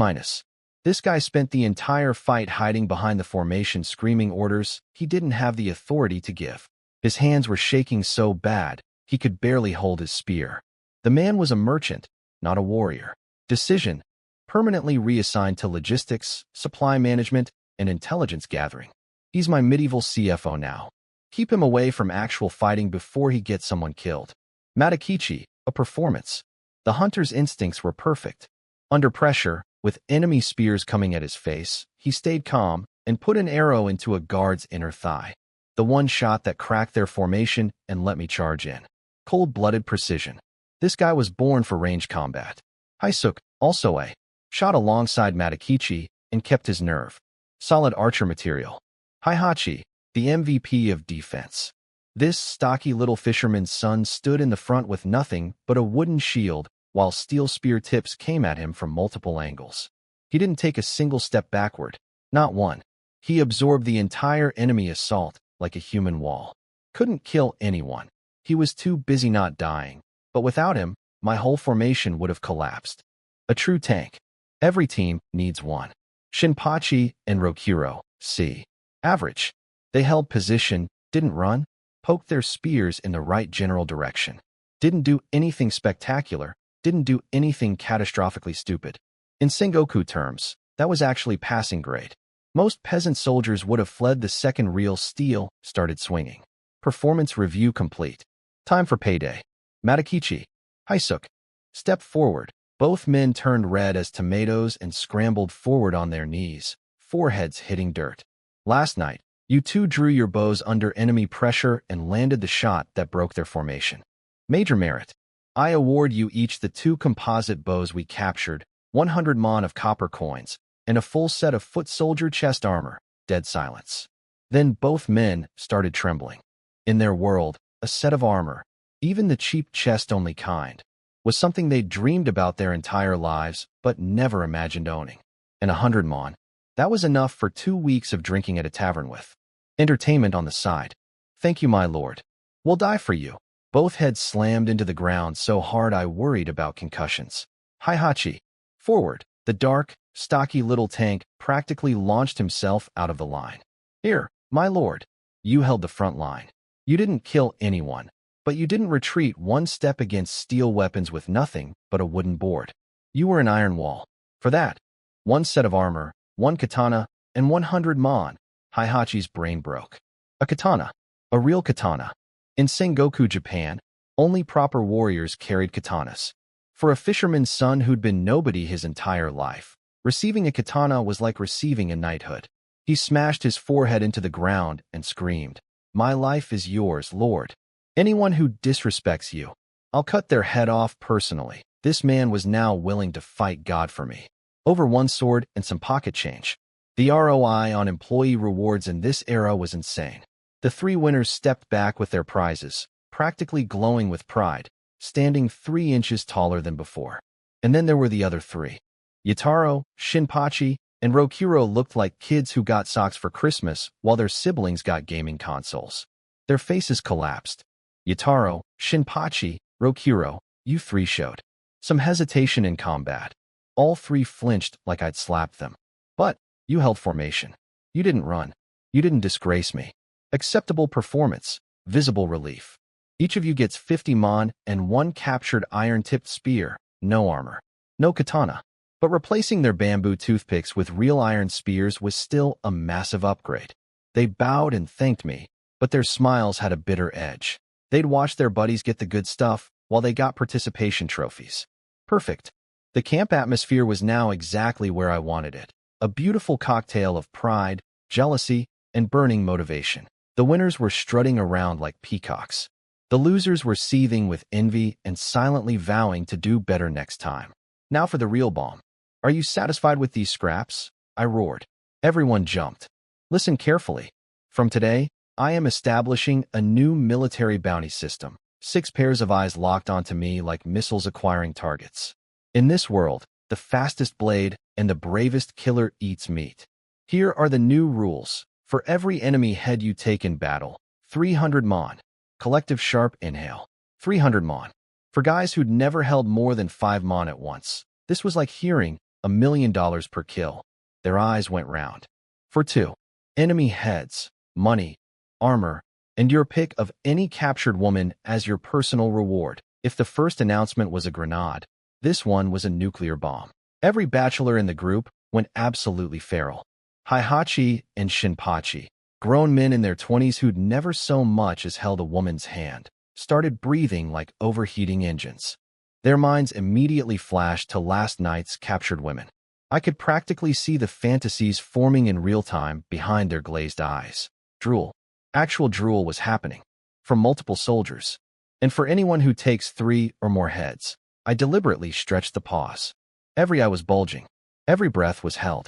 This guy spent the entire fight hiding behind the formation screaming orders he didn't have the authority to give. His hands were shaking so bad, he could barely hold his spear. The man was a merchant, not a warrior. Decision: permanently reassigned to logistics, supply management, and intelligence gathering. He's my medieval CFO now. Keep him away from actual fighting before he gets someone killed. Matakichi, a performance. The hunter's instincts were perfect. Under pressure, with enemy spears coming at his face, he stayed calm and put an arrow into a guard's inner thigh. The one shot that cracked their formation and let me charge in. Cold-blooded precision. This guy was born for range combat. Haisuk, also a. Shot alongside Matakichi and kept his nerve. Solid archer material. Heihachi, the MVP of defense. This stocky little fisherman's son stood in the front with nothing but a wooden shield while steel spear tips came at him from multiple angles. He didn't take a single step backward, not one. He absorbed the entire enemy assault like a human wall. Couldn't kill anyone. He was too busy not dying, but without him, my whole formation would have collapsed. A true tank. Every team needs one. Shinpachi and Rokuro, C. Average. They held position, didn't run, poked their spears in the right general direction. Didn't do anything spectacular, didn't do anything catastrophically stupid. In Sengoku terms, that was actually passing grade. Most peasant soldiers would have fled the second real steel started swinging. Performance review complete. Time for payday. Matakichi. Haisuk. Step forward. Both men turned red as tomatoes and scrambled forward on their knees, foreheads hitting dirt. Last night, you two drew your bows under enemy pressure and landed the shot that broke their formation. Major merit. I award you each the 2 composite bows we captured, 100 mon of copper coins, and a full set of foot soldier chest armor. Dead silence. Then both men started trembling. In their world, a set of armor, even the cheap chest-only kind, was something they'd dreamed about their entire lives but never imagined owning. And 100 mon. That was enough for 2 weeks of drinking at a tavern with. Entertainment on the side. Thank you, my lord. We'll die for you. Both heads slammed into the ground so hard I worried about concussions. Heihachi. Forward. The dark, stocky little tank practically launched himself out of the line. Here, my lord. You held the front line. You didn't kill anyone, but you didn't retreat one step against steel weapons with nothing but a wooden board. You were an iron wall. For that, one set of armor, one katana, and 100 mon. Heihachi's brain broke. A katana. A real katana. In Sengoku Japan, only proper warriors carried katanas. For a fisherman's son who'd been nobody his entire life, receiving a katana was like receiving a knighthood. He smashed his forehead into the ground and screamed, "My life is yours, Lord. Anyone who disrespects you, I'll cut their head off personally." This man was now willing to fight God for me. Over one sword and some pocket change. The ROI on employee rewards in this era was insane. The three winners stepped back with their prizes, practically glowing with pride, standing 3 inches taller than before. And then there were the other three. Yutaro, Shinpachi, and Rokuro looked like kids who got socks for Christmas while their siblings got gaming consoles. Their faces collapsed. Yutaro, Shinpachi, Rokuro, you three showed some hesitation in combat. All three flinched like I'd slapped them. But you held formation. You didn't run. You didn't disgrace me. Acceptable performance, visible relief. Each of you gets 50 mon and 1 captured iron-tipped spear, no armor, no katana. But replacing their bamboo toothpicks with real iron spears was still a massive upgrade. They bowed and thanked me, but their smiles had a bitter edge. They'd watched their buddies get the good stuff while they got participation trophies. Perfect. The camp atmosphere was now exactly where I wanted it. A beautiful cocktail of pride, jealousy, and burning motivation. The winners were strutting around like peacocks. The losers were seething with envy and silently vowing to do better next time. Now for the real bomb. Are you satisfied with these scraps? I roared. Everyone jumped. Listen carefully. From today, I am establishing a new military bounty system. 6 pairs of eyes locked onto me like missiles acquiring targets. In this world, the fastest blade and the bravest killer eats meat. Here are the new rules. For every enemy head you take in battle, 300 mon. Collective sharp inhale. 300 mon. For guys who'd never held more than 5 mon at once, this was like hearing $1 million per kill. Their eyes went round. For 2, enemy heads, money, armor, and your pick of any captured woman as your personal reward. If the first announcement was a grenade, this one was a nuclear bomb. Every bachelor in the group went absolutely feral. Heihachi and Shinpachi, grown men in their 20s who'd never so much as held a woman's hand, started breathing like overheating engines. Their minds immediately flashed to last night's captured women. I could practically see the fantasies forming in real time behind their glazed eyes. Drool. Actual drool was happening. From multiple soldiers. And for anyone who takes 3 or more heads, I deliberately stretched the pause. Every eye was bulging. Every breath was held.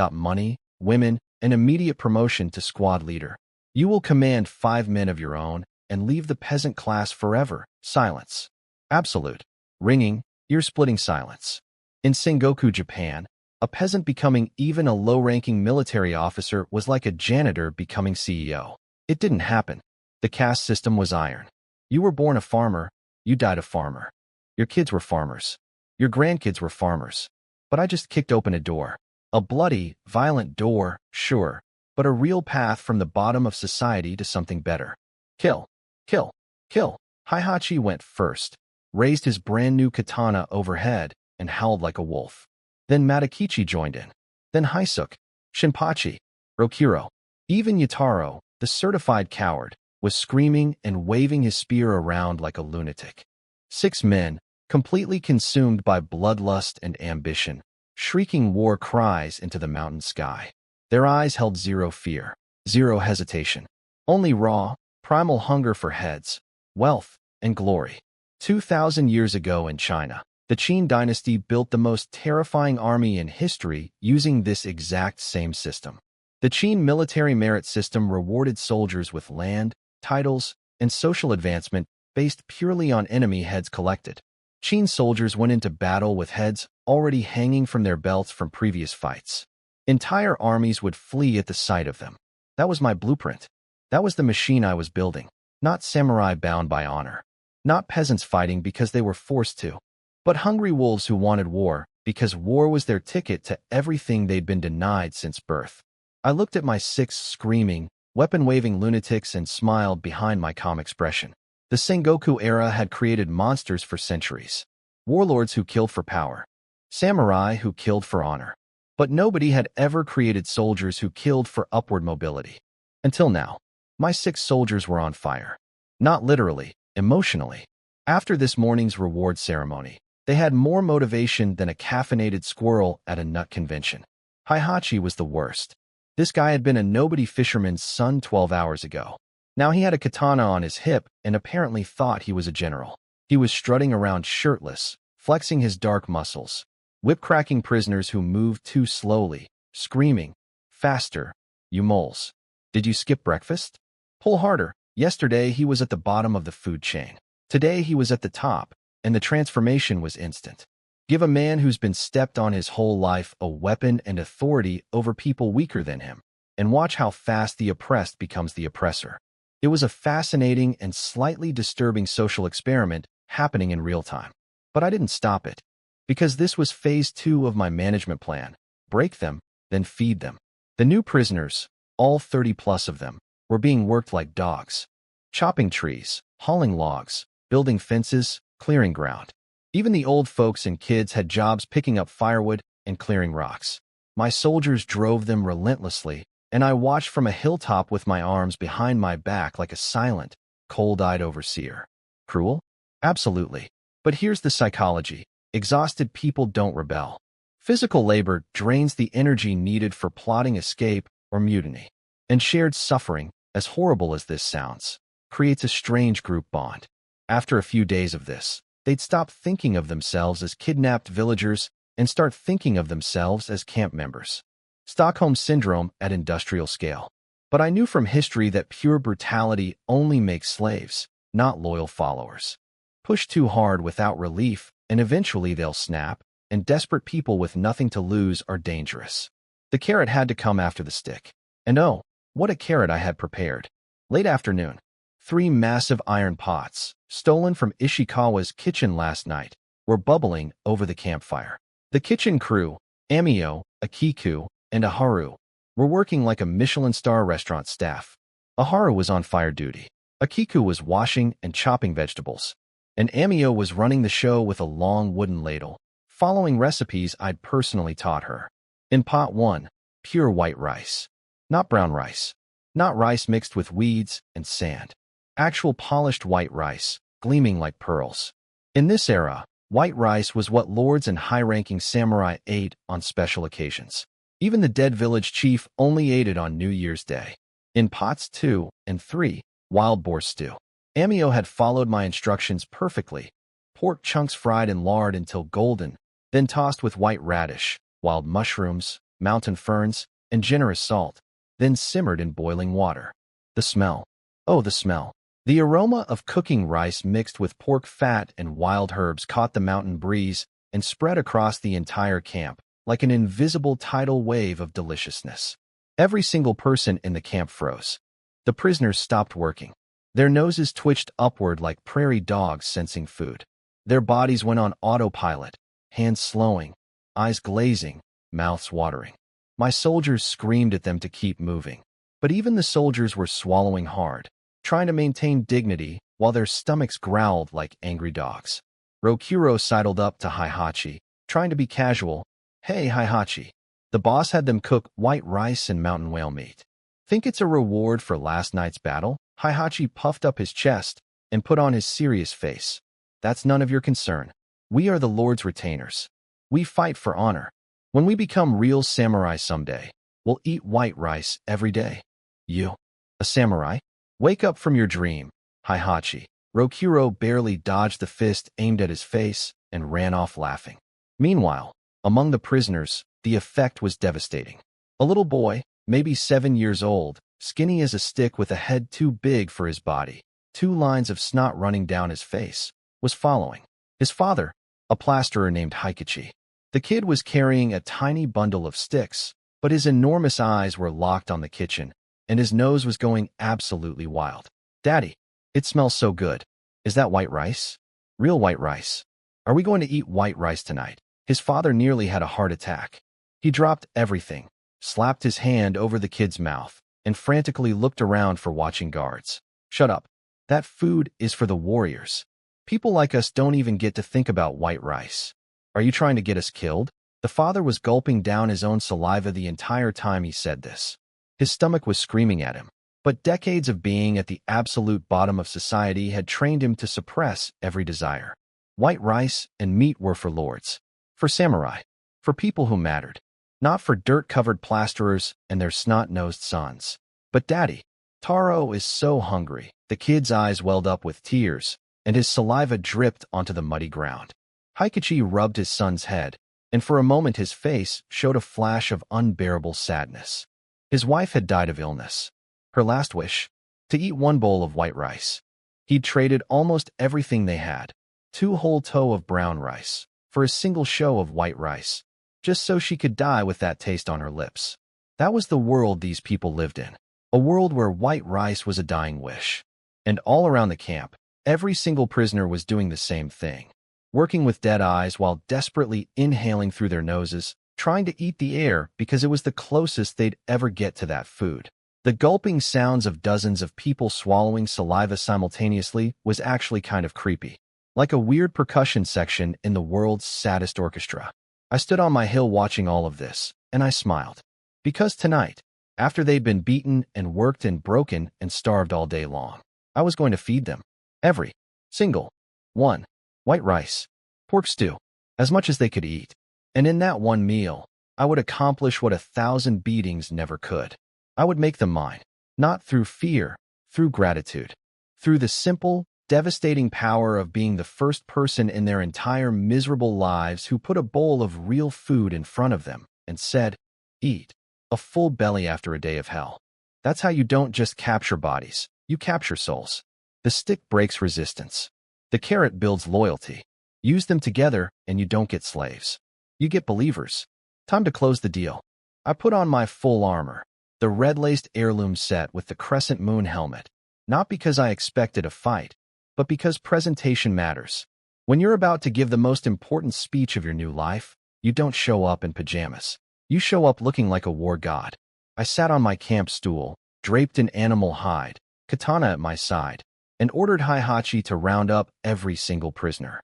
Money, women, and immediate promotion to squad leader. You will command 5 men of your own and leave the peasant class forever. Silence. Absolute. Ringing, ear-splitting silence. In Sengoku Japan, a peasant becoming even a low-ranking military officer was like a janitor becoming CEO. It didn't happen. The caste system was iron. You were born a farmer, you died a farmer. Your kids were farmers. Your grandkids were farmers. But I just kicked open a door. A bloody, violent door, sure, but a real path from the bottom of society to something better. Kill. Kill. Kill. Heihachi went first, raised his brand-new katana overhead, and howled like a wolf. Then Matakichi joined in. Then Haisuke, Shinpachi, Rokuro. Even Yutaro, the certified coward, was screaming and waving his spear around like a lunatic. 6 men, completely consumed by bloodlust and ambition, shrieking war cries into the mountain sky. Their eyes held 0 fear, 0 hesitation. Only raw, primal hunger for heads, wealth, and glory. 2,000 years ago in China, the Qin dynasty built the most terrifying army in history using this exact same system. The Qin military merit system rewarded soldiers with land, titles, and social advancement based purely on enemy heads collected. Qin soldiers went into battle with heads already hanging from their belts from previous fights. Entire armies would flee at the sight of them. That was my blueprint. That was the machine I was building. Not samurai bound by honor. Not peasants fighting because they were forced to. But hungry wolves who wanted war, because war was their ticket to everything they'd been denied since birth. I looked at my 6 screaming, weapon-waving lunatics and smiled behind my calm expression. The Sengoku era had created monsters for centuries. Warlords who killed for power. Samurai who killed for honor. But nobody had ever created soldiers who killed for upward mobility. Until now. My 6 soldiers were on fire. Not literally, emotionally. After this morning's reward ceremony, they had more motivation than a caffeinated squirrel at a nut convention. Heihachi was the worst. This guy had been a nobody fisherman's son 12 hours ago. Now he had a katana on his hip and apparently thought he was a general. He was strutting around shirtless, flexing his dark muscles, whip-cracking prisoners who moved too slowly, screaming, "Faster, you moles. Did you skip breakfast? Pull harder." Yesterday he was at the bottom of the food chain. Today he was at the top, and the transformation was instant. Give a man who's been stepped on his whole life a weapon and authority over people weaker than him, and watch how fast the oppressed becomes the oppressor. It was a fascinating and slightly disturbing social experiment happening in real time. But I didn't stop it, because this was phase 2 of my management plan. Break them, then feed them. The new prisoners, all 30 plus of them, were being worked like dogs. Chopping trees, hauling logs, building fences, clearing ground. Even the old folks and kids had jobs picking up firewood and clearing rocks. My soldiers drove them relentlessly, and I watched from a hilltop with my arms behind my back like a silent, cold-eyed overseer. Cruel? Absolutely. But here's the psychology. Exhausted people don't rebel. Physical labor drains the energy needed for plotting escape or mutiny. And shared suffering, as horrible as this sounds, creates a strange group bond. After a few days of this, they'd stop thinking of themselves as kidnapped villagers and start thinking of themselves as camp members. Stockholm Syndrome at industrial scale. But I knew from history that pure brutality only makes slaves, not loyal followers. Push too hard without relief, and eventually they'll snap, and desperate people with nothing to lose are dangerous. The carrot had to come after the stick. And oh, what a carrot I had prepared. Late afternoon. 3 massive iron pots, stolen from Ishikawa's kitchen last night, were bubbling over the campfire. The kitchen crew, Amio, Akiku, and Aharu, were working like a Michelin star restaurant staff. Aharu was on fire duty. Akiku was washing and chopping vegetables. And Amio was running the show with a long wooden ladle, following recipes I'd personally taught her. In pot 1, pure white rice. Not brown rice. Not rice mixed with weeds and sand. Actual polished white rice, gleaming like pearls. In this era, white rice was what lords and high-ranking samurai ate on special occasions. Even the dead village chief only ate it on New Year's Day. In pots 2 and 3, wild boar stew. Amio had followed my instructions perfectly. Pork chunks fried in lard until golden, then tossed with white radish, wild mushrooms, mountain ferns, and generous salt, then simmered in boiling water. The smell. Oh, the smell. The aroma of cooking rice mixed with pork fat and wild herbs caught the mountain breeze and spread across the entire camp like an invisible tidal wave of deliciousness. Every single person in the camp froze. The prisoners stopped working. Their noses twitched upward like prairie dogs sensing food. Their bodies went on autopilot, hands slowing, eyes glazing, mouths watering. My soldiers screamed at them to keep moving. But even the soldiers were swallowing hard, trying to maintain dignity while their stomachs growled like angry dogs. Rokuro sidled up to Heihachi, trying to be casual. "Hey, Heihachi." The boss had them cook white rice and mountain whale meat. "Think it's a reward for last night's battle?" Heihachi puffed up his chest and put on his serious face. "That's none of your concern. We are the Lord's retainers. We fight for honor. When we become real samurai someday, we'll eat white rice every day." "You? A samurai? Wake up from your dream, Heihachi." Rokuro barely dodged the fist aimed at his face and ran off laughing. Meanwhile, among the prisoners, the effect was devastating. A little boy, maybe 7 years old, skinny as a stick with a head too big for his body, 2 lines of snot running down his face, was following. His father, a plasterer named Heikichi. The kid was carrying a tiny bundle of sticks, but his enormous eyes were locked on the kitchen, and his nose was going absolutely wild. "Daddy, it smells so good. Is that white rice? Real white rice? Are we going to eat white rice tonight?" His father nearly had a heart attack. He dropped everything, slapped his hand over the kid's mouth, and frantically looked around for watching guards. Shut up. That food is for the warriors. People like us don't even get to think about white rice. Are you trying to get us killed? The father was gulping down his own saliva the entire time he said this. His stomach was screaming at him, but decades of being at the absolute bottom of society had trained him to suppress every desire. White rice and meat were for lords, for samurai, for people who mattered, not for dirt-covered plasterers and their snot-nosed sons. But Daddy, Taro is so hungry. The kid's eyes welled up with tears, and his saliva dripped onto the muddy ground. Haikichi rubbed his son's head, and for a moment his face showed a flash of unbearable sadness. His wife had died of illness. Her last wish? To eat one bowl of white rice. He'd traded almost everything they had, 2 whole toe of brown rice, for a single show of white rice, just so she could die with that taste on her lips. That was the world these people lived in, a world where white rice was a dying wish. And all around the camp, every single prisoner was doing the same thing, working with dead eyes while desperately inhaling through their noses, trying to eat the air because it was the closest they'd ever get to that food. The gulping sounds of dozens of people swallowing saliva simultaneously was actually kind of creepy, like a weird percussion section in the world's saddest orchestra. I stood on my hill watching all of this, and I smiled. Because tonight, after they'd been beaten and worked and broken and starved all day long, I was going to feed them. Every single one. White rice, pork stew, as much as they could eat. And in that one meal, I would accomplish what 1,000 beatings never could. I would make them mine, not through fear, through gratitude, through the simple, devastating power of being the first person in their entire miserable lives who put a bowl of real food in front of them and said, eat, a full belly after a day of hell. That's how you don't just capture bodies, you capture souls. The stick breaks resistance. The carrot builds loyalty. Use them together and you don't get slaves. You get believers. Time to close the deal. I put on my full armor, the red-laced heirloom set with the crescent moon helmet, not because I expected a fight, but because presentation matters. When you're about to give the most important speech of your new life, you don't show up in pajamas. You show up looking like a war god. I sat on my camp stool, draped in animal hide, katana at my side, and ordered Heihachi to round up every single prisoner.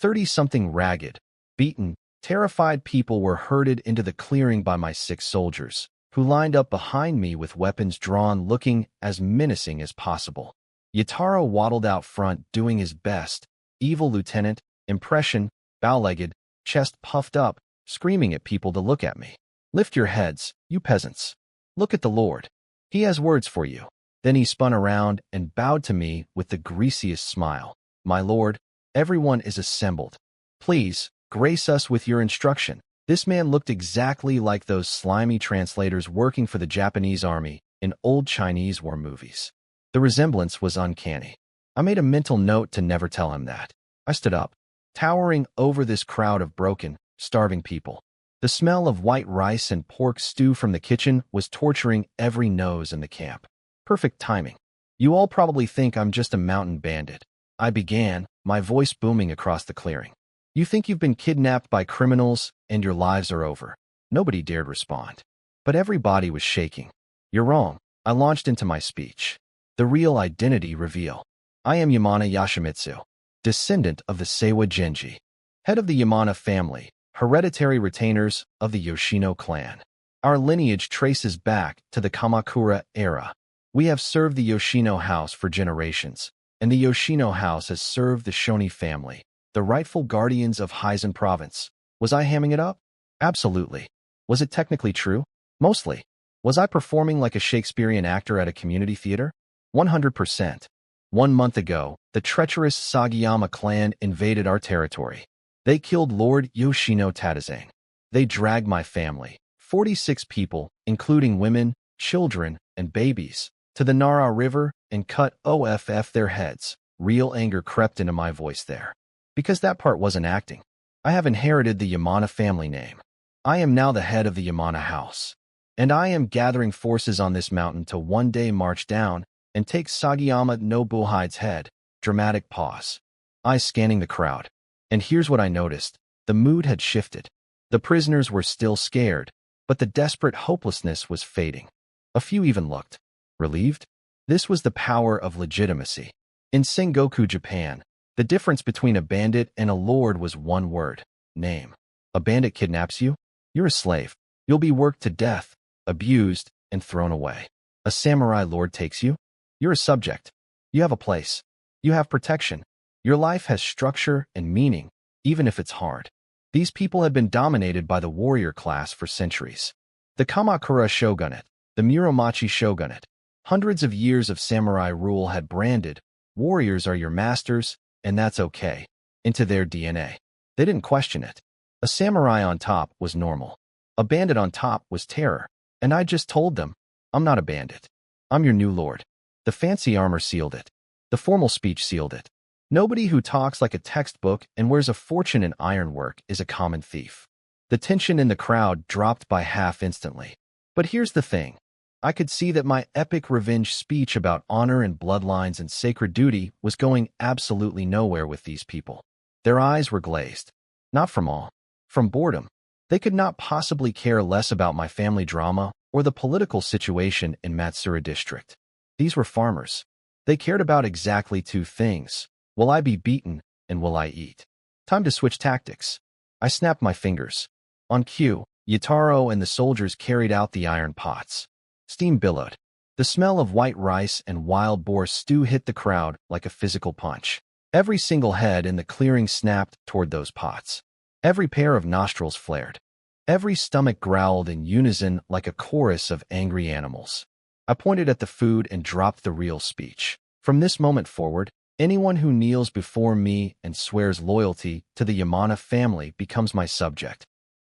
30-something ragged, beaten, terrified people were herded into the clearing by my 6 soldiers, who lined up behind me with weapons drawn looking as menacing as possible. Yataro waddled out front doing his best, evil lieutenant, impression, bow-legged, chest puffed up, screaming at people to look at me. Lift your heads, you peasants. Look at the Lord. He has words for you. Then he spun around and bowed to me with the greasiest smile. My lord, everyone is assembled. Please, grace us with your instruction. This man looked exactly like those slimy translators working for the Japanese army in old Chinese war movies. The resemblance was uncanny. I made a mental note to never tell him that. I stood up, towering over this crowd of broken, starving people. The smell of white rice and pork stew from the kitchen was torturing every nose in the camp. Perfect timing. You all probably think I'm just a mountain bandit. I began, my voice booming across the clearing. You think you've been kidnapped by criminals and your lives are over. Nobody dared respond. But everybody was shaking. You're wrong. I launched into my speech. The real identity reveal. I am Yamana Yoshimitsu, descendant of the Seiwa Genji, head of the Yamana family, hereditary retainers of the Yoshino clan. Our lineage traces back to the Kamakura era. We have served the Yoshino house for generations, and the Yoshino house has served the Shoni family, the rightful guardians of Heisen province. Was I hamming it up? Absolutely. Was it technically true? Mostly. Was I performing like a Shakespearean actor at a community theater? 100%. 1 month ago, the treacherous Sagayama clan invaded our territory. They killed Lord Yoshino Tadazang. They dragged my family, 46 people, including women, children, and babies, to the Nara River and cut off their heads. Real anger crept into my voice there. Because that part wasn't acting. I have inherited the Yamana family name. I am now the head of the Yamana house. And I am gathering forces on this mountain to one day march down and take Sagayama Nobuhide's head. Dramatic pause. Eyes scanning the crowd. And here's what I noticed. The mood had shifted. The prisoners were still scared, but the desperate hopelessness was fading. A few even looked relieved. This was the power of legitimacy. In Sengoku Japan, the difference between a bandit and a lord was one word: name. A bandit kidnaps you, you're a slave. You'll be worked to death, abused, and thrown away. A samurai lord takes you, you're a subject. You have a place. You have protection. Your life has structure and meaning, even if it's hard. These people had been dominated by the warrior class for centuries. The Kamakura shogunate, the Muromachi shogunate, hundreds of years of samurai rule had branded, warriors are your masters, and that's okay, into their DNA. They didn't question it. A samurai on top was normal. A bandit on top was terror. And I just told them, I'm not a bandit. I'm your new lord. The fancy armor sealed it. The formal speech sealed it. Nobody who talks like a textbook and wears a fortune in ironwork is a common thief. The tension in the crowd dropped by half instantly. But here's the thing. I could see that my epic revenge speech about honor and bloodlines and sacred duty was going absolutely nowhere with these people. Their eyes were glazed. Not from awe. From boredom. They could not possibly care less about my family drama or the political situation in Matsura district. These were farmers. They cared about exactly two things. Will I be beaten, and will I eat? Time to switch tactics. I snapped my fingers. On cue, Yataro and the soldiers carried out the iron pots. Steam billowed. The smell of white rice and wild boar stew hit the crowd like a physical punch. Every single head in the clearing snapped toward those pots. Every pair of nostrils flared. Every stomach growled in unison like a chorus of angry animals. I pointed at the food and dropped the real speech. From this moment forward, anyone who kneels before me and swears loyalty to the Yamana family becomes my subject,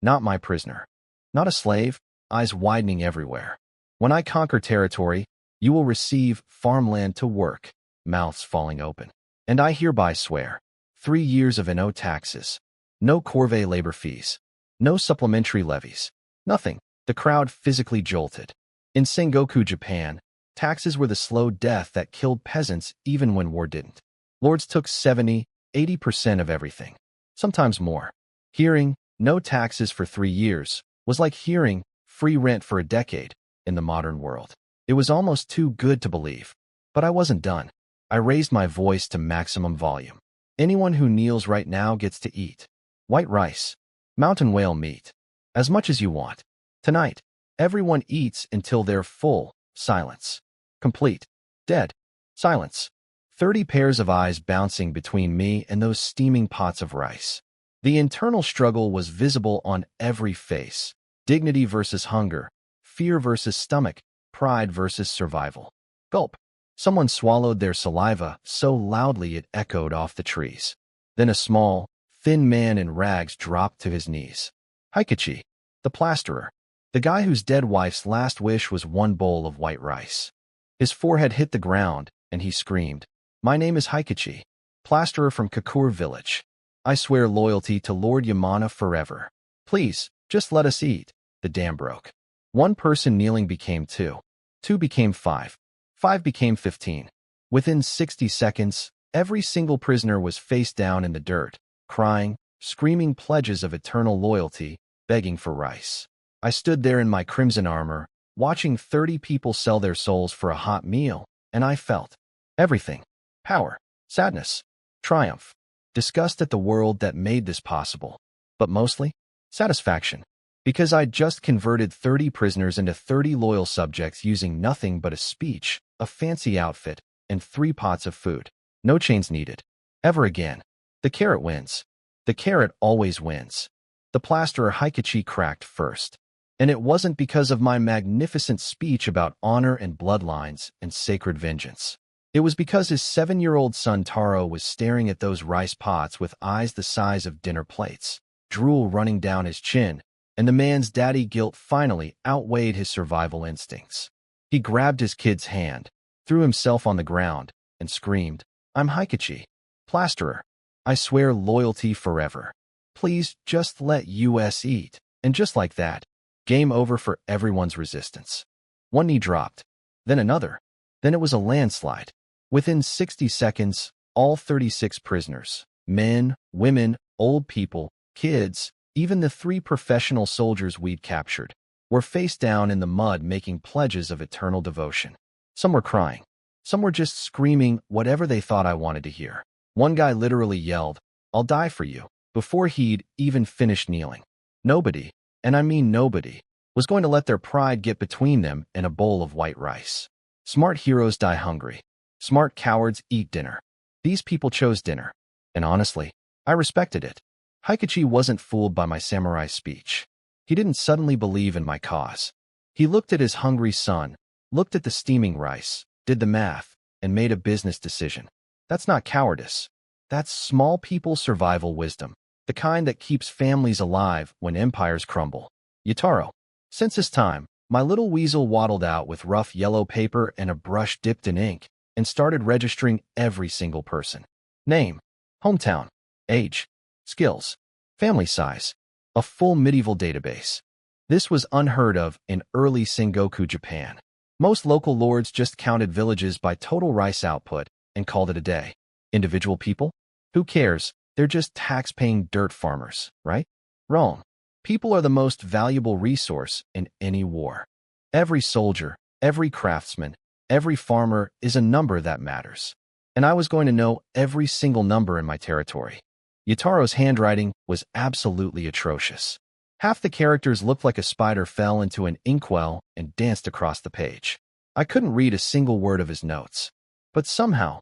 not my prisoner. Not a slave, eyes widening everywhere. When I conquer territory, you will receive farmland to work, mouths falling open. And I hereby swear, 3 years of no taxes, no corvée labor fees, no supplementary levies, nothing. The crowd physically jolted. In Sengoku Japan, taxes were the slow death that killed peasants even when war didn't. Lords took 70–80% of everything, sometimes more. Hearing no taxes for 3 years was like hearing free rent for a decade in the modern world. It was almost too good to believe. But I wasn't done. I raised my voice to maximum volume. Anyone who kneels right now gets to eat white rice, mountain whale meat, as much as you want. Tonight, everyone eats until they're full. Silence. Complete. Dead. Silence. 30 pairs of eyes bouncing between me and those steaming pots of rice. The internal struggle was visible on every face. Dignity versus hunger. Fear versus stomach. Pride versus survival. Gulp. Someone swallowed their saliva so loudly it echoed off the trees. Then a small, thin man in rags dropped to his knees. Hikachi, the plasterer. The guy whose dead wife's last wish was one bowl of white rice. His forehead hit the ground, and he screamed, "My name is Hikachi, plasterer from Kakure village. I swear loyalty to Lord Yamana forever. Please, just let us eat." The dam broke. One person kneeling became 2. 2 became 5. 5 became 15. Within 60 seconds, every single prisoner was face down in the dirt, crying, screaming pledges of eternal loyalty, begging for rice. I stood there in my crimson armor, watching 30 people sell their souls for a hot meal, and I felt everything: power, sadness, triumph, disgust at the world that made this possible, but mostly satisfaction, because I'd just converted 30 prisoners into 30 loyal subjects using nothing but a speech, a fancy outfit, and 3 pots of food. No chains needed. Ever again. The carrot wins. The carrot always wins. The plasterer Hikachi cracked first. And it wasn't because of my magnificent speech about honor and bloodlines and sacred vengeance. It was because his 7-year-old son Taro was staring at those rice pots with eyes the size of dinner plates, drool running down his chin, and the man's daddy guilt finally outweighed his survival instincts. He grabbed his kid's hand, threw himself on the ground, and screamed, "I'm Hikachi, plasterer. I swear loyalty forever. Please just let us eat." And just like that, game over for everyone's resistance. One knee dropped, then another. Then it was a landslide. Within 60 seconds, all 36 prisoners, men, women, old people, Kids, even the 3 professional soldiers we'd captured, were face down in the mud making pledges of eternal devotion. Some were crying. Some were just screaming whatever they thought I wanted to hear. One guy literally yelled, "I'll die for you," before he'd even finished kneeling. Nobody, and I mean nobody, was going to let their pride get between them and a bowl of white rice. Smart heroes die hungry. Smart cowards eat dinner. These people chose dinner. And honestly, I respected it. Hikachi wasn't fooled by my samurai speech. He didn't suddenly believe in my cause. He looked at his hungry son, looked at the steaming rice, did the math, and made a business decision. That's not cowardice. That's small people survival wisdom, the kind that keeps families alive when empires crumble. Yutaro. Since his time, my little weasel waddled out with rough yellow paper and a brush dipped in ink and started registering every single person. Name, hometown, age, skills, family size, a full medieval database. This was unheard of in early Sengoku Japan. Most local lords just counted villages by total rice output and called it a day. Individual people? Who cares? They're just tax-paying dirt farmers, right? Wrong. People are the most valuable resource in any war. Every soldier, every craftsman, every farmer is a number that matters. And I was going to know every single number in my territory. Yutaro's handwriting was absolutely atrocious. Half the characters looked like a spider fell into an inkwell and danced across the page. I couldn't read a single word of his notes. But somehow,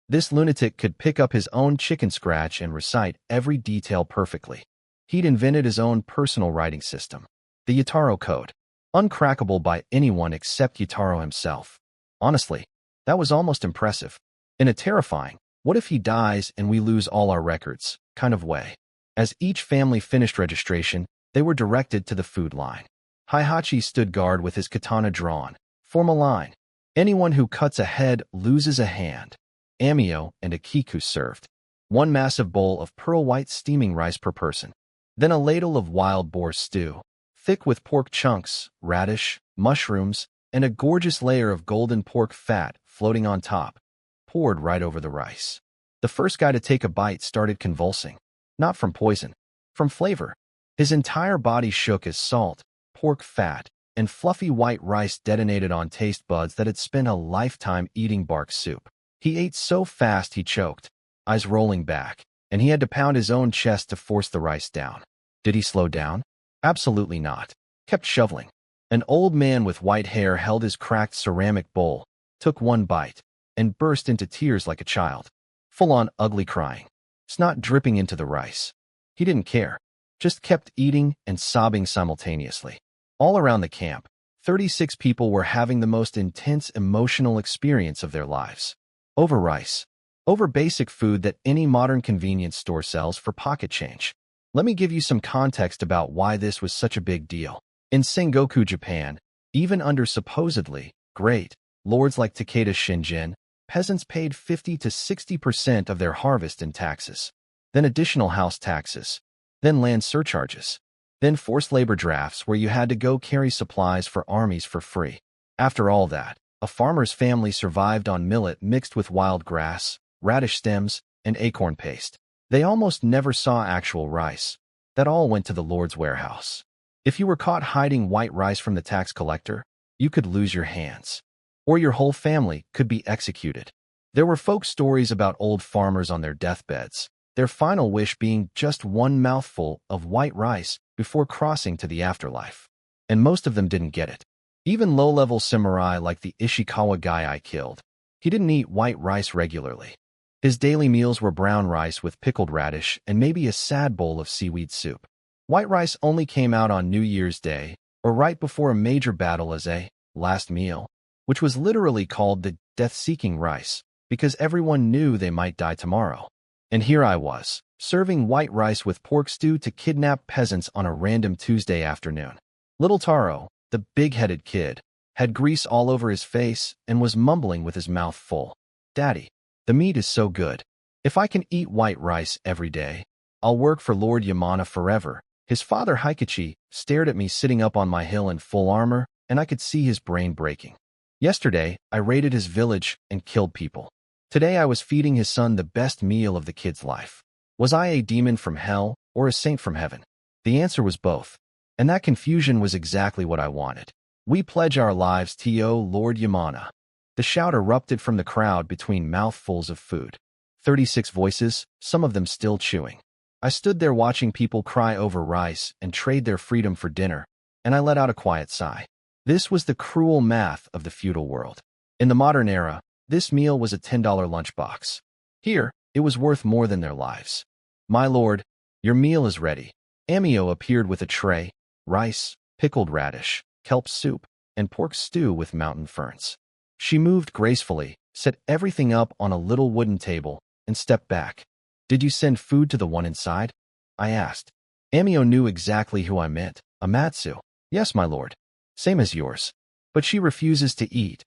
this lunatic could pick up his own chicken scratch and recite every detail perfectly. He'd invented his own personal writing system, the Yutaro Code, uncrackable by anyone except Yutaro himself. Honestly, that was almost impressive. In a terrifying, what if he dies and we lose all our records, kind of way. As each family finished registration, they were directed to the food line. Heihachi stood guard with his katana drawn. Form a line. Anyone who cuts a head loses a hand. Amio and a kiku served. One massive bowl of pearl-white steaming rice per person. Then a ladle of wild boar stew, thick with pork chunks, radish, mushrooms, and a gorgeous layer of golden pork fat floating on top, poured right over the rice. The first guy to take a bite started convulsing. Not from poison, from flavor. His entire body shook as salt, pork fat, and fluffy white rice detonated on taste buds that had spent a lifetime eating bark soup. He ate so fast he choked, eyes rolling back, and he had to pound his own chest to force the rice down. Did he slow down? Absolutely not. Kept shoveling. An old man with white hair held his cracked ceramic bowl, took one bite, and burst into tears like a child. Full-on ugly crying. Snot dripping into the rice. He didn't care. Just kept eating and sobbing simultaneously. All around the camp, 36 people were having the most intense emotional experience of their lives. Over rice. Over basic food that any modern convenience store sells for pocket change. Let me give you some context about why this was such a big deal. In Sengoku Japan, even under supposedly great lords like Takeda Shinjin, peasants paid 50 to 60% of their harvest in taxes, then additional house taxes, then land surcharges, then forced labor drafts where you had to go carry supplies for armies for free. After all that, a farmer's family survived on millet mixed with wild grass, radish stems, and acorn paste. They almost never saw actual rice. That all went to the Lord's warehouse. If you were caught hiding white rice from the tax collector, you could lose your hands. Or your whole family could be executed. There were folk stories about old farmers on their deathbeds, their final wish being just one mouthful of white rice before crossing to the afterlife. And most of them didn't get it. Even low-level samurai like the Ishikawa guy I killed. He didn't eat white rice regularly. His daily meals were brown rice with pickled radish and maybe a sad bowl of seaweed soup. White rice only came out on New Year's Day or right before a major battle as a last meal, which was literally called the death-seeking rice because everyone knew they might die tomorrow. And here I was, serving white rice with pork stew to kidnapped peasants on a random Tuesday afternoon. Little Taro, the big-headed kid, had grease all over his face and was mumbling with his mouth full. "Daddy, the meat is so good. If I can eat white rice every day, I'll work for Lord Yamana forever." His father Hikachi stared at me sitting up on my hill in full armor, and I could see his brain breaking. Yesterday, I raided his village and killed people. Today I was feeding his son the best meal of the kid's life. Was I a demon from hell, or a saint from heaven? The answer was both. And that confusion was exactly what I wanted. We pledge our lives to you, Lord Yamana. The shout erupted from the crowd between mouthfuls of food. 36 voices, some of them still chewing. I stood there watching people cry over rice and trade their freedom for dinner, and I let out a quiet sigh. This was the cruel math of the feudal world. In the modern era, this meal was a $10 lunchbox. Here, it was worth more than their lives. My lord, your meal is ready. Amio appeared with a tray, rice, pickled radish, kelp soup, and pork stew with mountain ferns. She moved gracefully, set everything up on a little wooden table, and stepped back. Did you send food to the one inside? I asked. Amio knew exactly who I meant. Amatsu. Yes, my lord. Same as yours. But she refuses to eat.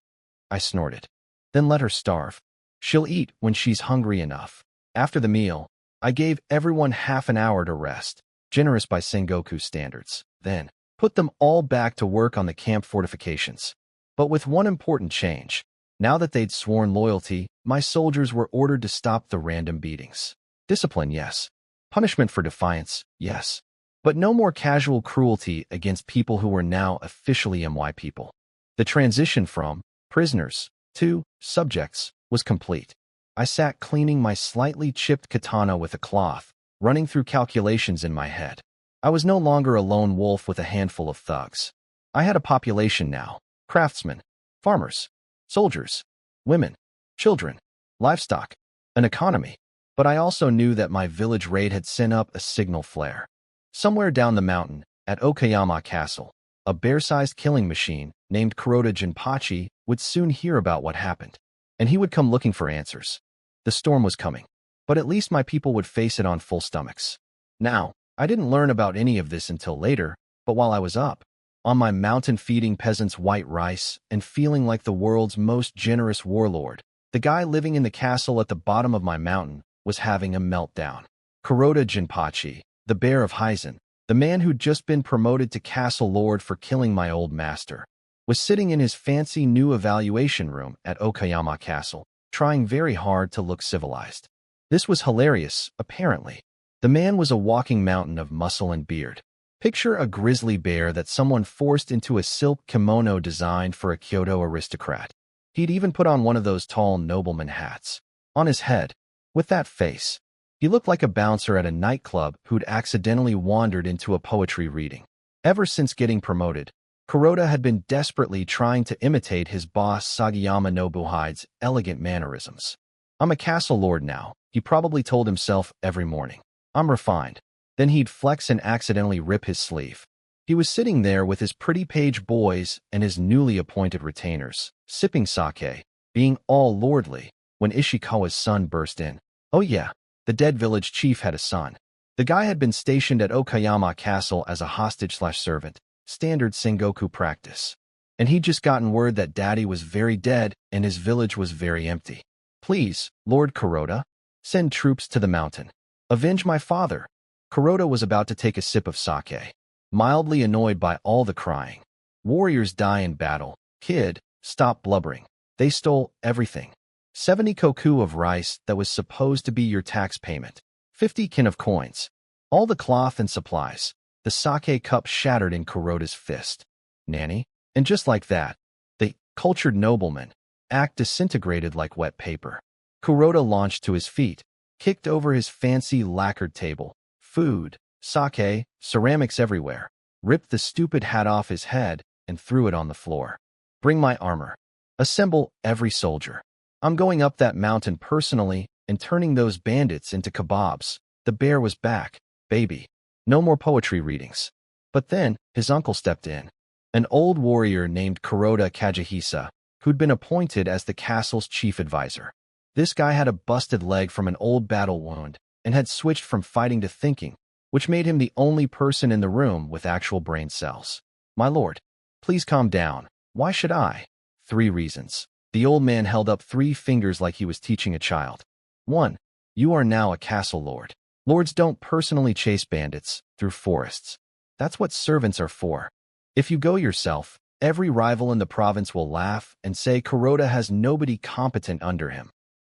I snorted. Then let her starve. She'll eat when she's hungry enough. After the meal, I gave everyone half an hour to rest, generous by Sengoku standards. Then, put them all back to work on the camp fortifications. But with one important change. Now that they'd sworn loyalty, my soldiers were ordered to stop the random beatings. Discipline, yes. Punishment for defiance, yes. But no more casual cruelty against people who were now officially MY people. The transition from prisoners to subjects was complete. I sat cleaning my slightly chipped katana with a cloth, running through calculations in my head. I was no longer a lone wolf with a handful of thugs. I had a population now. Craftsmen, farmers, soldiers, women, children, livestock, an economy. But I also knew that my village raid had sent up a signal flare. Somewhere down the mountain, at Okayama Castle, a bear-sized killing machine named Kuroda Jinpachi would soon hear about what happened, and he would come looking for answers. The storm was coming, but at least my people would face it on full stomachs. Now, I didn't learn about any of this until later, but while I was up, on my mountain feeding peasants white rice and feeling like the world's most generous warlord, the guy living in the castle at the bottom of my mountain was having a meltdown. Kuroda Jinpachi, the bear of Hizen, the man who'd just been promoted to castle lord for killing my old master, was sitting in his fancy new evaluation room at Okayama Castle, trying very hard to look civilized. This was hilarious, apparently. The man was a walking mountain of muscle and beard. Picture a grizzly bear that someone forced into a silk kimono designed for a Kyoto aristocrat. He'd even put on one of those tall nobleman hats. On his head, with that face, he looked like a bouncer at a nightclub who'd accidentally wandered into a poetry reading. Ever since getting promoted, Kuroda had been desperately trying to imitate his boss Sagayama Nobuhide's elegant mannerisms. I'm a castle lord now, he probably told himself every morning. I'm refined. Then he'd flex and accidentally rip his sleeve. He was sitting there with his pretty page boys and his newly appointed retainers, sipping sake, being all lordly, when Ishikawa's son burst in. Oh yeah, the dead village chief had a son. The guy had been stationed at Okayama Castle as a hostage/servant, standard Sengoku practice. And he'd just gotten word that daddy was very dead and his village was very empty. Please, Lord Kuroda, send troops to the mountain. Avenge my father. Kuroda was about to take a sip of sake, mildly annoyed by all the crying. Warriors die in battle. Kid, stop blubbering. They stole everything. 70 koku of rice that was supposed to be your tax payment. 50 kin of coins. All the cloth and supplies. The sake cup shattered in Kuroda's fist. Nanny? And just like that, the cultured nobleman act disintegrated like wet paper. Kuroda launched to his feet, kicked over his fancy lacquered table. Food, sake, ceramics everywhere. Ripped the stupid hat off his head and threw it on the floor. Bring my armor. Assemble every soldier. I'm going up that mountain personally and turning those bandits into kebabs. The bear was back, baby. No more poetry readings. But then, his uncle stepped in. An old warrior named Kuroda Kajihisa, who'd been appointed as the castle's chief advisor. This guy had a busted leg from an old battle wound and had switched from fighting to thinking, which made him the only person in the room with actual brain cells. My lord, please calm down. Why should I? 3 reasons. The old man held up 3 fingers like he was teaching a child. 1. You are now a castle lord. Lords don't personally chase bandits through forests. That's what servants are for. If you go yourself, every rival in the province will laugh and say Kuroda has nobody competent under him.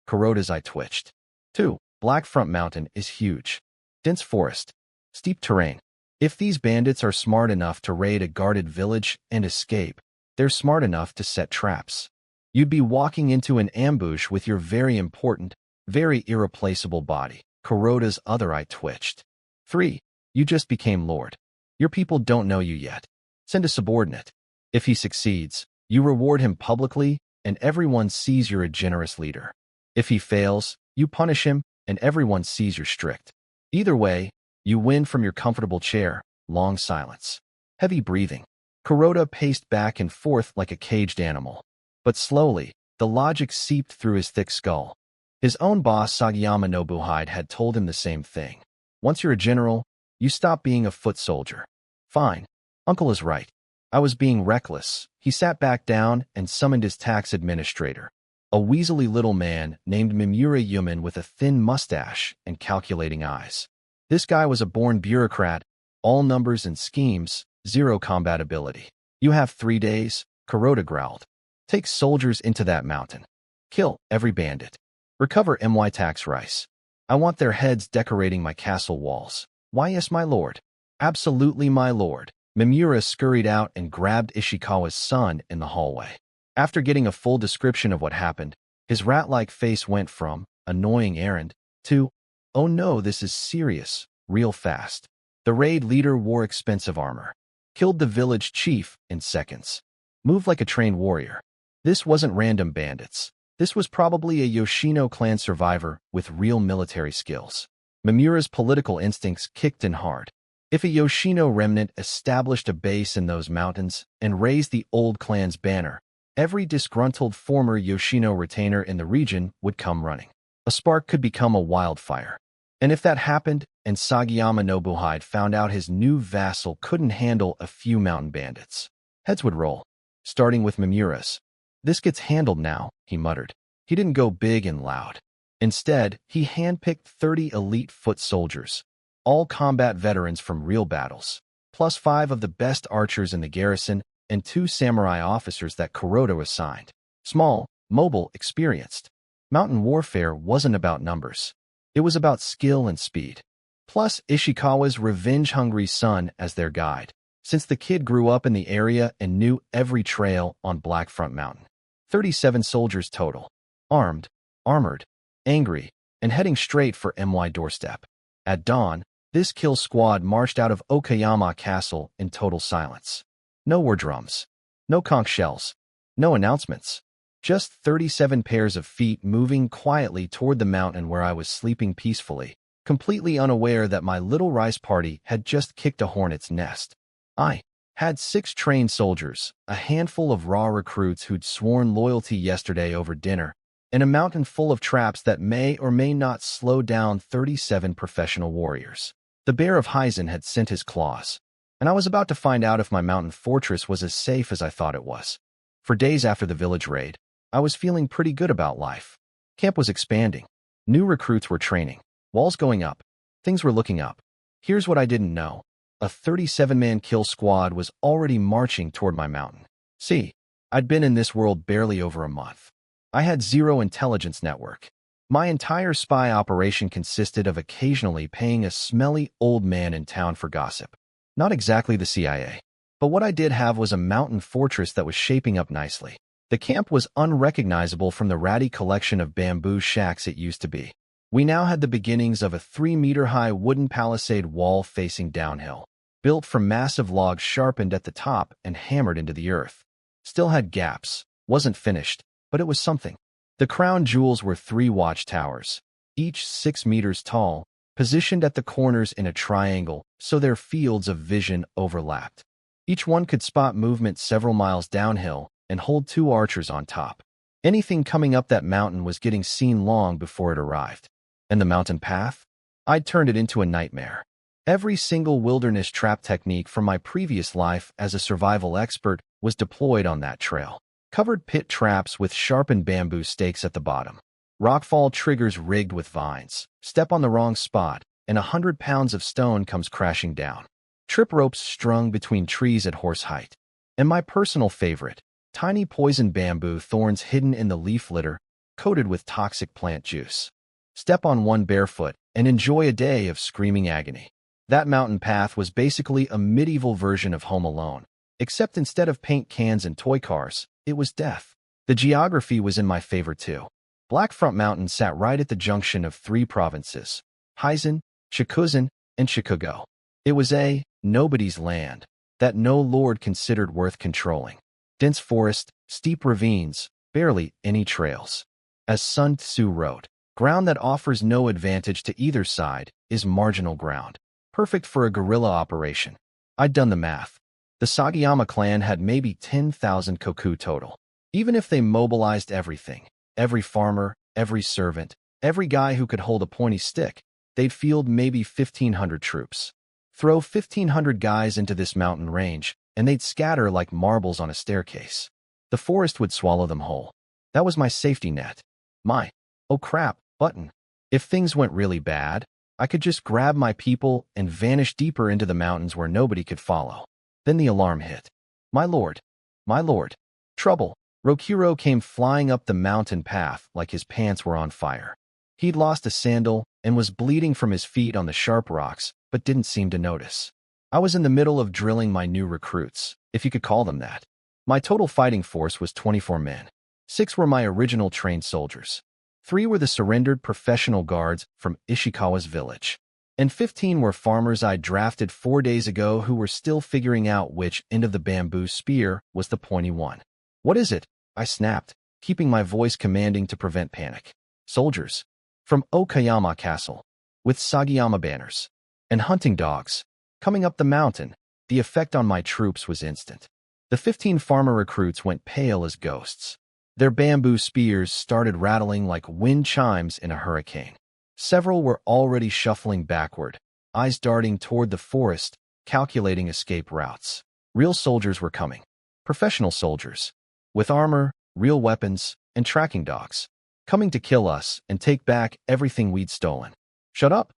Kuroda's eye twitched. 2. Black Front Mountain is huge. Dense forest. Steep terrain. If these bandits are smart enough to raid a guarded village and escape, they're smart enough to set traps. You'd be walking into an ambush with your very important, very irreplaceable body. Kuroda's other eye twitched. 3. You just became Lord. Your people don't know you yet. Send a subordinate. If he succeeds, you reward him publicly, and everyone sees you're a generous leader. If he fails, you punish him, and everyone sees you're strict. Either way, you win from your comfortable chair. Long silence. Heavy breathing. Kuroda paced back and forth like a caged animal. But slowly, the logic seeped through his thick skull. His own boss Sagayama Nobuhide had told him the same thing. Once you're a general, you stop being a foot soldier. Fine. Uncle is right. I was being reckless. He sat back down and summoned his tax administrator, a weaselly little man named Mimura Yuman with a thin mustache and calculating eyes. This guy was a born bureaucrat, all numbers and schemes, zero combat ability. You have 3 days, Kuroda growled. Take soldiers into that mountain. Kill every bandit. Recover my tax rice. I want their heads decorating my castle walls. Why, yes, my lord. Absolutely, my lord. Mimura scurried out and grabbed Ishikawa's son in the hallway. After getting a full description of what happened, his rat-like face went from annoying errand to, oh no, this is serious, real fast. The raid leader wore expensive armor. Killed the village chief in seconds. Moved like a trained warrior. This wasn't random bandits. This was probably a Yoshino clan survivor with real military skills. Mimura's political instincts kicked in hard. If a Yoshino remnant established a base in those mountains and raised the old clan's banner, every disgruntled former Yoshino retainer in the region would come running. A spark could become a wildfire. And if that happened, and Sagayama Nobuhide found out his new vassal couldn't handle a few mountain bandits, heads would roll, starting with Mimura's. This gets handled now, he muttered. He didn't go big and loud. Instead, he handpicked 30 elite foot soldiers, all combat veterans from real battles, plus 5 of the best archers in the garrison and 2 samurai officers that Kuroda assigned. Small, mobile, experienced. Mountain warfare wasn't about numbers. It was about skill and speed. Plus Ishikawa's revenge-hungry son as their guide, since the kid grew up in the area and knew every trail on Blackfront Mountain. 37 soldiers total. Armed, armored, angry, and heading straight for my doorstep. At dawn, this kill squad marched out of Okayama Castle in total silence. No war drums. No conch shells. No announcements. Just 37 pairs of feet moving quietly toward the mountain where I was sleeping peacefully, completely unaware that my little rice party had just kicked a hornet's nest. I had 6 trained soldiers, a handful of raw recruits who'd sworn loyalty yesterday over dinner, and a mountain full of traps that may or may not slow down 37 professional warriors. The bear of Heisen had sent his claws, and I was about to find out if my mountain fortress was as safe as I thought it was. For days after the village raid, I was feeling pretty good about life. Camp was expanding. New recruits were training. Walls going up. Things were looking up. Here's what I didn't know. A 37-man kill squad was already marching toward my mountain. See, I'd been in this world barely over a month. I had zero intelligence network. My entire spy operation consisted of occasionally paying a smelly old man in town for gossip. Not exactly the CIA. But what I did have was a mountain fortress that was shaping up nicely. The camp was unrecognizable from the ratty collection of bamboo shacks it used to be. We now had the beginnings of a 3-meter-high wooden palisade wall facing downhill, built from massive logs sharpened at the top and hammered into the earth. Still had gaps, wasn't finished, but it was something. The crown jewels were 3 watchtowers, each 6 meters tall, positioned at the corners in a triangle so their fields of vision overlapped. Each one could spot movement several miles downhill and hold 2 archers on top. Anything coming up that mountain was getting seen long before it arrived. And the mountain path? I'd turned it into a nightmare. Every single wilderness trap technique from my previous life as a survival expert was deployed on that trail. Covered pit traps with sharpened bamboo stakes at the bottom. Rockfall triggers rigged with vines. Step on the wrong spot, and 100 pounds of stone comes crashing down. Trip ropes strung between trees at horse height. And my personal favorite, tiny poison bamboo thorns hidden in the leaf litter, coated with toxic plant juice. Step on one barefoot and enjoy a day of screaming agony. That mountain path was basically a medieval version of Home Alone, except instead of paint cans and toy cars, it was death. The geography was in my favor too. Black Front Mountain sat right at the junction of three provinces, Heisen, Shikuzen, and Shikogo. It was a nobody's land that no lord considered worth controlling. Dense forest, steep ravines, barely any trails. As Sun Tzu wrote, ground that offers no advantage to either side is marginal ground, perfect for a guerrilla operation. I'd done the math. The Sagayama clan had maybe 10,000 koku total. Even if they mobilized everything, every farmer, every servant, every guy who could hold a pointy stick, they'd field maybe 1,500 troops. Throw 1,500 guys into this mountain range, and they'd scatter like marbles on a staircase. The forest would swallow them whole. That was my safety net. My, oh crap, button. If things went really bad, I could just grab my people and vanish deeper into the mountains where nobody could follow. Then the alarm hit. My lord. Trouble. Rokuro came flying up the mountain path like his pants were on fire. He'd lost a sandal and was bleeding from his feet on the sharp rocks, but didn't seem to notice. I was in the middle of drilling my new recruits, if you could call them that. My total fighting force was 24 men. 6 were my original trained soldiers. 3 were the surrendered professional guards from Ishikawa's village. And 15 were farmers I drafted 4 days ago who were still figuring out which end of the bamboo spear was the pointy one. What is it? I snapped, keeping my voice commanding to prevent panic. Soldiers. From Okayama Castle. With Sagayama banners. And hunting dogs. Coming up the mountain, the effect on my troops was instant. The 15 farmer recruits went pale as ghosts. Their bamboo spears started rattling like wind chimes in a hurricane. Several were already shuffling backward, eyes darting toward the forest, calculating escape routes. Real soldiers were coming. Professional soldiers. With armor, real weapons, and tracking dogs. Coming to kill us and take back everything we'd stolen. Shut up!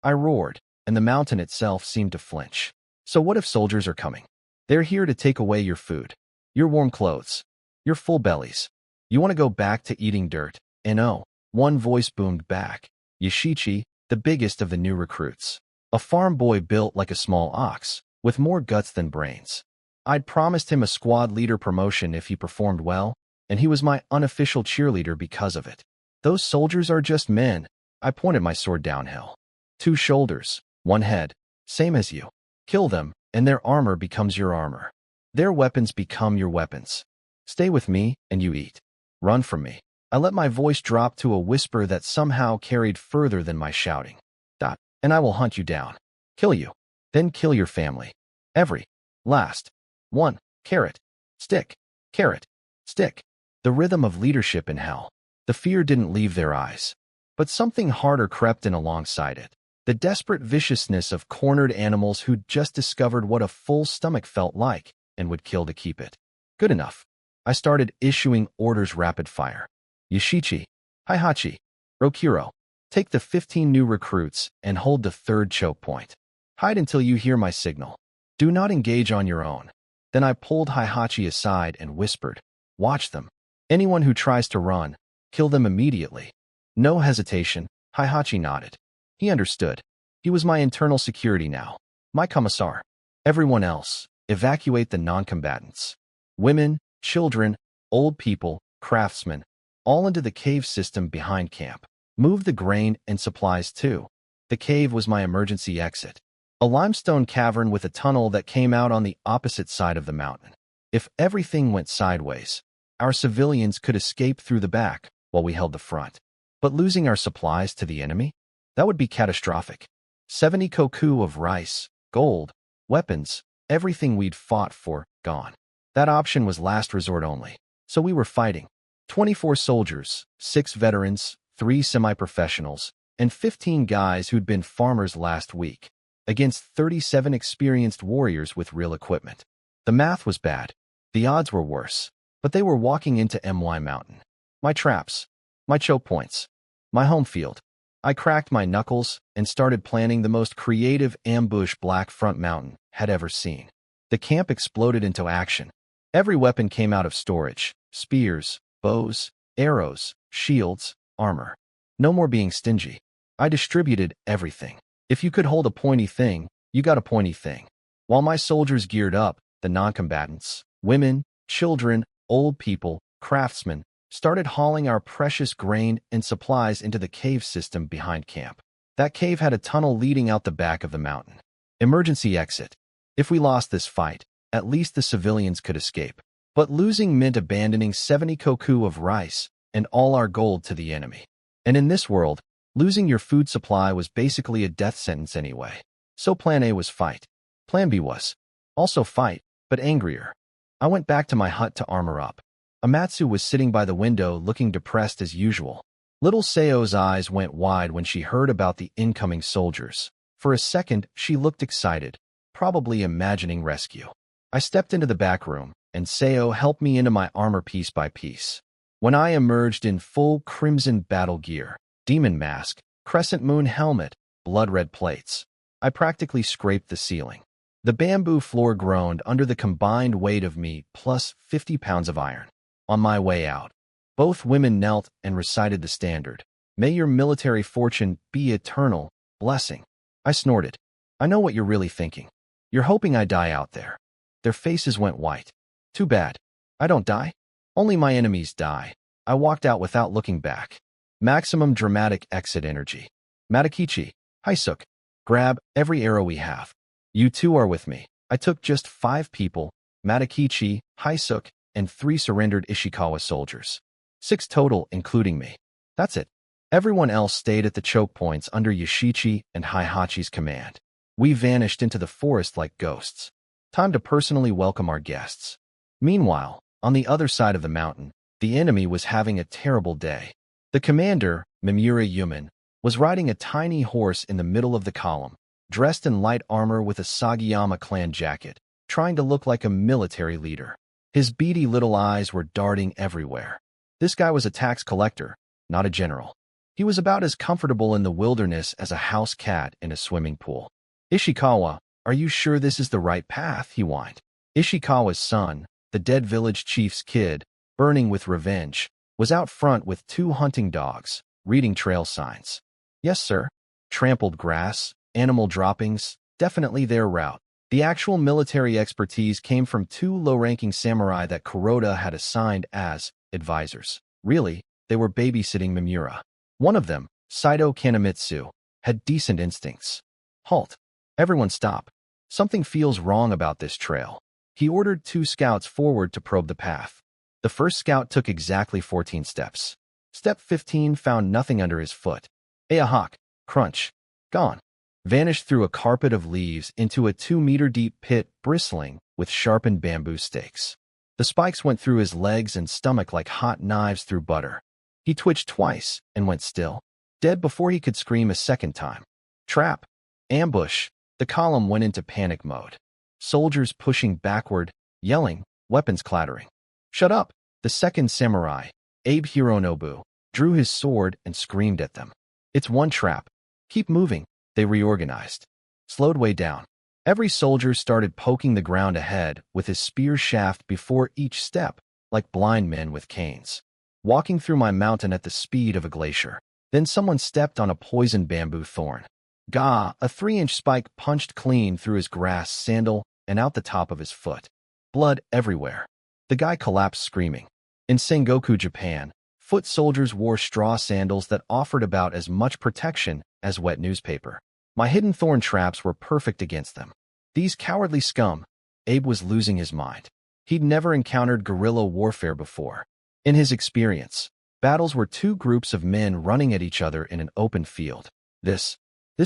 I roared, and the mountain itself seemed to flinch. So what if soldiers are coming? They're here to take away your food, your warm clothes, your full bellies. You want to go back to eating dirt, and oh, one voice boomed back. Yoshichi, the biggest of the new recruits. A farm boy built like a small ox, with more guts than brains. I'd promised him a squad leader promotion if he performed well, and he was my unofficial cheerleader because of it. Those soldiers are just men. I pointed my sword downhill. 2 shoulders, 1 head, same as you. Kill them, and their armor becomes your armor. Their weapons become your weapons. Stay with me, and you eat. Run from me. I let my voice drop to a whisper that somehow carried further than my shouting. And I will hunt you down. Kill you. Then kill your family. Every last one. Carrot. Stick. Carrot. Stick. The rhythm of leadership in hell. The fear didn't leave their eyes. But something harder crept in alongside it. The desperate viciousness of cornered animals who'd just discovered what a full stomach felt like and would kill to keep it. Good enough. I started issuing orders rapid fire. Yoshichi, Heihachi, Rokuro, take the 15 new recruits and hold the 3rd choke point. Hide until you hear my signal. Do not engage on your own. Then I pulled Heihachi aside and whispered, watch them. Anyone who tries to run, kill them immediately. No hesitation, Heihachi nodded. He understood. He was my internal security now. My commissar. Everyone else, evacuate the non-combatants. Women, children, old people, craftsmen, all into the cave system behind camp. Move the grain and supplies too. The cave was my emergency exit. A limestone cavern with a tunnel that came out on the opposite side of the mountain. If everything went sideways, our civilians could escape through the back while we held the front. But losing our supplies to the enemy? That would be catastrophic. 70 koku of rice, gold, weapons, everything we'd fought for, gone. That option was last resort only. So we were fighting. 24 soldiers, 6 veterans, 3 semi-professionals, and 15 guys who'd been farmers last week, against 37 experienced warriors with real equipment. The math was bad. The odds were worse. But they were walking into My Mountain. My traps. My choke points. My home field. I cracked my knuckles and started planning the most creative ambush Black Front Mountain had ever seen. The camp exploded into action. Every weapon came out of storage. Spears, bows, arrows, shields, armor. No more being stingy. I distributed everything. If you could hold a pointy thing, You got a pointy thing. While my soldiers geared up, the non-combatants, women, children, old people, craftsmen, started hauling our precious grain and supplies into the cave system behind camp. That cave had a tunnel leading out the back of the mountain. Emergency exit. If we lost this fight, at least the civilians could escape. But losing meant abandoning 70 koku of rice and all our gold to the enemy. And in this world, losing your food supply was basically a death sentence anyway. So plan A was fight. Plan B was also fight, but angrier. I went back to my hut to armor up. Amatsu was sitting by the window looking depressed as usual. Little Seo's eyes went wide when she heard about the incoming soldiers. For a second, she looked excited, probably imagining rescue. I stepped into the back room, and Seo helped me into my armor piece by piece. When I emerged in full crimson battle gear, demon mask, crescent moon helmet, blood-red plates, I practically scraped the ceiling. The bamboo floor groaned under the combined weight of me plus 50 pounds of iron. On my way out, both women knelt and recited the standard. May your military fortune be eternal, blessing. I snorted. I know what you're really thinking. You're hoping I die out there. Their faces went white. Too bad. I don't die. Only my enemies die. I walked out without looking back. Maximum dramatic exit energy. Matakichi, Haisuk, grab every arrow we have. You two are with me. I took just 5 people, Matakichi, Haisuk, and 3 surrendered Ishikawa soldiers. 6 total, including me. That's it. Everyone else stayed at the choke points under Yoshichi and Heihachi's command. We vanished into the forest like ghosts. Time to personally welcome our guests. Meanwhile, on the other side of the mountain, the enemy was having a terrible day. The commander, Mimura Yuman, was riding a tiny horse in the middle of the column, dressed in light armor with a Sagayama clan jacket, trying to look like a military leader. His beady little eyes were darting everywhere. This guy was a tax collector, not a general. He was about as comfortable in the wilderness as a house cat in a swimming pool. Ishikawa, are you sure this is the right path? He whined. Ishikawa's son, the dead village chief's kid, burning with revenge, was out front with 2 hunting dogs, reading trail signs. Yes, sir. Trampled grass, animal droppings, definitely their route. The actual military expertise came from 2 low-ranking samurai that Kuroda had assigned as advisors. Really, they were babysitting Mimura. One of them, Saito Kanemitsu, had decent instincts. Halt. Everyone stop. Something feels wrong about this trail. He ordered 2 scouts forward to probe the path. The first scout took exactly 14 steps. Step 15 found nothing under his foot. Ahawk, crunch, gone. Vanished through a carpet of leaves into a 2-meter-deep pit bristling with sharpened bamboo stakes. The spikes went through his legs and stomach like hot knives through butter. He twitched twice and went still, dead before he could scream a second time. Trap. Ambush. The column went into panic mode. Soldiers pushing backward, yelling, weapons clattering. Shut up! The second samurai, Abe Hironobu, drew his sword and screamed at them. It's one trap. Keep moving. They reorganized. Slowed way down. Every soldier started poking the ground ahead with his spear shaft before each step, like blind men with canes. Walking through my mountain at the speed of a glacier. Then someone stepped on a poisoned bamboo thorn. Gah! A 3-inch spike punched clean through his grass sandal and out the top of his foot. Blood everywhere. The guy collapsed screaming. In Sengoku Japan, foot soldiers wore straw sandals that offered about as much protection as wet newspaper. My hidden thorn traps were perfect against them. These cowardly scum. Abe was losing his mind. He'd never encountered guerrilla warfare before. In his experience, battles were 2 groups of men running at each other in an open field. This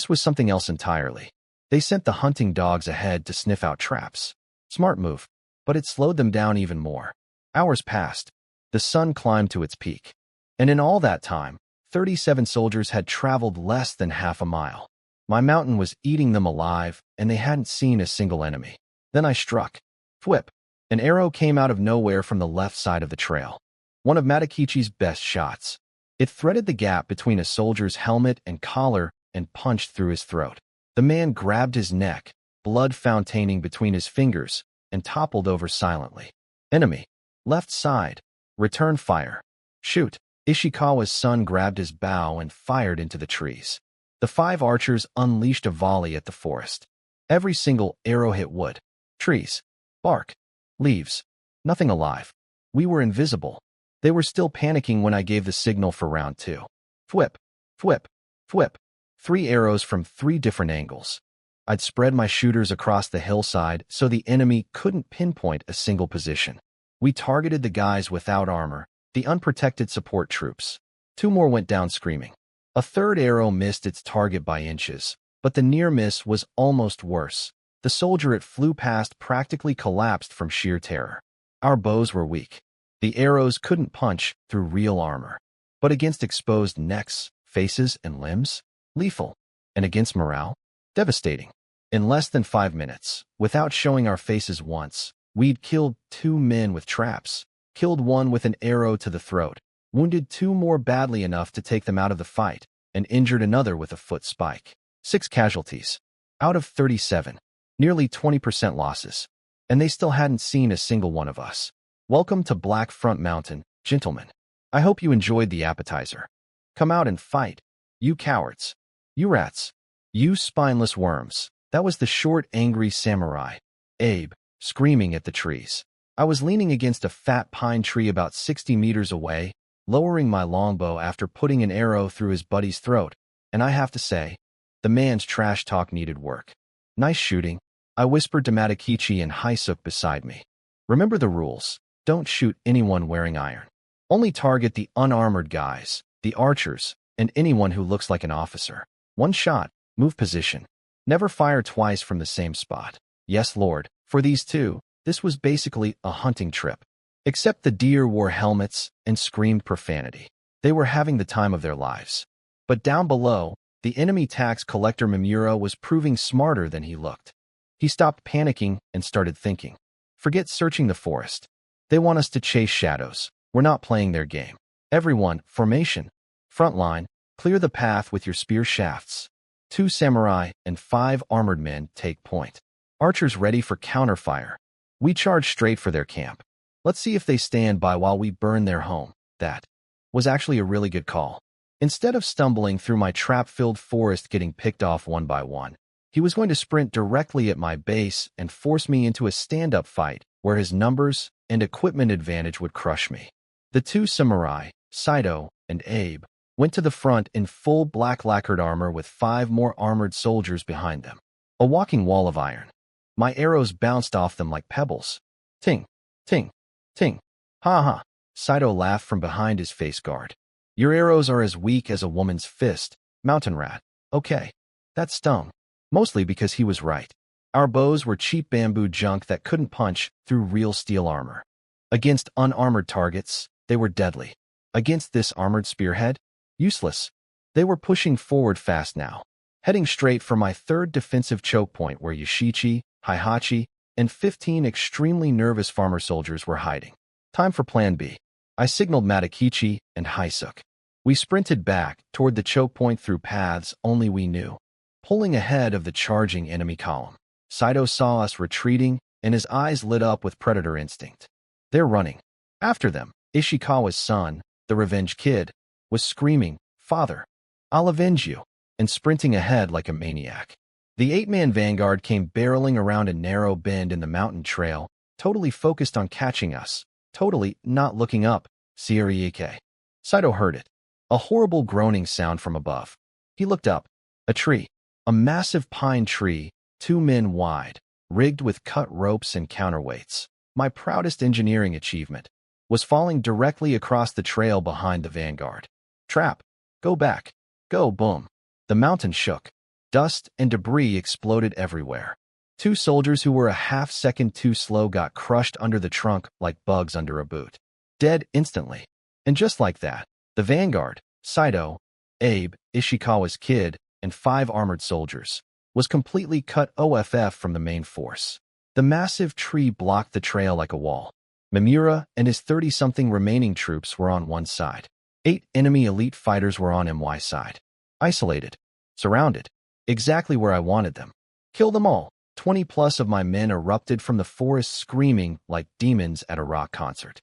was something else entirely. They sent the hunting dogs ahead to sniff out traps. Smart move, but it slowed them down even more. Hours passed. The sun climbed to its peak. And in all that time, 37 soldiers had traveled less than half a mile. My mountain was eating them alive, and they hadn't seen a single enemy. Then I struck. Thwip. An arrow came out of nowhere from the left side of the trail. One of Matakichi's best shots. It threaded the gap between a soldier's helmet and collar and punched through his throat. The man grabbed his neck, blood fontaining between his fingers, and toppled over silently. Enemy. Left side. Return fire. Shoot. Ishikawa's son grabbed his bow and fired into the trees. The 5 archers unleashed a volley at the forest. Every single arrow hit wood, trees, bark, leaves, nothing alive. We were invisible. They were still panicking when I gave the signal for round 2. Thwip, thwip, thwip. 3 arrows from 3 different angles. I'd spread my shooters across the hillside so the enemy couldn't pinpoint a single position. We targeted the guys without armor, the unprotected support troops. 2 more went down screaming. A 3rd arrow missed its target by inches, but the near miss was almost worse. The soldier it flew past practically collapsed from sheer terror. Our bows were weak. The arrows couldn't punch through real armor. But against exposed necks, faces, and limbs, lethal. And against morale, devastating. In less than 5 minutes, without showing our faces once, we'd killed 2 men with traps, killed 1 with an arrow to the throat, wounded 2 more badly enough to take them out of the fight, and injured another with a foot spike. 6 casualties. Out of 37. Nearly 20% losses. And they still hadn't seen a single one of us. Welcome to Black Front Mountain, gentlemen. I hope you enjoyed the appetizer. Come out and fight. You cowards. You rats. You spineless worms. That was the short, angry samurai, Abe, screaming at the trees. I was leaning against a fat pine tree about 60 meters away, lowering my longbow after putting an arrow through his buddy's throat, and I have to say, the man's trash talk needed work. Nice shooting, I whispered to Matakichi and Haisuk beside me. Remember the rules. Don't shoot anyone wearing iron. Only target the unarmored guys, the archers, and anyone who looks like an officer. 1 shot, move position. Never fire twice from the same spot. Yes, Lord, for these 2, this was basically a hunting trip. Except the deer wore helmets and screamed profanity. They were having the time of their lives. But down below, the enemy tax collector Mimura was proving smarter than he looked. He stopped panicking and started thinking. Forget searching the forest. They want us to chase shadows. We're not playing their game. Everyone, formation. Front line, clear the path with your spear shafts. 2 samurai and 5 armored men take point. Archers ready for counterfire. We charge straight for their camp. Let's see if they stand by while we burn their home. That was actually a really good call. Instead of stumbling through my trap-filled forest getting picked off one by one, he was going to sprint directly at my base and force me into a stand-up fight where his numbers and equipment advantage would crush me. The 2 samurai, Saito and Abe, went to the front in full black lacquered armor with 5 more armored soldiers behind them. A walking wall of iron. My arrows bounced off them like pebbles. Ting, ting, ting. Ha ha. Saito laughed from behind his face guard. Your arrows are as weak as a woman's fist, mountain rat. Okay. That stung. Mostly because he was right. Our bows were cheap bamboo junk that couldn't punch through real steel armor. Against unarmored targets, they were deadly. Against this armored spearhead, useless. They were pushing forward fast now, heading straight for my 3rd defensive choke point where Yoshichi, Heihachi, and 15 extremely nervous farmer soldiers were hiding. Time for Plan B. I signaled Matakichi and Haisuk. We sprinted back toward the choke point through paths only we knew, pulling ahead of the charging enemy column. Saito saw us retreating, and his eyes lit up with predator instinct. They're running. After them, Ishikawa's son, the revenge kid, was screaming, Father, I'll avenge you, and sprinting ahead like a maniac. The 8-man vanguard came barreling around a narrow bend in the mountain trail, totally focused on catching us, totally not looking up. Siriike. Saito heard it. A horrible groaning sound from above. He looked up. A tree. A massive pine tree, 2 men wide, rigged with cut ropes and counterweights. My proudest engineering achievement was falling directly across the trail behind the vanguard. Trap. Go back. Go, boom. The mountain shook. Dust and debris exploded everywhere. 2 soldiers who were a half-second too slow got crushed under the trunk like bugs under a boot. Dead instantly. And just like that, the vanguard, Saito, Abe, Ishikawa's kid, and 5 armored soldiers, was completely cut off from the main force. The massive tree blocked the trail like a wall. Mimura and his 30-something remaining troops were on one side. 8 enemy elite fighters were on MY side. Isolated. Surrounded. Exactly where I wanted them. Kill them all. 20+ of my men erupted from the forest screaming like demons at a rock concert.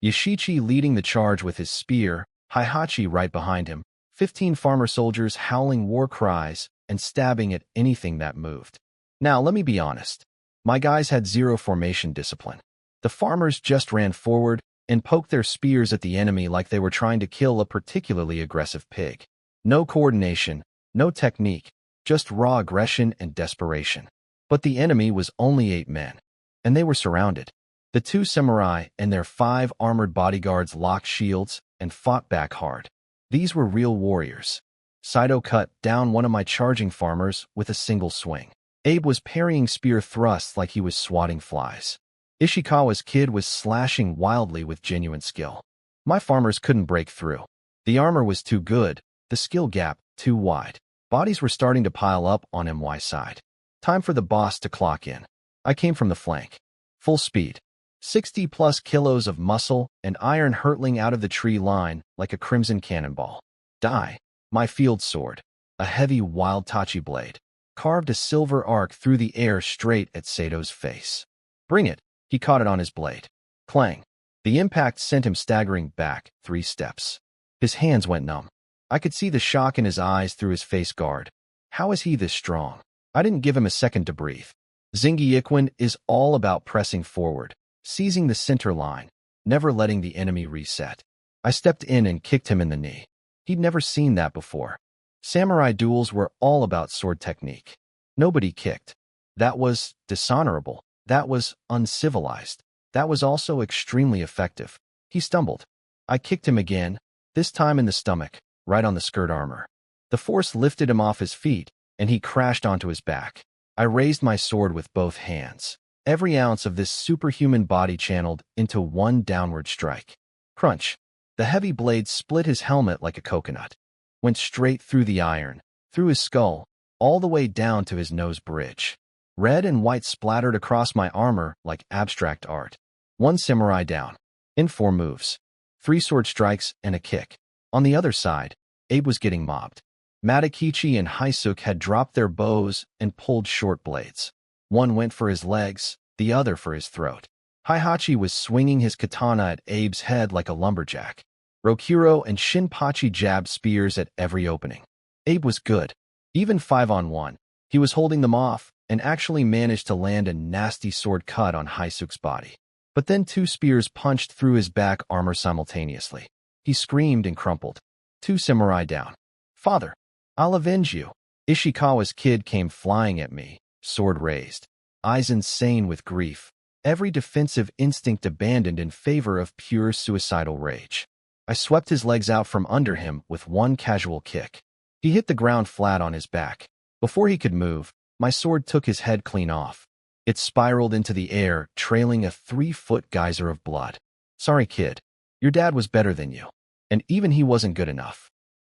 Yoshichi leading the charge with his spear, Heihachi right behind him, 15 farmer soldiers howling war cries and stabbing at anything that moved. Now, let me be honest. My guys had zero formation discipline. The farmers just ran forward and poked their spears at the enemy like they were trying to kill a particularly aggressive pig. No coordination, no technique, just raw aggression and desperation. But the enemy was only 8 men, and they were surrounded. The 2 samurai and their 5 armored bodyguards locked shields and fought back hard. These were real warriors. Saito cut down one of my charging farmers with a single swing. Abe was parrying spear thrusts like he was swatting flies. Ishikawa's kid was slashing wildly with genuine skill. My farmers couldn't break through. The armor was too good, the skill gap too wide. Bodies were starting to pile up on MY side. Time for the boss to clock in. I came from the flank. Full speed. 60+ kilos of muscle and iron hurtling out of the tree line like a crimson cannonball. Die. My field sword. A heavy wild tachi blade. Carved a silver arc through the air straight at Sato's face. Bring it. He caught it on his blade. Clang. The impact sent him staggering back 3 steps. His hands went numb. I could see the shock in his eyes through his face guard. How is he this strong? I didn't give him a second to breathe. Zengi is all about pressing forward, seizing the center line, never letting the enemy reset. I stepped in and kicked him in the knee. He'd never seen that before. Samurai duels were all about sword technique. Nobody kicked. That was dishonorable. That was uncivilized. That was also extremely effective. He stumbled. I kicked him again, this time in the stomach, right on the skirt armor. The force lifted him off his feet, and he crashed onto his back. I raised my sword with both hands. Every ounce of this superhuman body channeled into one downward strike. Crunch. The heavy blade split his helmet like a coconut. Went straight through the iron, through his skull, all the way down to his nose bridge. Red and white splattered across my armor like abstract art. 1 samurai down. In 4 moves. 3 sword strikes and a kick. On the other side, Abe was getting mobbed. Matakichi and Haisuk had dropped their bows and pulled short blades. One went for his legs, the other for his throat. Heihachi was swinging his katana at Abe's head like a lumberjack. Rokuro and Shinpachi jabbed spears at every opening. Abe was good. Even 5-on-1, he was holding them off and actually managed to land a nasty sword cut on Haisuk's body. But then 2 spears punched through his back armor simultaneously. He screamed and crumpled. 2 samurai down. Father, I'll avenge you. Ishikawa's kid came flying at me, sword raised. Eyes insane with grief. Every defensive instinct abandoned in favor of pure suicidal rage. I swept his legs out from under him with one casual kick. He hit the ground flat on his back. Before he could move, my sword took his head clean off. It spiraled into the air, trailing a 3-foot geyser of blood. Sorry, kid. Your dad was better than you. And even he wasn't good enough.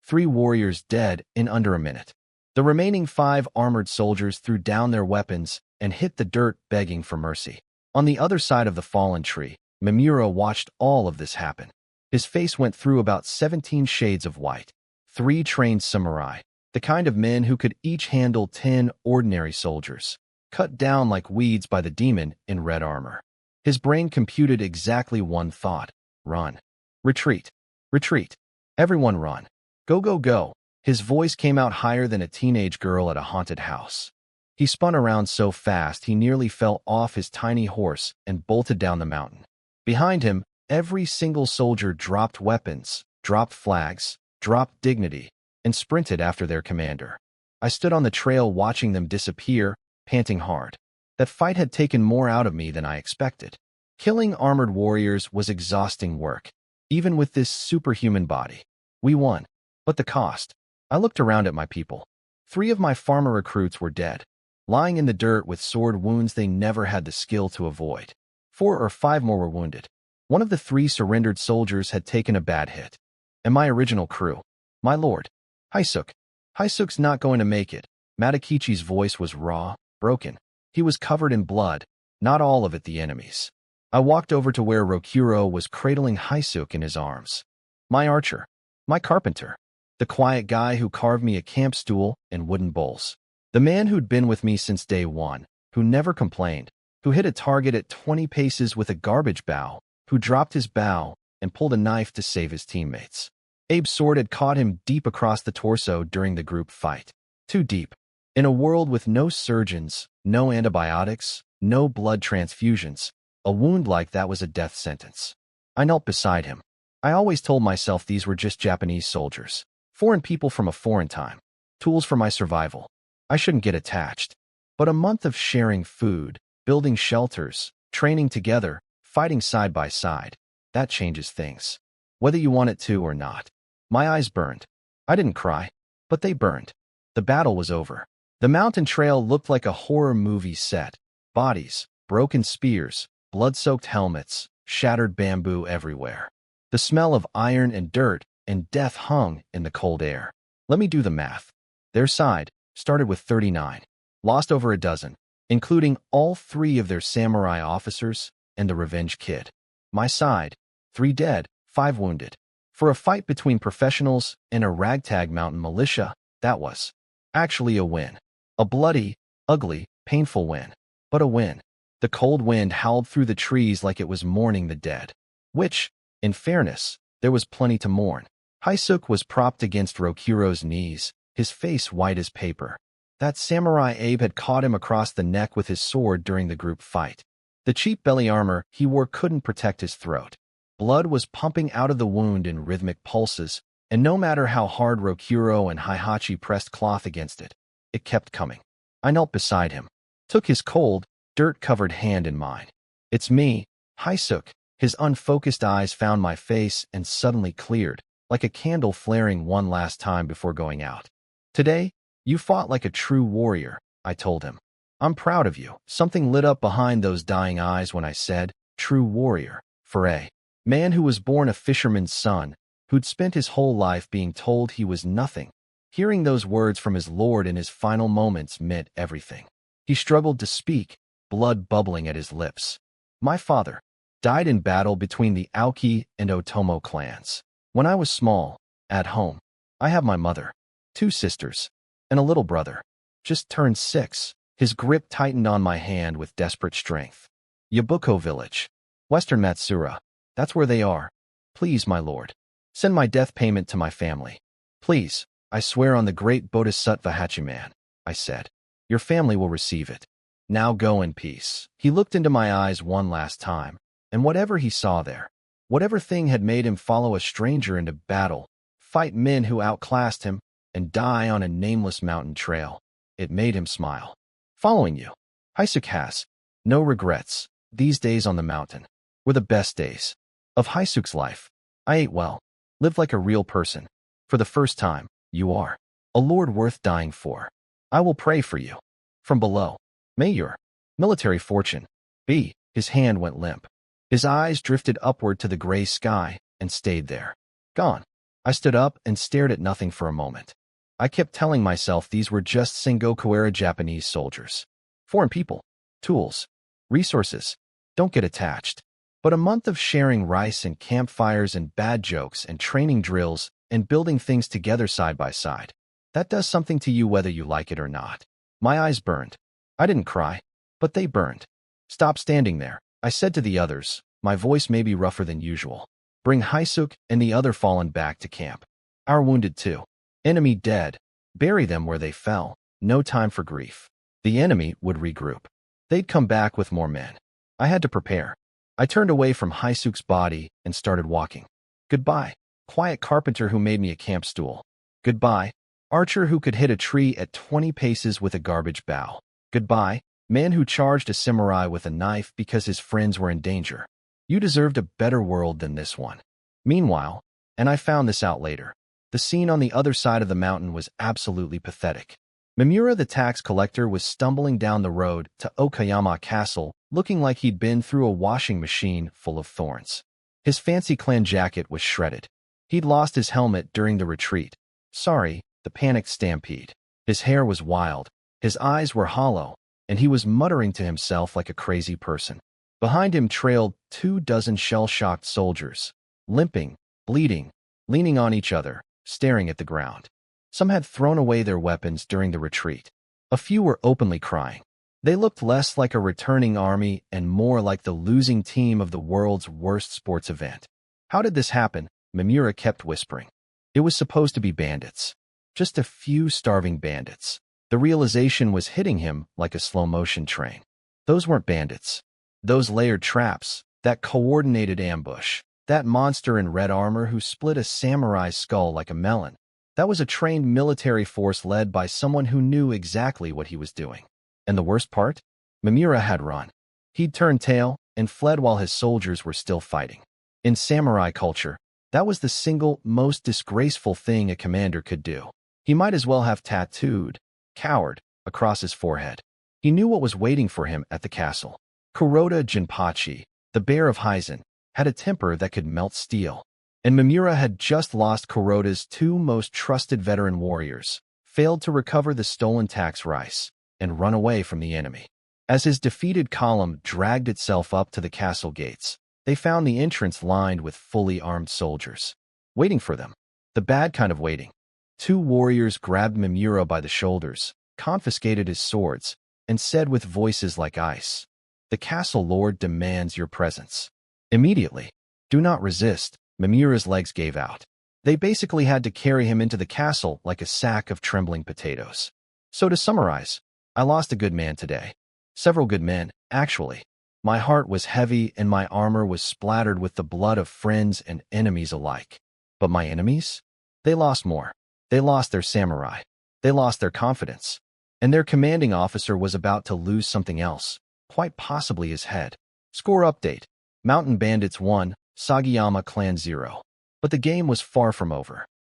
3 warriors dead in under a minute. The remaining 5 armored soldiers threw down their weapons and hit the dirt begging for mercy. On the other side of the fallen tree, Mimura watched all of this happen. His face went through about 17 shades of white. 3 trained samurai, the kind of men who could each handle 10 ordinary soldiers, cut down like weeds by the demon in red armor. His brain computed exactly one thought. Run. Retreat. Retreat. Everyone run. Go, go, go. His voice came out higher than a teenage girl at a haunted house. He spun around so fast he nearly fell off his tiny horse and bolted down the mountain. Behind him, every single soldier dropped weapons, dropped flags, dropped dignity, and sprinted after their commander. I stood on the trail watching them disappear, panting hard. That fight had taken more out of me than I expected. Killing armored warriors was exhausting work, even with this superhuman body. We won. But the cost. I looked around at my people. 3 of my farmer recruits were dead, lying in the dirt with sword wounds they never had the skill to avoid. 4 or 5 more were wounded. One of the 3 surrendered soldiers had taken a bad hit. And my original crew. My lord. Haisuk. Haisuk's not going to make it. Matakichi's voice was raw, broken. He was covered in blood, not all of it the enemy's. I walked over to where Rokuro was cradling Haisuk in his arms. My archer. My carpenter. The quiet guy who carved me a camp stool and wooden bowls. The man who'd been with me since day one, who never complained, who hit a target at 20 paces with a garbage bow, who dropped his bow and pulled a knife to save his teammates. Abe's sword had caught him deep across the torso during the group fight. Too deep. In a world with no surgeons, no antibiotics, no blood transfusions, a wound like that was a death sentence. I knelt beside him. I always told myself these were just Japanese soldiers, foreign people from a foreign time, tools for my survival. I shouldn't get attached. But a month of sharing food, building shelters, training together, fighting side by side, that changes things. Whether you want it to or not. My eyes burned. I didn't cry, but they burned. The battle was over. The mountain trail looked like a horror movie set. Bodies, broken spears, blood-soaked helmets, shattered bamboo everywhere. The smell of iron and dirt and death hung in the cold air. Let me do the math. Their side started with 39, lost over a dozen, including all 3 of their samurai officers and the revenge kid. My side, 3 dead, 5 wounded. For a fight between professionals and a ragtag mountain militia, that was actually a win. A bloody, ugly, painful win, but a win. The cold wind howled through the trees like it was mourning the dead, which, in fairness, there was plenty to mourn. Haisuk was propped against Rokuro's knees, his face white as paper. That samurai Abe had caught him across the neck with his sword during the group fight. The cheap belly armor he wore couldn't protect his throat. Blood was pumping out of the wound in rhythmic pulses, and no matter how hard Rokuro and Heihachi pressed cloth against it, it kept coming. I knelt beside him, took his cold, dirt-covered hand in mine. It's me, Haisuk. His unfocused eyes found my face and suddenly cleared, like a candle flaring one last time before going out. Today, you fought like a true warrior, I told him. I'm proud of you. Something lit up behind those dying eyes when I said, true warrior, for a man who was born a fisherman's son, who'd spent his whole life being told he was nothing. Hearing those words from his lord in his final moments meant everything. He struggled to speak, blood bubbling at his lips. My father died in battle between the Aoki and Otomo clans. When I was small, at home, I have my mother, 2 sisters, and a little brother. Just turned 6. His grip tightened on my hand with desperate strength. Yabuko village. Western Matsura. That's where they are. Please, my lord. Send my death payment to my family. Please, I swear on the great Bodhisattva Hachiman, I said. Your family will receive it. Now go in peace. He looked into my eyes one last time, and whatever he saw there, whatever thing had made him follow a stranger into battle, fight men who outclassed him, and die on a nameless mountain trail, it made him smile. Following you, Haisuk has no regrets. These days on the mountain were the best days of Haisuk's life. I ate well, lived like a real person. For the first time, you are a lord worth dying for. I will pray for you. From below, may your military fortune be. His hand went limp. His eyes drifted upward to the gray sky and stayed there. Gone. I stood up and stared at nothing for a moment. I kept telling myself these were just Sengoku-era Japanese soldiers. Foreign people, tools, resources. Don't get attached. But a month of sharing rice and campfires and bad jokes and training drills and building things together side by side. That does something to you whether you like it or not. My eyes burned. I didn't cry, but they burned. Stop standing there, I said to the others, my voice may be rougher than usual. Bring Haisuk and the other fallen back to camp. Our wounded too. Enemy dead. Bury them where they fell. No time for grief. The enemy would regroup. They'd come back with more men. I had to prepare. I turned away from Haisuk's body and started walking. Goodbye, quiet carpenter who made me a camp stool. Goodbye, archer who could hit a tree at 20 paces with a garbage bough. Goodbye, man who charged a samurai with a knife because his friends were in danger. You deserved a better world than this one. Meanwhile, and I found this out later, the scene on the other side of the mountain was absolutely pathetic. Mimura the tax collector was stumbling down the road to Okayama Castle, looking like he'd been through a washing machine full of thorns. His fancy clan jacket was shredded. He'd lost his helmet during the retreat. Sorry, the panicked stampede. His hair was wild, his eyes were hollow, and he was muttering to himself like a crazy person. Behind him trailed 24 shell-shocked soldiers, limping, bleeding, leaning on each other, staring at the ground. Some had thrown away their weapons during the retreat. A few were openly crying. They looked less like a returning army and more like the losing team of the world's worst sports event. How did this happen? Mimura kept whispering. It was supposed to be bandits. Just a few starving bandits. The realization was hitting him like a slow-motion train. Those weren't bandits. Those layered traps, that coordinated ambush, that monster in red armor who split a samurai's skull like a melon. That was a trained military force led by someone who knew exactly what he was doing. And the worst part? Mamura had run. He'd turned tail and fled while his soldiers were still fighting. In samurai culture, that was the single most disgraceful thing a commander could do. He might as well have tattooed "coward" across his forehead. He knew what was waiting for him at the castle. Kuroda Jinpachi, the bear of Hizen, had a temper that could melt steel. And Mamura had just lost Kuroda's two most trusted veteran warriors, failed to recover the stolen tax rice, and run away from the enemy. As his defeated column dragged itself up to the castle gates, they found the entrance lined with fully armed soldiers. Waiting for them. The bad kind of waiting. Two warriors grabbed Mamura by the shoulders, confiscated his swords, and said with voices like ice, "The castle lord demands your presence." Immediately. Do not resist. Mamura's legs gave out. They basically had to carry him into the castle like a sack of trembling potatoes. So to summarize, I lost a good man today. Several good men, actually. My heart was heavy and my armor was splattered with the blood of friends and enemies alike. But my enemies? They lost more. They lost their samurai. They lost their confidence. And their commanding officer was about to lose something else, quite possibly his head. Score update. Mountain Bandits 1, Sagayama Clan 0. But the game was far from over.